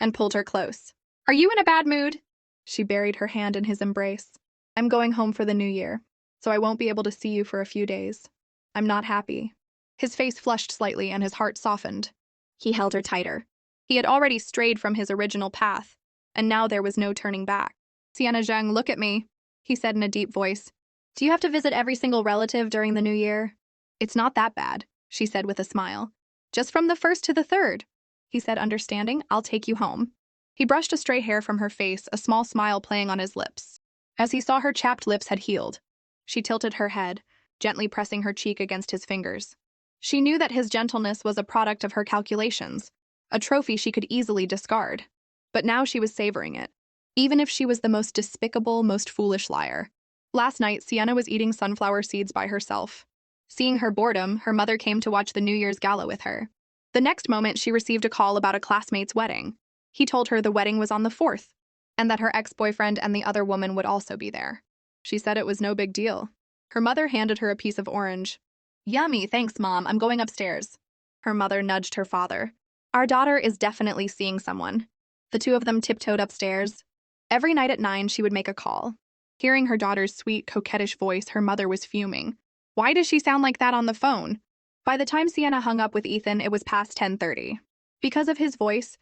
and pulled her close. "Are you in a bad mood?" She buried her hand in his embrace. "I'm going home for the new year, so I won't be able to see you for a few days. I'm not happy." His face flushed slightly and his heart softened. He held her tighter. He had already strayed from his original path, and now there was no turning back. "Sienna Zheng, look at me," he said in a deep voice. "Do you have to visit every single relative during the new year?" "It's not that bad," she said with a smile. "Just from the 1st to the 3rd. He said, understanding, "I'll take you home." He brushed a stray hair from her face, a small smile playing on his lips. As he saw her chapped lips had healed, she tilted her head, gently pressing her cheek against his fingers. She knew that his gentleness was a product of her calculations, a trophy she could easily discard. But now she was savoring it, even if she was the most despicable, most foolish liar. Last night, Sienna was eating sunflower seeds by herself. Seeing her boredom, her mother came to watch the New Year's gala with her. The next moment, she received a call about a classmate's wedding. He told her the wedding was on the 4th, and that her ex-boyfriend and the other woman would also be there. She said it was no big deal. Her mother handed her a piece of orange. "Yummy, thanks, Mom. I'm going upstairs." Her mother nudged her father. "Our daughter is definitely seeing someone." The two of them tiptoed upstairs. Every night at 9, she would make a call. Hearing her daughter's sweet, coquettish voice, her mother was fuming. Why does she sound like that on the phone? By the time Sienna hung up with Ethan, it was past 10:30. Because of his voice,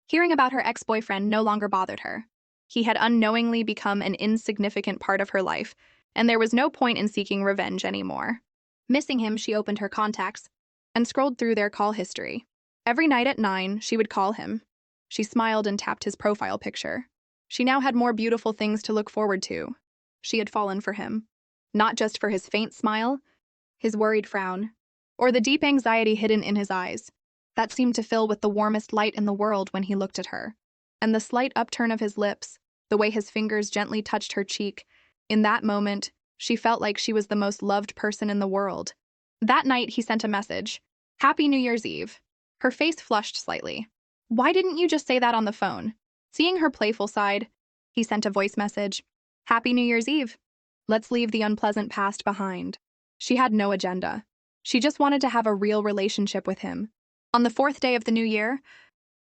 hearing about her ex-boyfriend no longer bothered her. He had unknowingly become an insignificant part of her life, and there was no point in seeking revenge anymore. Missing him, she opened her contacts and scrolled through their call history. Every night at 9, she would call him. She smiled and tapped his profile picture. She now had more beautiful things to look forward to. She had fallen for him. Not just for his faint smile, his worried frown, or the deep anxiety hidden in his eyes, that seemed to fill with the warmest light in the world when he looked at her. And the slight upturn of his lips, the way his fingers gently touched her cheek, in that moment, she felt like she was the most loved person in the world. That night, he sent a message. "Happy New Year's Eve." Her face flushed slightly. "Why didn't you just say that on the phone?" Seeing her playful side, he sent a voice message. "Happy New Year's Eve. Let's leave the unpleasant past behind." She had no agenda. She just wanted to have a real relationship with him. On the 4th day of the new year,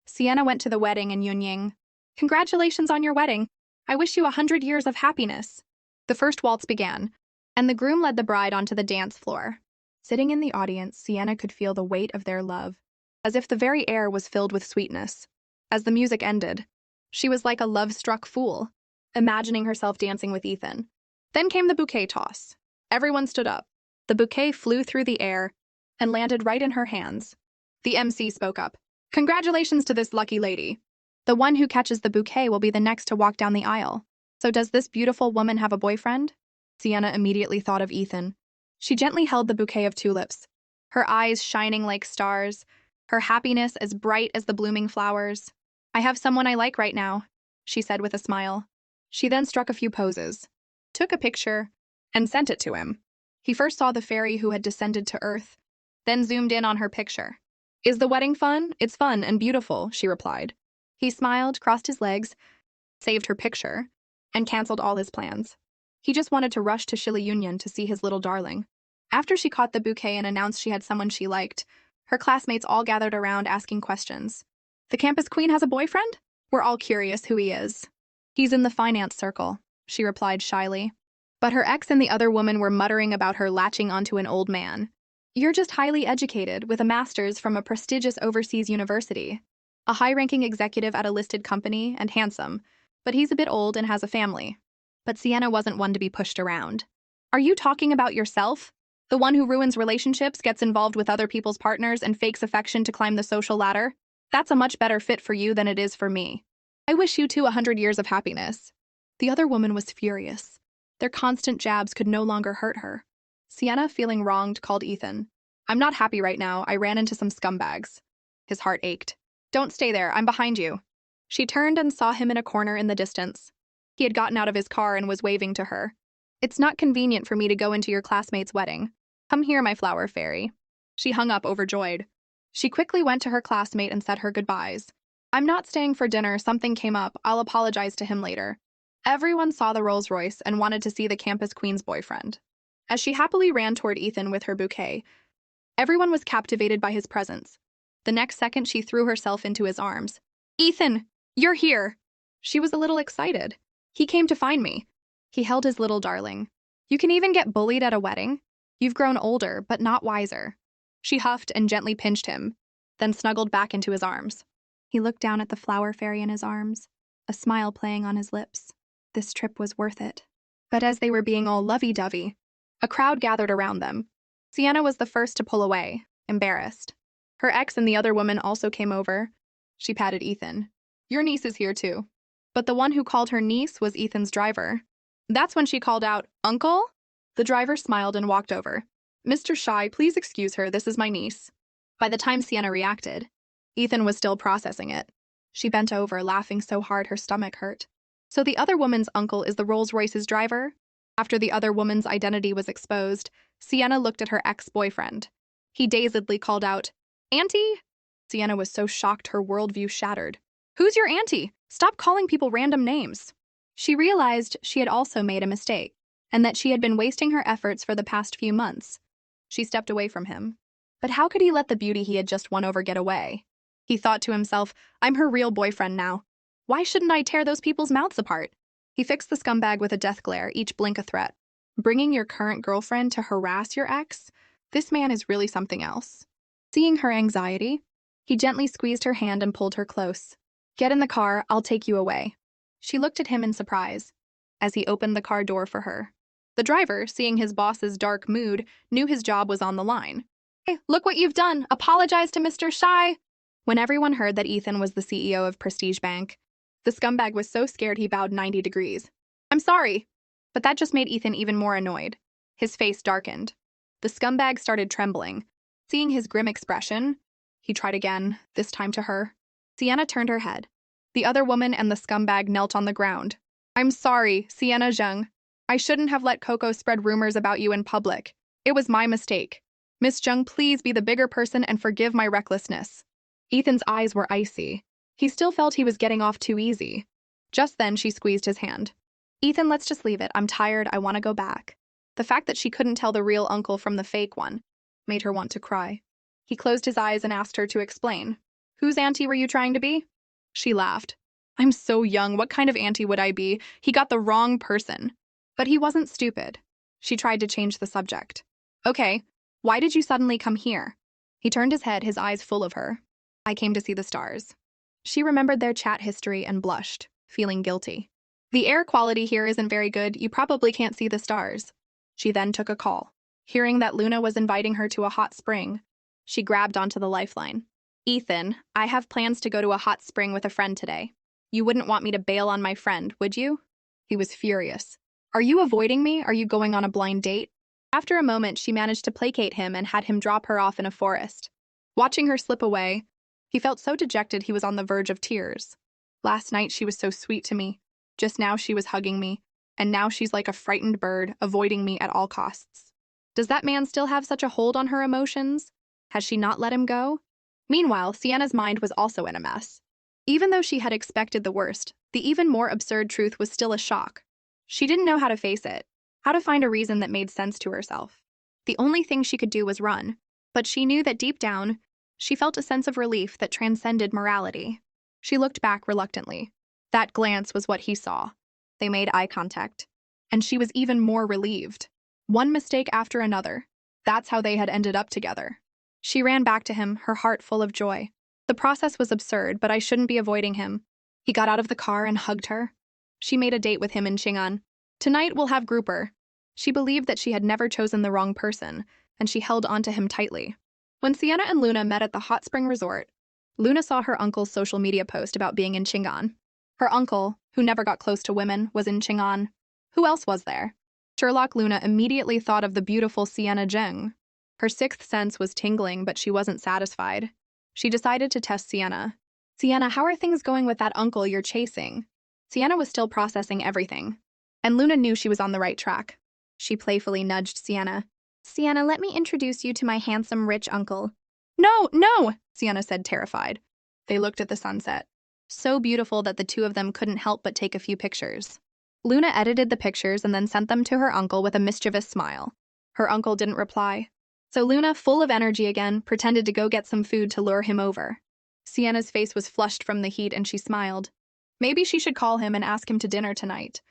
Sienna went to the wedding in Yunying. "Congratulations on your wedding. I wish you 100 years of happiness." The first waltz began, and the groom led the bride onto the dance floor. Sitting in the audience, Sienna could feel the weight of their love, as if the very air was filled with sweetness. As the music ended, she was like a love-struck fool, imagining herself dancing with Ethan. Then came the bouquet toss. Everyone stood up. The bouquet flew through the air and landed right in her hands. The MC spoke up. "Congratulations to this lucky lady. The one who catches the bouquet will be the next to walk down the aisle. So does this beautiful woman have a boyfriend?" Sienna immediately thought of Ethan. She gently held the bouquet of tulips, her eyes shining like stars, her happiness as bright as the blooming flowers. "I have someone I like right now," she said with a smile. She then struck a few poses, took a picture, and sent it to him. He first saw the fairy who had descended to Earth, then zoomed in on her picture. "Is the wedding fun? It's fun and beautiful," she replied. He smiled, crossed his legs, saved her picture, and canceled all his plans. He just wanted to rush to Shili Union to see his little darling. After she caught the bouquet and announced she had someone she liked, her classmates all gathered around asking questions. "The campus queen has a boyfriend? We're all curious who he is." "He's in the finance circle," she replied shyly. But her ex and the other woman were muttering about her latching onto an old man. "You're just highly educated, with a master's from a prestigious overseas university. A high-ranking executive at a listed company, and handsome, but he's a bit old and has a family." But Sienna wasn't one to be pushed around. "Are you talking about yourself? The one who ruins relationships, gets involved with other people's partners, and fakes affection to climb the social ladder? That's a much better fit for you than it is for me. I wish you two 100 years of happiness." The other woman was furious. Their constant jabs could no longer hurt her. Sienna, feeling wronged, called Ethan. "I'm not happy right now. I ran into some scumbags." His heart ached. "Don't stay there. I'm behind you." She turned and saw him in a corner in the distance. He had gotten out of his car and was waving to her. "It's not convenient for me to go into your classmate's wedding. Come here, my flower fairy." She hung up overjoyed. She quickly went to her classmate and said her goodbyes. "I'm not staying for dinner. Something came up. I'll apologize to him later." Everyone saw the Rolls Royce and wanted to see the campus queen's boyfriend. As she happily ran toward Ethan with her bouquet, Everyone was captivated by his presence. The next second, she threw herself into his arms. "Ethan, you're here!" She was a little excited. "He came to find me." He held his little darling. "You can even get bullied at a wedding? You've grown older, but not wiser." She huffed and gently pinched him, then snuggled back into his arms. He looked down at the flower fairy in his arms, a smile playing on his lips. This trip was worth it. But as they were being all lovey-dovey, a crowd gathered around them. Sienna was the first to pull away, embarrassed. Her ex and the other woman also came over. She patted Ethan. "Your niece is here too." But the one who called her niece was Ethan's driver. That's when she called out, "Uncle?" The driver smiled and walked over. "Mr. Shy, please excuse her, this is my niece." By the time Sienna reacted, Ethan was still processing it. She bent over, laughing so hard her stomach hurt. So the other woman's uncle is the Rolls-Royce's driver? After the other woman's identity was exposed, Sienna looked at her ex-boyfriend. He dazedly called out, "Auntie?" Sienna was so shocked her worldview shattered. "Who's your auntie? Stop calling people random names." She realized she had also made a mistake, and that she had been wasting her efforts for the past few months. She stepped away from him. But how could he let the beauty he had just won over get away? He thought to himself, "I'm her real boyfriend now. Why shouldn't I tear those people's mouths apart?" He fixed the scumbag with a death glare, each blink a threat. Bringing your current girlfriend to harass your ex? This man is really something else. Seeing her anxiety, he gently squeezed her hand and pulled her close. "Get in the car, I'll take you away." She looked at him in surprise as he opened the car door for her. The driver, seeing his boss's dark mood, knew his job was on the line. "Hey, look what you've done! Apologize to Mr. Shy!" When everyone heard that Ethan was the CEO of Prestige Bank, the scumbag was so scared he bowed 90 degrees. "I'm sorry." But that just made Ethan even more annoyed. His face darkened. The scumbag started trembling. Seeing his grim expression, he tried again, this time to her. Sienna turned her head. The other woman and the scumbag knelt on the ground. "I'm sorry, Sienna Zheng. I shouldn't have let Coco spread rumors about you in public. It was my mistake. Miss Zheng, please be the bigger person and forgive my recklessness." Ethan's eyes were icy. He still felt he was getting off too easy. Just then, she squeezed his hand. "Ethan, let's just leave it. I'm tired. I want to go back." The fact that she couldn't tell the real uncle from the fake one made her want to cry. He closed his eyes and asked her to explain. "Whose auntie were you trying to be?" She laughed. "I'm so young. What kind of auntie would I be? He got the wrong person." But he wasn't stupid. She tried to change the subject. "Okay, why did you suddenly come here?" He turned his head, his eyes full of her. "I came to see the stars." She remembered their chat history and blushed, feeling guilty. "The air quality here isn't very good. You probably can't see the stars." She then took a call. Hearing that Luna was inviting her to a hot spring, she grabbed onto the lifeline. "Ethan, I have plans to go to a hot spring with a friend today. You wouldn't want me to bail on my friend, would you?" He was furious. "Are you avoiding me? Are you going on a blind date?" After a moment, she managed to placate him and had him drop her off in a forest. Watching her slip away, he felt so dejected he was on the verge of tears. "Last night she was so sweet to me. Just now she was hugging me, and now she's like a frightened bird, avoiding me at all costs. Does that man still have such a hold on her emotions? Has she not let him go?" Meanwhile, Sienna's mind was also in a mess. Even though she had expected the worst, the even more absurd truth was still a shock. She didn't know how to face it, how to find a reason that made sense to herself. The only thing she could do was run, but she knew that deep down, she felt a sense of relief that transcended morality. She looked back reluctantly. That glance was what he saw. They made eye contact, and she was even more relieved. One mistake after another. That's how they had ended up together. She ran back to him, her heart full of joy. The process was absurd, but I shouldn't be avoiding him. He got out of the car and hugged her. She made a date with him in Chang'an. "Tonight we'll have grouper." She believed that she had never chosen the wrong person, and she held onto him tightly. When Sienna and Luna met at the hot spring resort, Luna saw her uncle's social media post about being in Chang'an. Her uncle, who never got close to women, was in Chang'an. Who else was there? Sherlock Luna immediately thought of the beautiful Sienna Zheng. Her sixth sense was tingling, but she wasn't satisfied. She decided to test Sienna. "Sienna, how are things going with that uncle you're chasing?" Sienna was still processing everything, and Luna knew she was on the right track. She playfully nudged Sienna. "Sienna, let me introduce you to my handsome, rich uncle." "No, no!" Sienna said, terrified. They looked at the sunset, so beautiful that the two of them couldn't help but take a few pictures. Luna edited the pictures and then sent them to her uncle with a mischievous smile. Her uncle didn't reply. So Luna, full of energy again, pretended to go get some food to lure him over. Sienna's face was flushed from the heat and she smiled. Maybe she should call him and ask him to dinner tonight.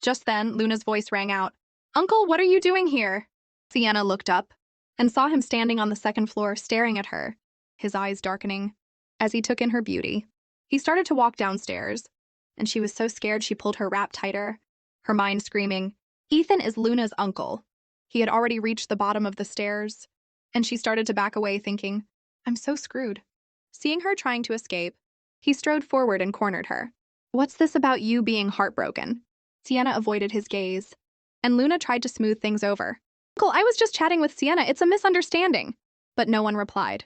Just then, Luna's voice rang out. "Uncle, what are you doing here?" Sienna looked up and saw him standing on the second floor staring at her, his eyes darkening as he took in her beauty. He started to walk downstairs, and she was so scared she pulled her wrap tighter, her mind screaming, "Ethan is Luna's uncle." He had already reached the bottom of the stairs, and she started to back away thinking, "I'm so screwed." Seeing her trying to escape, he strode forward and cornered her. "What's this about you being heartbroken?" Sienna avoided his gaze, and Luna tried to smooth things over. "Uncle, I was just chatting with Sienna. It's a misunderstanding." But no one replied.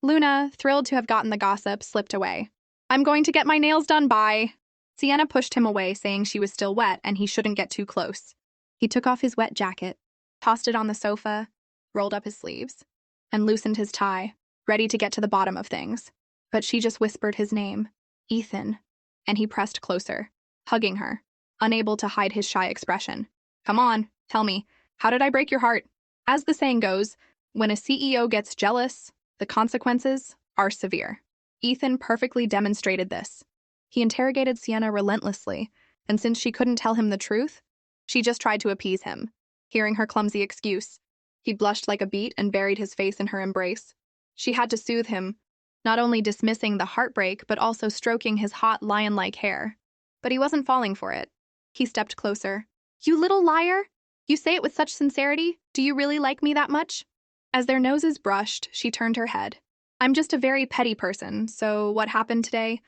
Luna, thrilled to have gotten the gossip, slipped away. "I'm going to get my nails done, bye." Sienna pushed him away, saying she was still wet and he shouldn't get too close. He took off his wet jacket, tossed it on the sofa, rolled up his sleeves, and loosened his tie, ready to get to the bottom of things. But she just whispered his name, Ethan, and he pressed closer, hugging her, unable to hide his shy expression. "Come on, tell me, how did I break your heart?" As the saying goes, when a CEO gets jealous, the consequences are severe. Ethan perfectly demonstrated this. He interrogated Sienna relentlessly, and since she couldn't tell him the truth, she just tried to appease him. Hearing her clumsy excuse, he blushed like a beet and buried his face in her embrace. She had to soothe him, not only dismissing the heartbreak but also stroking his hot lion-like hair. But he wasn't falling for it. He stepped closer. "You little liar! You say it with such sincerity. Do you really like me that much?" As their noses brushed, she turned her head. "I'm just a very petty person, so what happened today?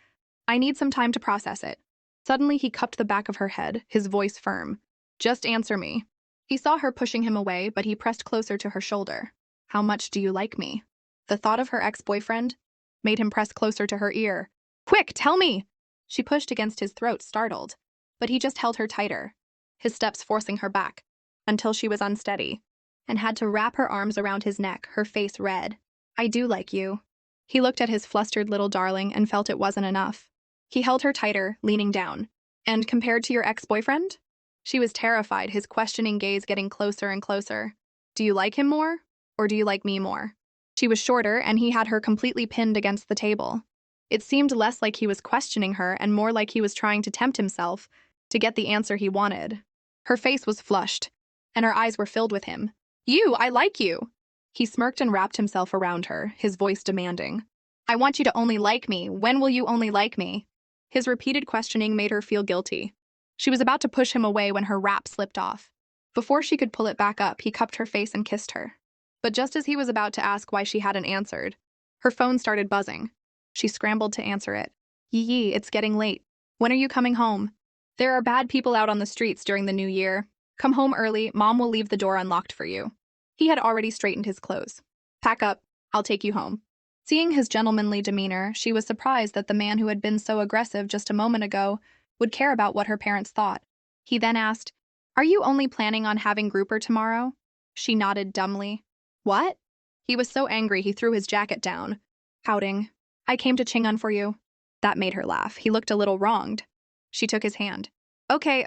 I need some time to process it." Suddenly, he cupped the back of her head, his voice firm. "Just answer me." He saw her pushing him away, but he pressed closer to her shoulder. "How much do you like me?" The thought of her ex-boyfriend made him press closer to her ear. "Quick, tell me!" She pushed against his throat, startled, but he just held her tighter, his steps forcing her back, until she was unsteady, and had to wrap her arms around his neck, her face red. "I do like you." He looked at his flustered little darling and felt it wasn't enough. He held her tighter, leaning down. "And compared to your ex-boyfriend?" She was terrified, his questioning gaze getting closer and closer. "Do you like him more, or do you like me more?" She was shorter, and he had her completely pinned against the table. It seemed less like he was questioning her and more like he was trying to tempt himself to get the answer he wanted. Her face was flushed, and her eyes were filled with him. I like you." He smirked and wrapped himself around her, his voice demanding. "I want you to only like me. When will you only like me?" His repeated questioning made her feel guilty. She was about to push him away when her wrap slipped off. Before she could pull it back up, he cupped her face and kissed her. But just as he was about to ask why she hadn't answered, her phone started buzzing. She scrambled to answer it. "Yee, it's getting late. When are you coming home?" "There are bad people out on the streets during the new year. Come home early, Mom will leave the door unlocked for you." He had already straightened his clothes. "Pack up, I'll take you home." Seeing his gentlemanly demeanor, she was surprised that the man who had been so aggressive just a moment ago would care about what her parents thought. He then asked, "Are you only planning on having grouper tomorrow?" She nodded dumbly. "What?" He was so angry he threw his jacket down, pouting. "I came to Chingun for you." That made her laugh. He looked a little wronged. She took his hand. Okay.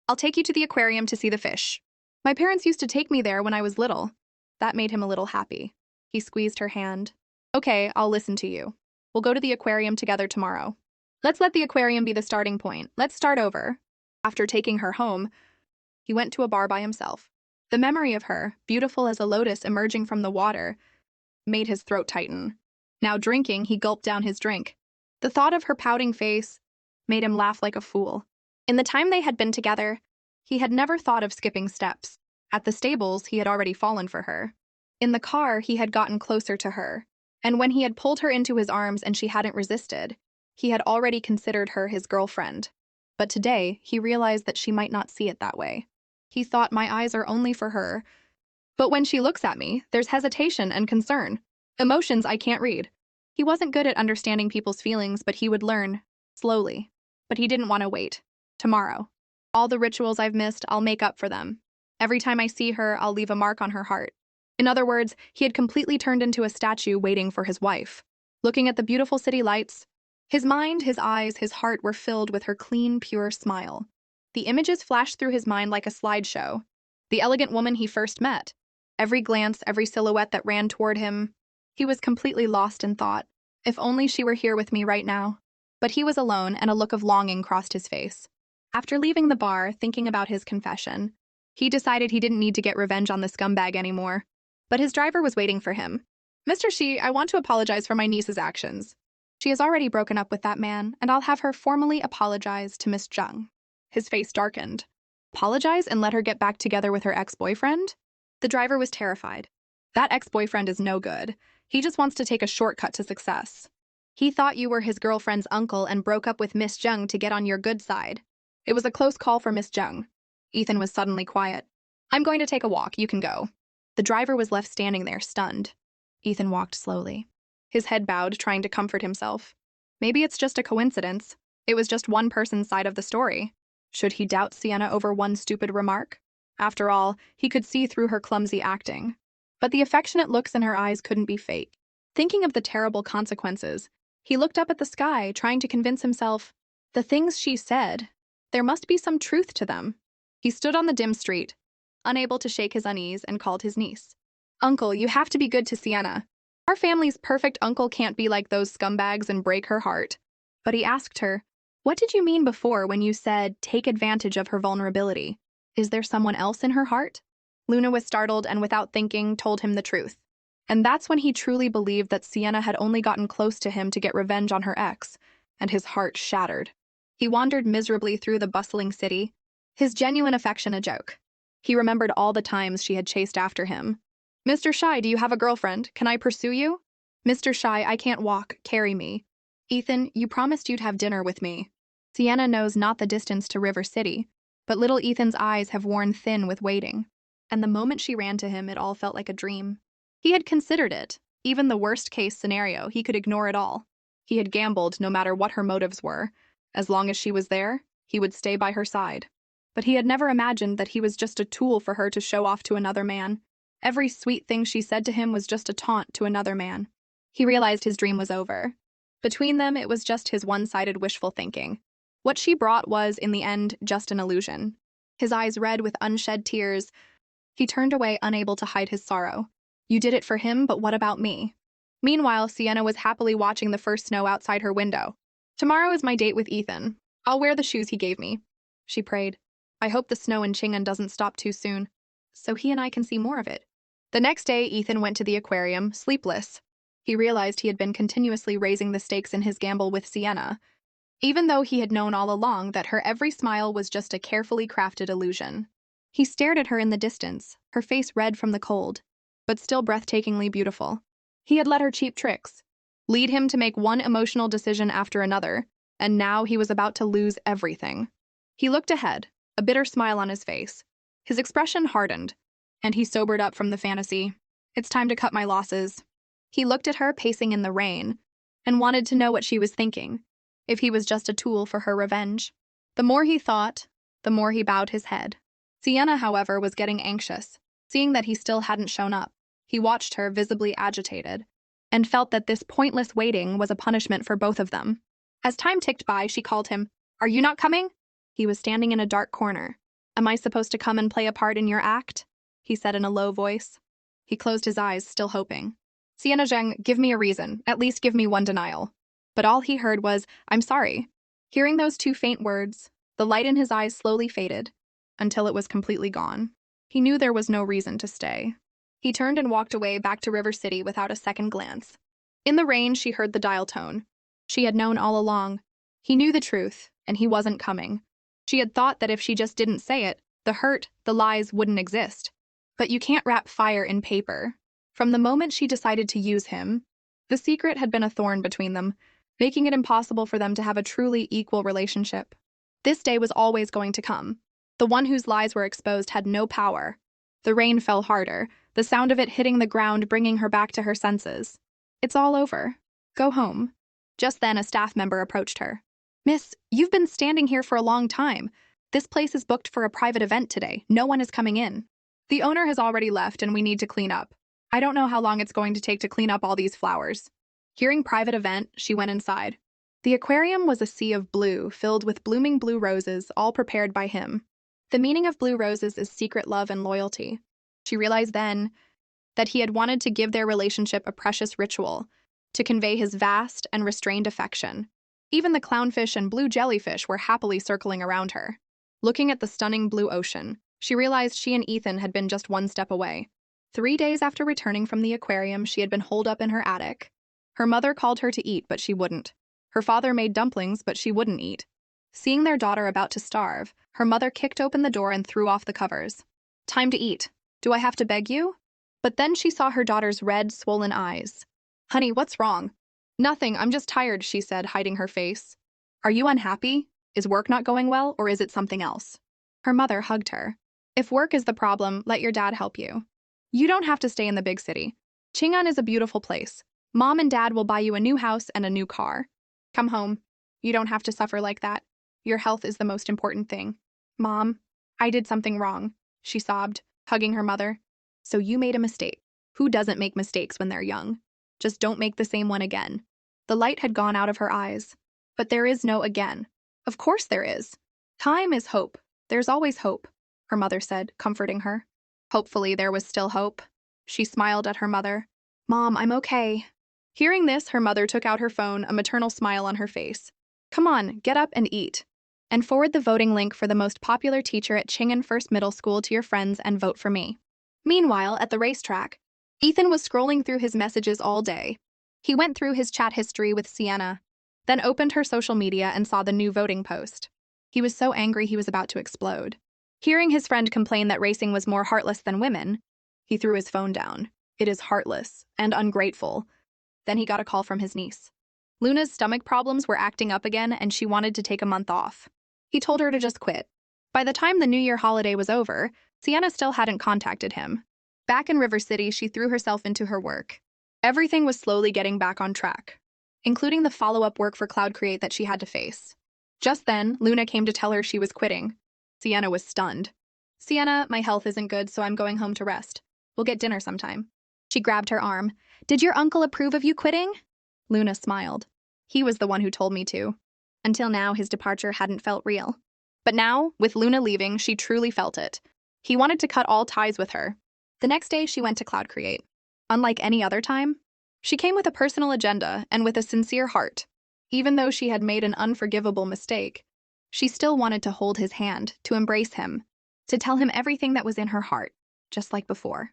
I'll take you to the aquarium to see the fish. My parents used to take me there when I was little." That made him a little happy. He squeezed her hand. "Okay, I'll listen to you. We'll go to the aquarium together tomorrow. Let's let the aquarium be the starting point. Let's start over." After taking her home, he went to a bar by himself. The memory of her, beautiful as a lotus emerging from the water, made his throat tighten. Now drinking, he gulped down his drink. The thought of her pouting face made him laugh like a fool. In the time they had been together, he had never thought of skipping steps. At the stables, he had already fallen for her. In the car, he had gotten closer to her. And when he had pulled her into his arms and she hadn't resisted, he had already considered her his girlfriend. But today, he realized that she might not see it that way. He thought, "My eyes are only for her. But when she looks at me, there's hesitation and concern. Emotions I can't read." He wasn't good at understanding people's feelings, but he would learn, slowly. But he didn't want to wait. Tomorrow. All the rituals I've missed, I'll make up for them. Every time I see her, I'll leave a mark on her heart. In other words, he had completely turned into a statue waiting for his wife. Looking at the beautiful city lights, his mind, his eyes, his heart were filled with her clean, pure smile. The images flashed through his mind like a slideshow. The elegant woman he first met. Every glance, every silhouette that ran toward him. He was completely lost in thought. If only she were here with me right now. But he was alone, and a look of longing crossed his face. After leaving the bar, thinking about his confession, he decided he didn't need to get revenge on the scumbag anymore. But his driver was waiting for him. "Mr. Shi, I want to apologize for my niece's actions. She has already broken up with that man, and I'll have her formally apologize to Miss Jung." His face darkened. Apologize and let her get back together with her ex-boyfriend? The driver was terrified. That ex-boyfriend is no good. He just wants to take a shortcut to success. He thought you were his girlfriend's uncle and broke up with Miss Jung to get on your good side. It was a close call for Miss Jung. Ethan was suddenly quiet. "I'm going to take a walk. You can go." The driver was left standing there, stunned. Ethan walked slowly. His head bowed, trying to comfort himself. Maybe it's just a coincidence. It was just one person's side of the story. Should he doubt Sienna over one stupid remark? After all, he could see through her clumsy acting. But the affectionate looks in her eyes couldn't be fake. Thinking of the terrible consequences, he looked up at the sky, trying to convince himself, the things she said, there must be some truth to them. He stood on the dim street, unable to shake his unease, and called his niece. "Uncle, you have to be good to Sienna. Our family's perfect uncle can't be like those scumbags and break her heart." But he asked her, "What did you mean before when you said take advantage of her vulnerability? Is there someone else in her heart?" Luna was startled and, without thinking, told him the truth. And that's when he truly believed that Sienna had only gotten close to him to get revenge on her ex, and his heart shattered. He wandered miserably through the bustling city, his genuine affection a joke. He remembered all the times she had chased after him. "Mr. Shy, do you have a girlfriend? Can I pursue you?" "Mr. Shy, I can't walk. Carry me." "Ethan, you promised you'd have dinner with me." Sienna knows not the distance to River City, but little Ethan's eyes have worn thin with waiting. And the moment she ran to him, it all felt like a dream. He had considered it. Even the worst-case scenario, he could ignore it all. He had gambled no matter what her motives were. As long as she was there, he would stay by her side. But he had never imagined that he was just a tool for her to show off to another man. Every sweet thing she said to him was just a taunt to another man. He realized his dream was over. Between them, it was just his one-sided wishful thinking. What she brought was, in the end, just an illusion. His eyes red with unshed tears, he turned away, unable to hide his sorrow. "You did it for him, but what about me?" Meanwhile, Sienna was happily watching the first snow outside her window. "Tomorrow is my date with Ethan. I'll wear the shoes he gave me," she prayed. "I hope the snow in Chang'an doesn't stop too soon, so he and I can see more of it." The next day, Ethan went to the aquarium, sleepless. He realized he had been continuously raising the stakes in his gamble with Sienna, even though he had known all along that her every smile was just a carefully crafted illusion. He stared at her in the distance, her face red from the cold, but still breathtakingly beautiful. He had let her cheap tricks, lead him to make one emotional decision after another, and now he was about to lose everything. He looked ahead, a bitter smile on his face. His expression hardened, and he sobered up from the fantasy. "It's time to cut my losses." He looked at her pacing in the rain, and wanted to know what she was thinking, if he was just a tool for her revenge. The more he thought, the more he bowed his head. Sienna, however, was getting anxious, seeing that he still hadn't shown up. He watched her, visibly agitated, and felt that this pointless waiting was a punishment for both of them. As time ticked by, she called him. "Are you not coming?" He was standing in a dark corner. "Am I supposed to come and play a part in your act?" he said in a low voice. He closed his eyes, still hoping. "Sienna Zheng, give me a reason. At least give me one denial." But all he heard was, "I'm sorry." Hearing those two faint words, the light in his eyes slowly faded, until it was completely gone. He knew there was no reason to stay. He turned and walked away back to River City without a second glance. In the rain, she heard the dial tone. She had known all along. He knew the truth, and he wasn't coming. She had thought that if she just didn't say it, the hurt, the lies wouldn't exist. But you can't wrap fire in paper. From the moment she decided to use him, the secret had been a thorn between them, making it impossible for them to have a truly equal relationship. This day was always going to come. The one whose lies were exposed had no power. The rain fell harder, the sound of it hitting the ground bringing her back to her senses. "It's all over. Go home." Just then, a staff member approached her. "Miss, you've been standing here for a long time. This place is booked for a private event today. No one is coming in. The owner has already left and we need to clean up. I don't know how long it's going to take to clean up all these flowers." Hearing private event, she went inside. The aquarium was a sea of blue, filled with blooming blue roses, all prepared by him. The meaning of blue roses is secret love and loyalty. She realized then that he had wanted to give their relationship a precious ritual to convey his vast and restrained affection. Even the clownfish and blue jellyfish were happily circling around her. Looking at the stunning blue ocean, she realized she and Ethan had been just one step away. 3 days after returning from the aquarium, she had been holed up in her attic. Her mother called her to eat, but she wouldn't. Her father made dumplings, but she wouldn't eat. Seeing their daughter about to starve, her mother kicked open the door and threw off the covers. "Time to eat. Do I have to beg you?" But then she saw her daughter's red, swollen eyes. "Honey, what's wrong?" "Nothing, I'm just tired," she said, hiding her face. "Are you unhappy? Is work not going well, or is it something else?" Her mother hugged her. "If work is the problem, let your dad help you. You don't have to stay in the big city. Chang'an is a beautiful place. Mom and Dad will buy you a new house and a new car. Come home. You don't have to suffer like that. Your health is the most important thing." "Mom, I did something wrong," she sobbed, hugging her mother. "So you made a mistake. Who doesn't make mistakes when they're young? Just don't make the same one again." The light had gone out of her eyes. "But there is no again." "Of course there is. Time is hope. There's always hope," her mother said, comforting her. Hopefully there was still hope. She smiled at her mother. "Mom, I'm okay." Hearing this, her mother took out her phone, a maternal smile on her face. "Come on, get up and eat. And forward the voting link for the most popular teacher at Chang'an First Middle School to your friends and vote for me." Meanwhile, at the racetrack, Ethan was scrolling through his messages all day. He went through his chat history with Sienna, then opened her social media and saw the new voting post. He was so angry he was about to explode. Hearing his friend complain that racing was more heartless than women, he threw his phone down. "It is heartless and ungrateful." Then he got a call from his niece. Luna's stomach problems were acting up again and she wanted to take a month off. He told her to just quit. By the time the New Year holiday was over, Sienna still hadn't contacted him. Back in River City, she threw herself into her work. Everything was slowly getting back on track, including the follow-up work for Cloud Create that she had to face. Just then, Luna came to tell her she was quitting. Sienna was stunned. "Sienna, my health isn't good, so I'm going home to rest. We'll get dinner sometime." She grabbed her arm. "Did your uncle approve of you quitting?" Luna smiled. "He was the one who told me to." Until now, his departure hadn't felt real. But now, with Luna leaving, she truly felt it. He wanted to cut all ties with her. The next day, she went to Cloud Create. Unlike any other time, she came with a personal agenda and with a sincere heart. Even though she had made an unforgivable mistake, she still wanted to hold his hand, to embrace him, to tell him everything that was in her heart, just like before.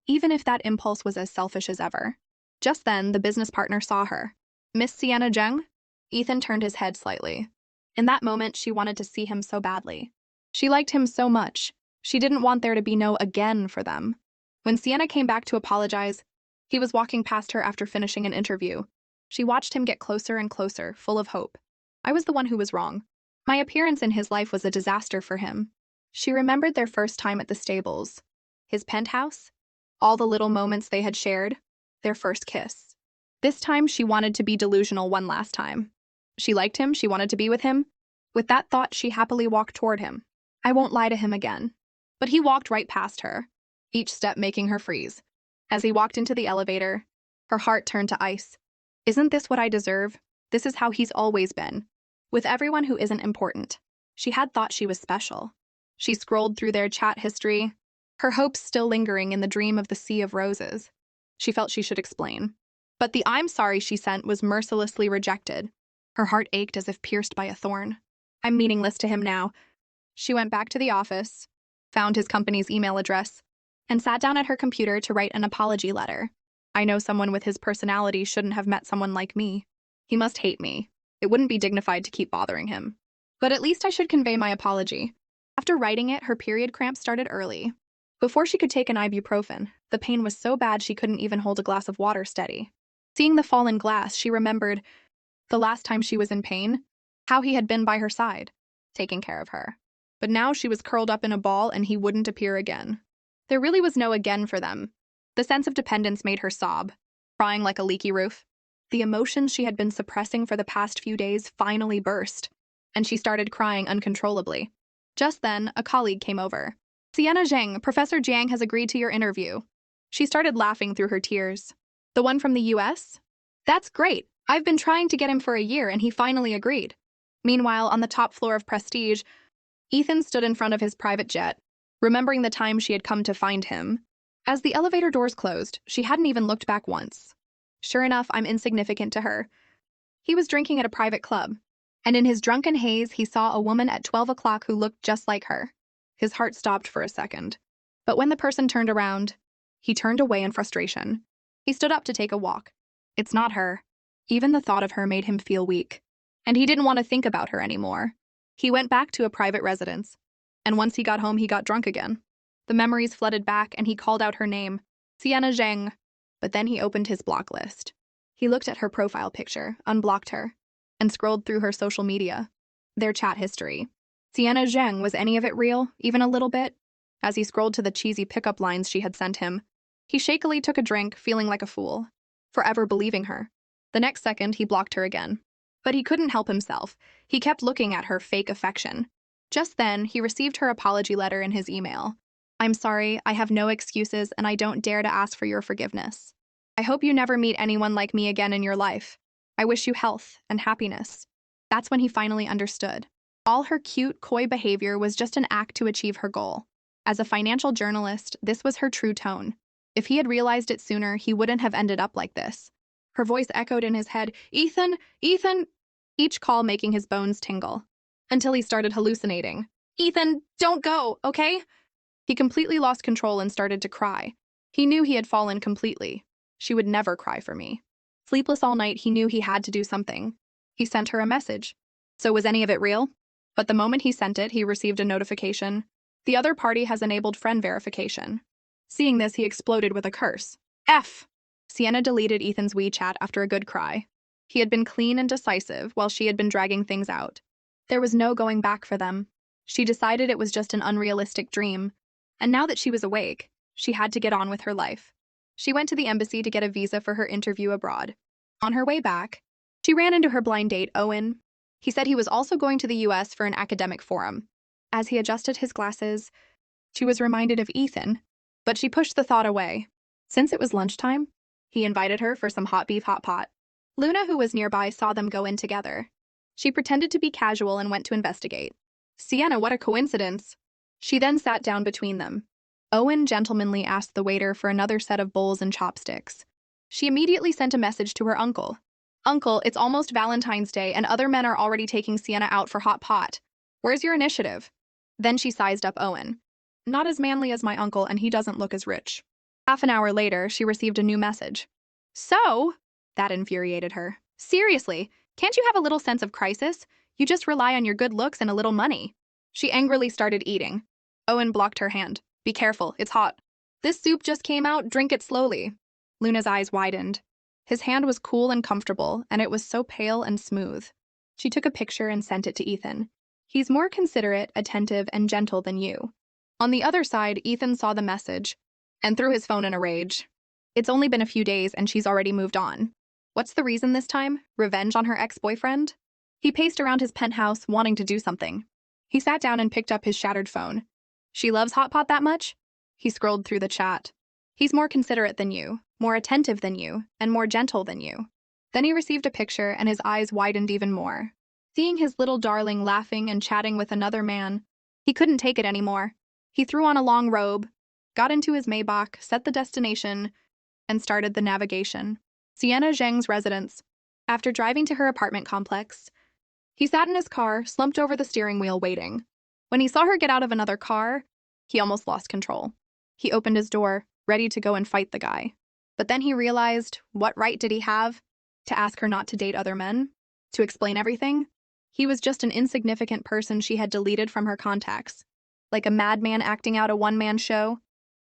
Even if that impulse was as selfish as ever. Just then, the business partner saw her. "Miss Sienna Zheng?" Ethan turned his head slightly. In that moment, she wanted to see him so badly. She liked him so much. She didn't want there to be no again for them. When Sienna came back to apologize, he was walking past her after finishing an interview. She watched him get closer and closer, full of hope. "I was the one who was wrong. My appearance in his life was a disaster for him." She remembered their first time at the stables. His penthouse. All the little moments they had shared. Their first kiss. This time, she wanted to be delusional one last time. She liked him, she wanted to be with him. With that thought, she happily walked toward him. "I won't lie to him again." But he walked right past her, each step making her freeze. As he walked into the elevator, her heart turned to ice. Isn't this what I deserve? This is how he's always been. With everyone who isn't important. She had thought she was special. She scrolled through their chat history, her hopes still lingering in the dream of the sea of roses. She felt she should explain. But the "I'm sorry" she sent was mercilessly rejected. Her heart ached as if pierced by a thorn. "I'm meaningless to him now." She went back to the office, found his company's email address, and sat down at her computer to write an apology letter. "I know someone with his personality shouldn't have met someone like me. He must hate me. It wouldn't be dignified to keep bothering him. But at least I should convey my apology." After writing it, her period cramps started early. Before she could take an ibuprofen, the pain was so bad she couldn't even hold a glass of water steady. Seeing the fallen glass, she remembered the last time she was in pain, how he had been by her side, taking care of her. But now she was curled up in a ball and he wouldn't appear again. There really was no again for them. The sense of dependence made her sob, crying like a leaky roof. The emotions she had been suppressing for the past few days finally burst, and she started crying uncontrollably. Just then, a colleague came over. "Sienna Zheng, Professor Jiang has agreed to your interview." She started laughing through her tears. "The one from the US? That's great. I've been trying to get him for a year and he finally agreed." Meanwhile, on the top floor of Prestige, Ethan stood in front of his private jet, remembering the time she had come to find him, As the elevator doors closed, she hadn't even looked back once. Sure enough, I'm insignificant to her. He was drinking at a private club, and in his drunken haze, he saw a woman at 12 o'clock who looked just like her. His heart stopped for a second. But when the person turned around, he turned away in frustration. He stood up to take a walk. It's not her. Even the thought of her made him feel weak, and he didn't want to think about her anymore. He went back to a private residence, and once he got home, he got drunk again. The memories flooded back, and he called out her name, Sienna Zheng. But then he opened his block list. He looked at her profile picture, unblocked her, and scrolled through her social media. Their chat history. Sienna Zheng, was any of it real, even a little bit? As he scrolled to the cheesy pickup lines she had sent him, he shakily took a drink, feeling like a fool, forever believing her. The next second, he blocked her again. But he couldn't help himself. He kept looking at her fake affection. Just then, he received her apology letter in his email. I'm sorry, I have no excuses, and I don't dare to ask for your forgiveness. I hope you never meet anyone like me again in your life. I wish you health and happiness. That's when he finally understood. All her cute, coy behavior was just an act to achieve her goal. As a financial journalist, this was her true tone. If he had realized it sooner, he wouldn't have ended up like this. Her voice echoed in his head, Ethan, Ethan, each call making his bones tingle, until he started hallucinating. Ethan, don't go, okay? He completely lost control and started to cry. He knew he had fallen completely. She would never cry for me. Sleepless all night, he knew he had to do something. He sent her a message. So was any of it real? But the moment he sent it, he received a notification. The other party has enabled friend verification. Seeing this, he exploded with a curse. F! Sienna deleted Ethan's WeChat after a good cry. He had been clean and decisive, while she had been dragging things out. There was no going back for them. She decided it was just an unrealistic dream. And now that she was awake, she had to get on with her life. She went to the embassy to get a visa for her interview abroad. On her way back, she ran into her blind date, Owen. He said he was also going to the US for an academic forum. As he adjusted his glasses, she was reminded of Ethan, but she pushed the thought away. Since it was lunchtime, he invited her for some hot beef hot pot. Luna, who was nearby, saw them go in together. She pretended to be casual and went to investigate. Sienna, what a coincidence! She then sat down between them. Owen gentlemanly asked the waiter for another set of bowls and chopsticks. She immediately sent a message to her uncle. Uncle, it's almost Valentine's Day and other men are already taking Sienna out for hot pot. Where's your initiative? Then she sized up Owen. Not as manly as my uncle, and he doesn't look as rich. Half an hour later, she received a new message. So? That infuriated her. Seriously, can't you have a little sense of crisis? You just rely on your good looks and a little money. She angrily started eating. Owen blocked her hand. Be careful, it's hot. This soup just came out, drink it slowly. Luna's eyes widened. His hand was cool and comfortable, and it was so pale and smooth. She took a picture and sent it to Ethan. He's more considerate, attentive, and gentle than you. On the other side, Ethan saw the message and threw his phone in a rage. It's only been a few days and she's already moved on. What's the reason this time? Revenge on her ex-boyfriend? He paced around his penthouse, wanting to do something. He sat down and picked up his shattered phone. She loves hot pot that much? He scrolled through the chat. He's more considerate than you, more attentive than you, and more gentle than you. Then he received a picture and his eyes widened even more. Seeing his little darling laughing and chatting with another man, he couldn't take it anymore. He threw on a long robe, got into his Maybach, set the destination, and started the navigation. Sienna Zheng's residence. After driving to her apartment complex, he sat in his car, slumped over the steering wheel, waiting. When he saw her get out of another car, he almost lost control. He opened his door, ready to go and fight the guy. But then he realized, what right did he have to ask her not to date other men? To explain everything? He was just an insignificant person she had deleted from her contacts. Like a madman acting out a one-man show,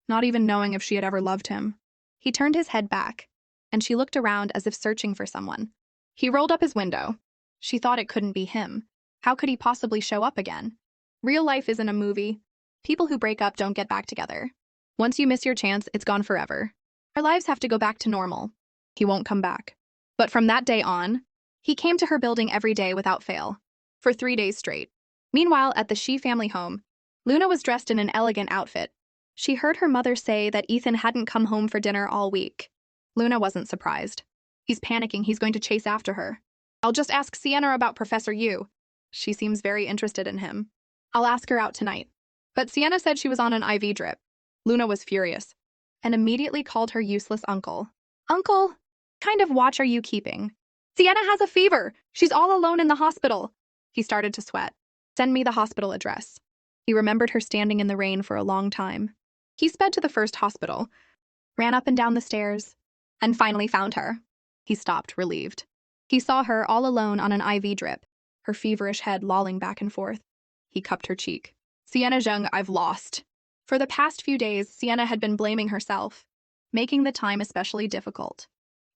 not even knowing if she had ever loved him. He turned his head back, and she looked around as if searching for someone. He rolled up his window. She thought it couldn't be him. How could he possibly show up again? Real life isn't a movie. People who break up don't get back together. Once you miss your chance, it's gone forever. Our lives have to go back to normal. He won't come back. But from that day on, he came to her building every day without fail, for 3 days straight. Meanwhile, at the Shi family home, Luna was dressed in an elegant outfit. She heard her mother say that Ethan hadn't come home for dinner all week. Luna wasn't surprised. He's panicking, he's going to chase after her. I'll just ask Sienna about Professor Yu. She seems very interested in him. I'll ask her out tonight. But Sienna said she was on an IV drip. Luna was furious. and immediately called her useless uncle. Uncle, what kind of watch are you keeping? Sienna has a fever. She's all alone in the hospital. He started to sweat. Send me the hospital address. He remembered her standing in the rain for a long time. He sped to the first hospital, ran up and down the stairs, and finally found her. He stopped, relieved. He saw her all alone on an IV drip, her feverish head lolling back and forth. He cupped her cheek. Sienna Zheng, I've lost. For the past few days, Sienna had been blaming herself, making the time especially difficult.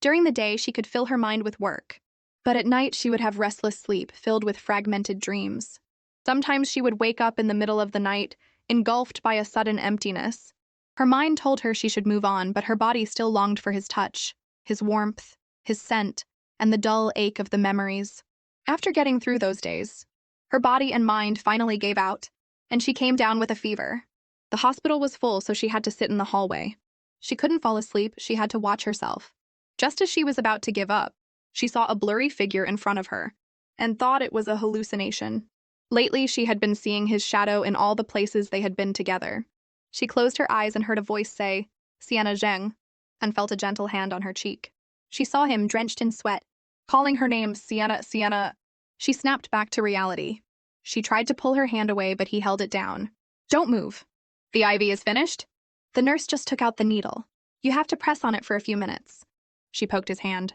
During the day, she could fill her mind with work, but at night she would have restless sleep filled with fragmented dreams. Sometimes she would wake up in the middle of the night, engulfed by a sudden emptiness. Her mind told her she should move on, but her body still longed for his touch, his warmth, his scent, and the dull ache of the memories. After getting through those days, her body and mind finally gave out, and she came down with a fever. The hospital was full, so she had to sit in the hallway. She couldn't fall asleep, she had to watch herself. Just as she was about to give up, she saw a blurry figure in front of her, and thought it was a hallucination. Lately, she had been seeing his shadow in all the places they had been together. She closed her eyes and heard a voice say, Sienna Zheng, and felt a gentle hand on her cheek. She saw him drenched in sweat, calling her name, Sienna, Sienna. She snapped back to reality. She tried to pull her hand away, but he held it down. Don't move. The IV is finished? The nurse just took out the needle. You have to press on it for a few minutes. She poked his hand,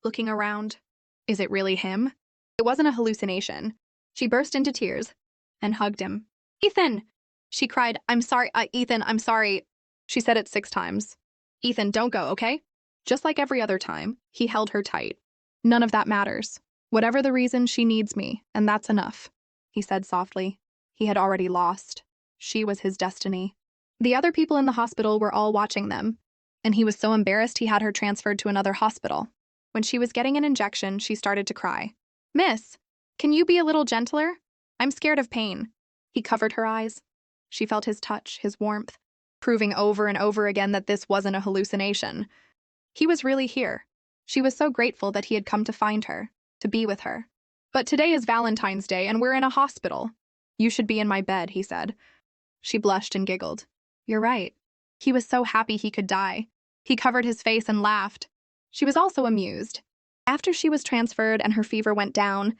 looking around. Is it really him? It wasn't a hallucination. She burst into tears and hugged him. Ethan! She cried, I'm sorry, Ethan, I'm sorry. She said it 6 times. Ethan, don't go, okay? Just like every other time, he held her tight. None of that matters. Whatever the reason, she needs me, and that's enough, he said softly. He had already lost. She was his destiny. The other people in the hospital were all watching them, and he was so embarrassed he had her transferred to another hospital. When she was getting an injection, she started to cry. Miss, can you be a little gentler? I'm scared of pain. He covered her eyes. She felt his touch, his warmth, proving over and over again that this wasn't a hallucination. He was really here. She was so grateful that he had come to find her, to be with her. But today is Valentine's Day and we're in a hospital. You should be in my bed, he said. She blushed and giggled. You're right. He was so happy he could die. He covered his face and laughed. She was also amused. After she was transferred and her fever went down,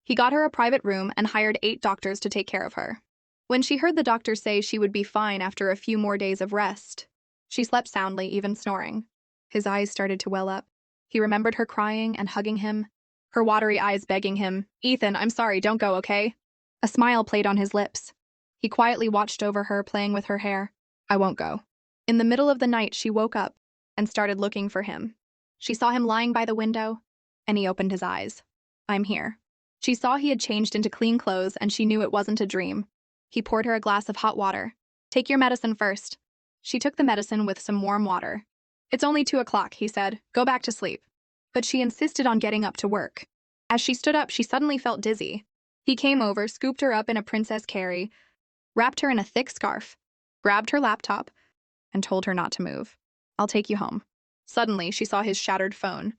he got her a private room and hired 8 doctors to take care of her. When she heard the doctor say she would be fine after a few more days of rest, she slept soundly, even snoring. His eyes started to well up. He remembered her crying and hugging him, her watery eyes begging him, Ethan, I'm sorry, don't go, okay? A smile played on his lips. He quietly watched over her, playing with her hair. I won't go. In the middle of the night, she woke up and started looking for him. She saw him lying by the window, and he opened his eyes. I'm here. She saw he had changed into clean clothes, and she knew it wasn't a dream. He poured her a glass of hot water. Take your medicine first. She took the medicine with some warm water. It's only 2 o'clock, he said. Go back to sleep. But she insisted on getting up to work. As she stood up, she suddenly felt dizzy. He came over, scooped her up in a princess carry, wrapped her in a thick scarf, grabbed her laptop, and told her not to move. I'll take you home. Suddenly, she saw his shattered phone.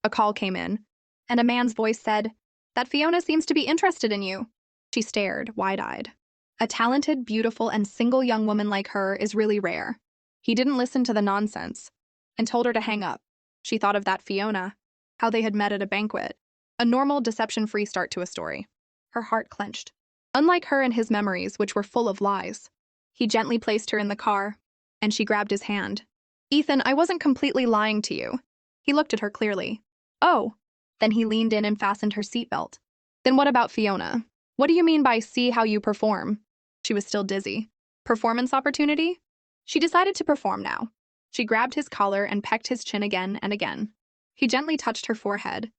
A call came in, and a man's voice said, That Fiona seems to be interested in you. She stared, wide-eyed. A talented, beautiful, and single young woman like her is really rare. He didn't listen to the nonsense, and told her to hang up. She thought of that Fiona, how they had met at a banquet. A normal, deception-free start to a story. Her heart clenched. Unlike her and his memories, which were full of lies. He gently placed her in the car, and she grabbed his hand. Ethan, I wasn't completely lying to you. He looked at her clearly. Oh. Then he leaned in and fastened her seatbelt. Then what about Fiona? What do you mean by see how you perform? She was still dizzy. Performance opportunity? She decided to perform now. She grabbed his collar and pecked his chin again and again. He gently touched her forehead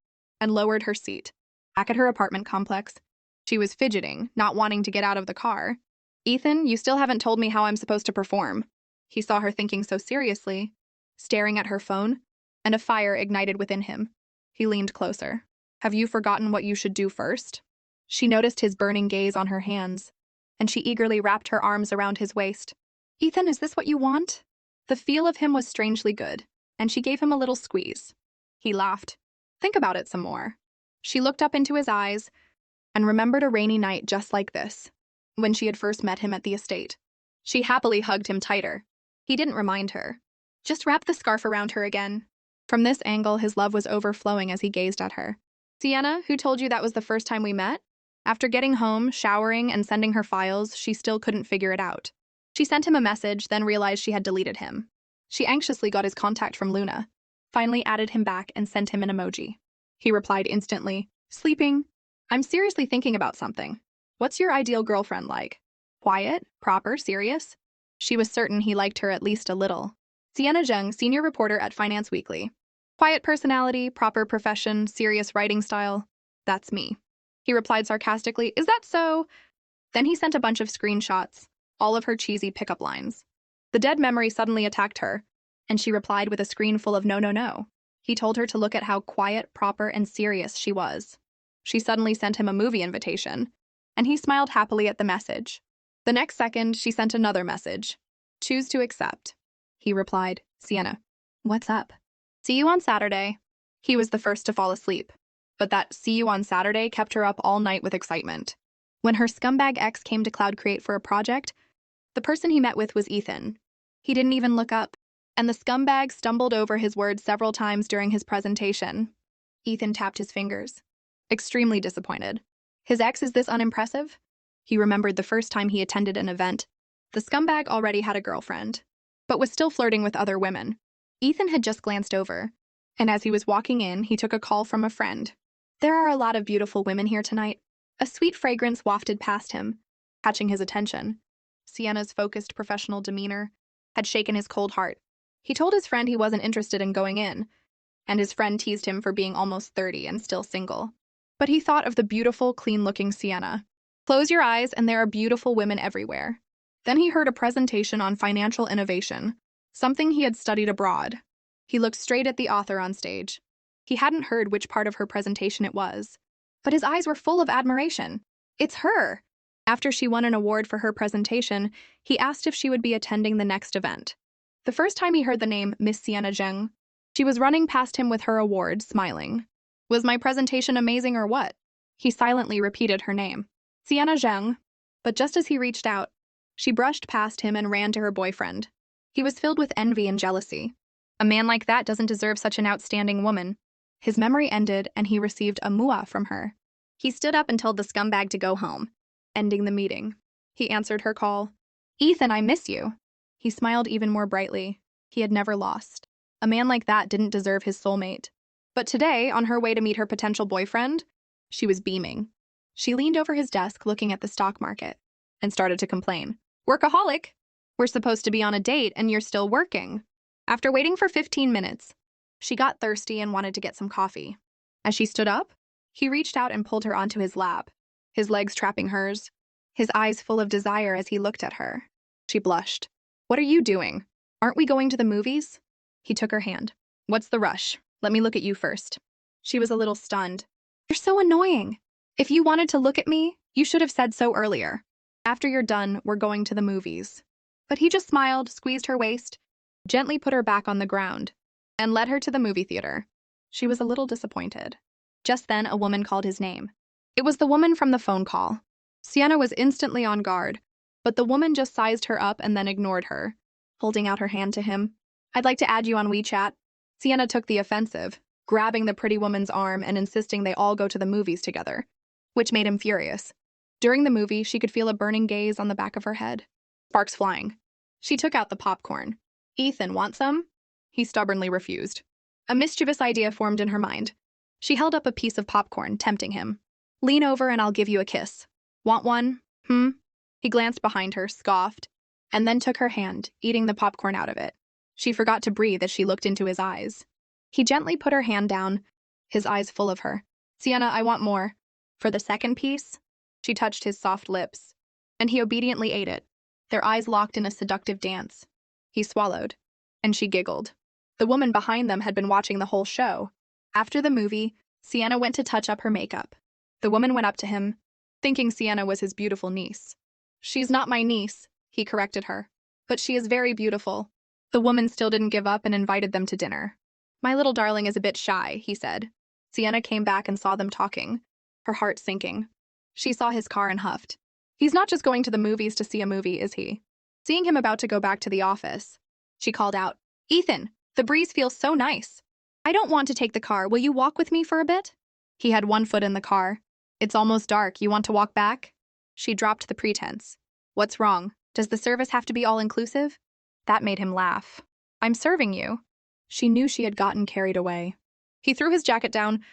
and lowered her seat. Back at her apartment complex, she was fidgeting, not wanting to get out of the car. Ethan, you still haven't told me how I'm supposed to perform. He saw her thinking so seriously, staring at her phone, and a fire ignited within him. He leaned closer. Have you forgotten what you should do first? She noticed his burning gaze on her hands, and she eagerly wrapped her arms around his waist. Ethan, is this what you want? The feel of him was strangely good, and she gave him a little squeeze. He laughed. Think about it some more. She looked up into his eyes and remembered a rainy night just like this, when she had first met him at the estate. She happily hugged him tighter. He didn't remind her. Just wrap the scarf around her again. From this angle, his love was overflowing as he gazed at her. Sienna, who told you that was the first time we met? After getting home, showering, and sending her files, she still couldn't figure it out. She sent him a message, then realized she had deleted him. She anxiously got his contact from Luna, finally added him back and sent him an emoji. He replied instantly, "Sleeping. I'm seriously thinking about something. What's your ideal girlfriend like? Quiet, proper, serious?" She was certain he liked her at least a little. Sienna Zheng, senior reporter at Finance Weekly. Quiet personality, proper profession, serious writing style. That's me. He replied sarcastically, "Is that so?" Then he sent a bunch of screenshots, all of her cheesy pickup lines. The dead memory suddenly attacked her, and she replied with a screen full of no, no, no. He told her to look at how quiet, proper, and serious she was. She suddenly sent him a movie invitation, and he smiled happily at the message. The next second, she sent another message. "Choose to accept." He replied, "Sienna, what's up? See you on Saturday." He was the first to fall asleep, but that "see you on Saturday" kept her up all night with excitement. When her scumbag ex came to Cloud Create for a project, the person he met with was Ethan. He didn't even look up, and the scumbag stumbled over his words several times during his presentation. Ethan tapped his fingers, extremely disappointed. His ex is this unimpressive? He remembered the first time he attended an event. The scumbag already had a girlfriend, but was still flirting with other women. Ethan had just glanced over, and as he was walking in, he took a call from a friend. "There are a lot of beautiful women here tonight." A sweet fragrance wafted past him, catching his attention. Sienna's focused professional demeanor had shaken his cold heart. He told his friend he wasn't interested in going in, and his friend teased him for being almost 30 and still single. But he thought of the beautiful, clean-looking Sienna. Close your eyes, and there are beautiful women everywhere. Then he heard a presentation on financial innovation, something he had studied abroad. He looked straight at the author on stage. He hadn't heard which part of her presentation it was, but his eyes were full of admiration. It's her! After she won an award for her presentation, he asked if she would be attending the next event. The first time he heard the name Miss Sienna Zheng, she was running past him with her award, smiling. Was my presentation amazing or what? He silently repeated her name. Sienna Zheng. But just as he reached out, she brushed past him and ran to her boyfriend. He was filled with envy and jealousy. A man like that doesn't deserve such an outstanding woman. His memory ended, and he received a mua from her. He stood up and told the scumbag to go home, ending the meeting. He answered her call. "Ethan, I miss you." He smiled even more brightly. He had never lost. A man like that didn't deserve his soulmate. But today, on her way to meet her potential boyfriend, she was beaming. She leaned over his desk looking at the stock market and started to complain. "Workaholic! We're supposed to be on a date and you're still working." After waiting for 15 minutes, she got thirsty and wanted to get some coffee. As she stood up, he reached out and pulled her onto his lap, his legs trapping hers, his eyes full of desire as he looked at her. She blushed. "What are you doing? Aren't we going to the movies?" He took her hand. "What's the rush? Let me look at you first." She was a little stunned. "You're so annoying. If you wanted to look at me, you should have said so earlier. After you're done, we're going to the movies." But he just smiled, squeezed her waist, gently put her back on the ground, and led her to the movie theater. She was a little disappointed. Just then, a woman called his name. It was the woman from the phone call. Sienna was instantly on guard, but the woman just sized her up and then ignored her, holding out her hand to him. "I'd like to add you on WeChat." Sienna took the offensive, grabbing the pretty woman's arm and insisting they all go to the movies together, which made him furious. During the movie, she could feel a burning gaze on the back of her head. Sparks flying. She took out the popcorn. "Ethan, want some?" He stubbornly refused. A mischievous idea formed in her mind. She held up a piece of popcorn, tempting him. "Lean over and I'll give you a kiss. Want one? He glanced behind her, scoffed, and then took her hand, eating the popcorn out of it. She forgot to breathe as she looked into his eyes. He gently put her hand down, his eyes full of her. "Sienna, I want more." For the second piece, she touched his soft lips, and he obediently ate it, their eyes locked in a seductive dance. He swallowed, and she giggled. The woman behind them had been watching the whole show. After the movie, Sienna went to touch up her makeup. The woman went up to him, thinking Sienna was his beautiful niece. "She's not my niece," he corrected her, "but she is very beautiful." The woman still didn't give up and invited them to dinner. "My little darling is a bit shy," he said. Sienna came back and saw them talking, her heart sinking. She saw his car and huffed. "He's not just going to the movies to see a movie, is he?" Seeing him about to go back to the office, she called out, Ethan, the breeze feels so nice. I don't want to take the car. Will you walk with me for a bit? He had one foot in the car. It's almost dark. You want to walk back? She dropped the pretense. What's wrong? Does the service have to be all-inclusive? That made him laugh. I'm serving you. She knew she had gotten carried away. He threw his jacket down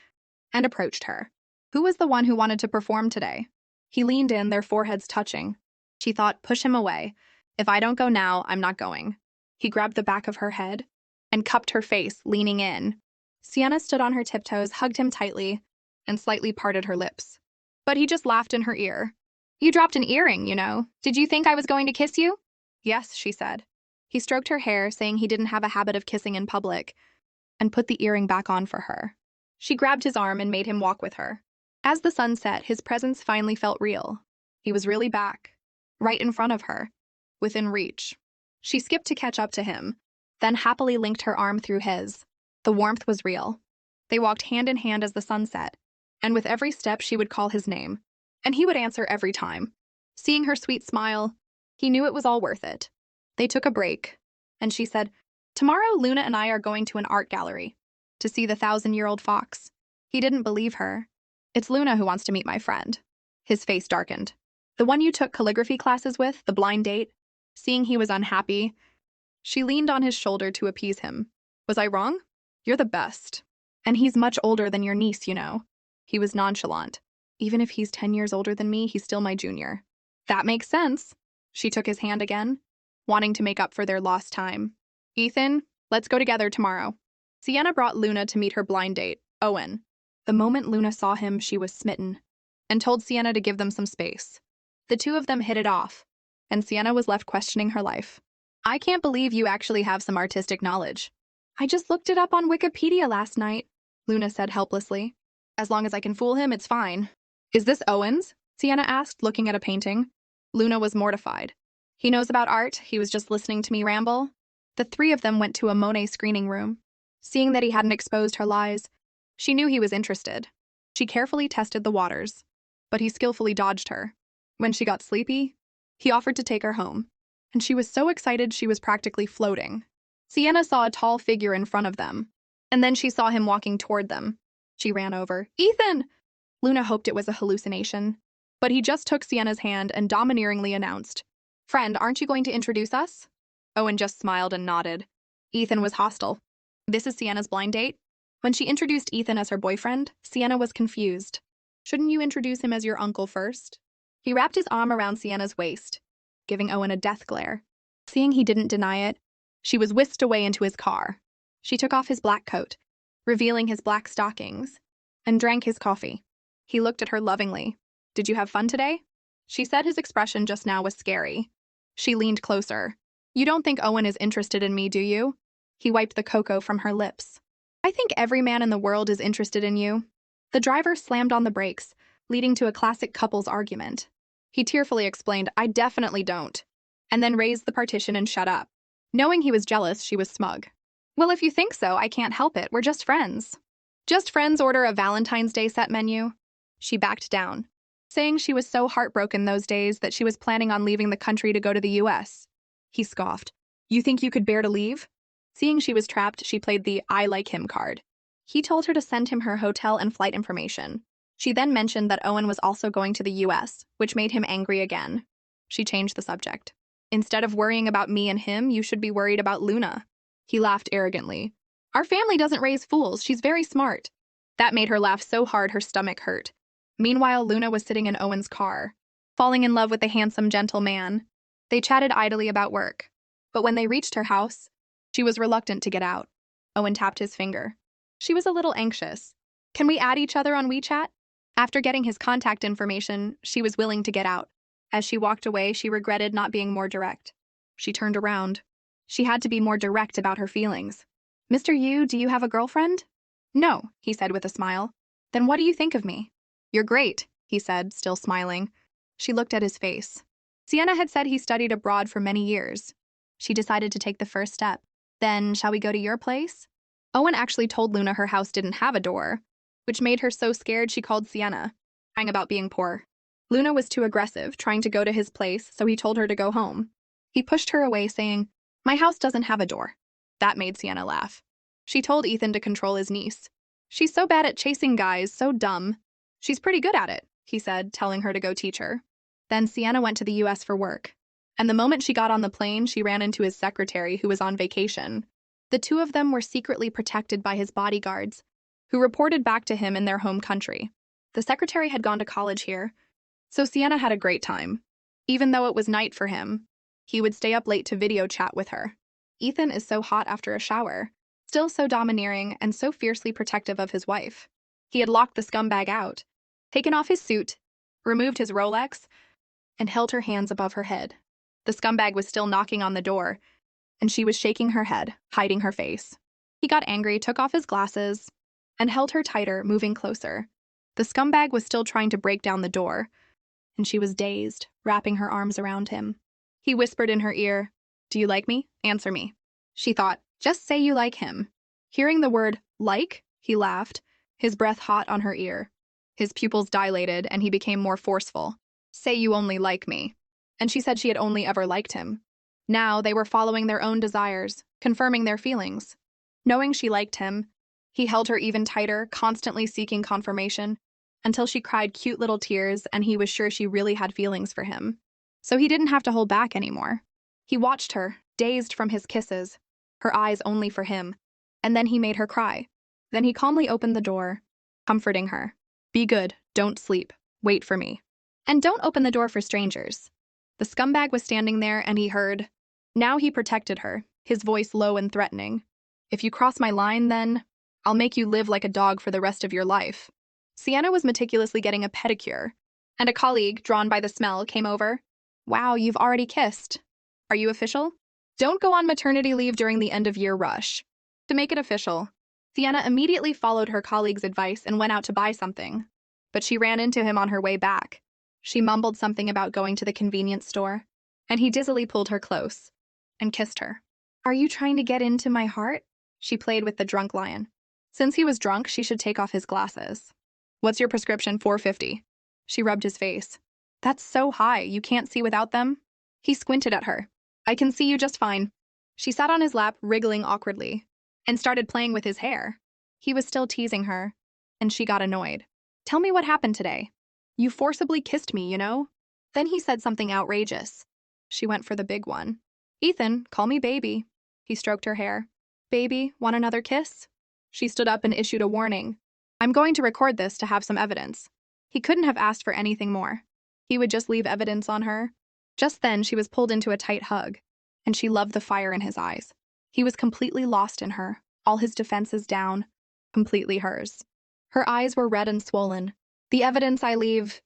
and approached her. Who was the one who wanted to perform today? He leaned in, their foreheads touching. She thought, push him away. If I don't go now, I'm not going. He grabbed the back of her head and cupped her face, leaning in. Sienna stood on her tiptoes, hugged him tightly, and slightly parted her lips. But he just laughed in her ear. You dropped an earring, you know. Did you think I was going to kiss you? Yes, she said. He stroked her hair, saying he didn't have a habit of kissing in public, and put the earring back on for her. She grabbed his arm and made him walk with her. As the sun set, his presence finally felt real. He was really back, right in front of her, within reach. She skipped to catch up to him, then happily linked her arm through his. The warmth was real. They walked hand in hand as the sun set, and with every step she would call his name, and he would answer every time. Seeing her sweet smile, he knew it was all worth it. They took a break, and she said, Tomorrow Luna and I are going to an art gallery to see the 1,000-year-old fox. He didn't believe her. It's Luna who wants to meet my friend. His face darkened. The one you took calligraphy classes with, the blind date? Seeing he was unhappy, she leaned on his shoulder to appease him. Was I wrong? You're the best. And he's much older than your niece, you know. He was nonchalant. Even if he's 10 years older than me, he's still my junior. That makes sense. She took his hand again, wanting to make up for their lost time. Ethan, let's go together tomorrow. Sienna brought Luna to meet her blind date, Owen. The moment Luna saw him, she was smitten, and told Sienna to give them some space. The two of them hit it off, and Sienna was left questioning her life. I can't believe you actually have some artistic knowledge. I just looked it up on Wikipedia last night, Luna said helplessly. As long as I can fool him, it's fine. Is this Owen's? Sienna asked, looking at a painting. Luna was mortified. He knows about art. He was just listening to me ramble. The three of them went to a Monet screening room. Seeing that he hadn't exposed her lies, she knew he was interested. She carefully tested the waters, but he skillfully dodged her. When she got sleepy, he offered to take her home, and she was so excited she was practically floating. Sienna saw a tall figure in front of them, and then she saw him walking toward them. She ran over. Ethan! Luna hoped it was a hallucination, but he just took Sienna's hand and domineeringly announced, Friend, aren't you going to introduce us? Owen just smiled and nodded. Ethan was hostile. This is Sienna's blind date? When she introduced Ethan as her boyfriend, Sienna was confused. Shouldn't you introduce him as your uncle first? He wrapped his arm around Sienna's waist, giving Owen a death glare. Seeing he didn't deny it, she was whisked away into his car. She took off his black coat, revealing his black stockings, and drank his coffee. He looked at her lovingly. Did you have fun today? She said his expression just now was scary. She leaned closer. You don't think Owen is interested in me, do you? He wiped the cocoa from her lips. I think every man in the world is interested in you. The driver slammed on the brakes, leading to a classic couples argument. He tearfully explained, I definitely don't, and then raised the partition and shut up. Knowing he was jealous, she was smug. Well, if you think so, I can't help it. We're just friends. Just friends order a Valentine's Day set menu. She backed down, saying she was so heartbroken those days that she was planning on leaving the country to go to the US. He scoffed. You think you could bear to leave? Seeing she was trapped, she played the I like him card. He told her to send him her hotel and flight information. She then mentioned that Owen was also going to the US, which made him angry again. She changed the subject. Instead of worrying about me and him, you should be worried about Luna. He laughed arrogantly. Our family doesn't raise fools. She's very smart. That made her laugh so hard her stomach hurt. Meanwhile, Luna was sitting in Owen's car, falling in love with the handsome, gentle man. They chatted idly about work. But when they reached her house, she was reluctant to get out. Owen tapped his finger. She was a little anxious. Can we add each other on WeChat? After getting his contact information, she was willing to get out. As she walked away, she regretted not being more direct. She turned around. She had to be more direct about her feelings. Mr. Yu, do you have a girlfriend? No, he said with a smile. Then what do you think of me? You're great, he said, still smiling. She looked at his face. Sienna had said he studied abroad for many years. She decided to take the first step. Then, shall we go to your place? Owen actually told Luna her house didn't have a door, which made her so scared she called Sienna, crying about being poor. Luna was too aggressive, trying to go to his place, so he told her to go home. He pushed her away, saying, My house doesn't have a door. That made Sienna laugh. She told Ethan to control his niece. She's so bad at chasing guys, so dumb. She's pretty good at it, he said, telling her to go teach her. Then Sienna went to the US for work. And the moment she got on the plane, she ran into his secretary, who was on vacation. The two of them were secretly protected by his bodyguards, who reported back to him in their home country. The secretary had gone to college here, so Sienna had a great time. Even though it was night for him, he would stay up late to video chat with her. Ethan is so hot after a shower, still so domineering and so fiercely protective of his wife. He had locked the scumbag out, taken off his suit, removed his Rolex, and held her hands above her head. The scumbag was still knocking on the door, and she was shaking her head, hiding her face. He got angry, took off his glasses, and held her tighter, moving closer. The scumbag was still trying to break down the door, and she was dazed, wrapping her arms around him. He whispered in her ear, "Do you like me? Answer me." She thought, "Just say you like him." Hearing the word like, he laughed, his breath hot on her ear. His pupils dilated, and he became more forceful. "Say you only like me." And she said she had only ever liked him. Now they were following their own desires, confirming their feelings. Knowing she liked him, he held her even tighter, constantly seeking confirmation, until she cried cute little tears and he was sure she really had feelings for him. So he didn't have to hold back anymore. He watched her, dazed from his kisses, her eyes only for him, and then he made her cry. Then he calmly opened the door, comforting her. "Be good, don't sleep, wait for me. And don't open the door for strangers." The scumbag was standing there and he heard. Now he protected her, his voice low and threatening. "If you cross my line, then I'll make you live like a dog for the rest of your life." Sienna was meticulously getting a pedicure, and a colleague, drawn by the smell, came over. "Wow, you've already kissed. Are you official? Don't go on maternity leave during the end-of-year rush." To make it official, Sienna immediately followed her colleague's advice and went out to buy something. But she ran into him on her way back. She mumbled something about going to the convenience store, and he dizzily pulled her close and kissed her. "Are you trying to get into my heart?" She played with the drunk lion. Since he was drunk, she should take off his glasses. "What's your prescription? $4.50. She rubbed his face. "That's so high, you can't see without them?" He squinted at her. "I can see you just fine." She sat on his lap, wriggling awkwardly, and started playing with his hair. He was still teasing her, and she got annoyed. "Tell me what happened today. You forcibly kissed me, you know?" Then he said something outrageous. She went for the big one. "Ethan, call me baby." He stroked her hair. "Baby, want another kiss?" She stood up and issued a warning. "I'm going to record this to have some evidence." He couldn't have asked for anything more. He would just leave evidence on her. Just then, she was pulled into a tight hug, and she loved the fire in his eyes. He was completely lost in her, all his defenses down, completely hers. Her eyes were red and swollen. "The evidence I leave,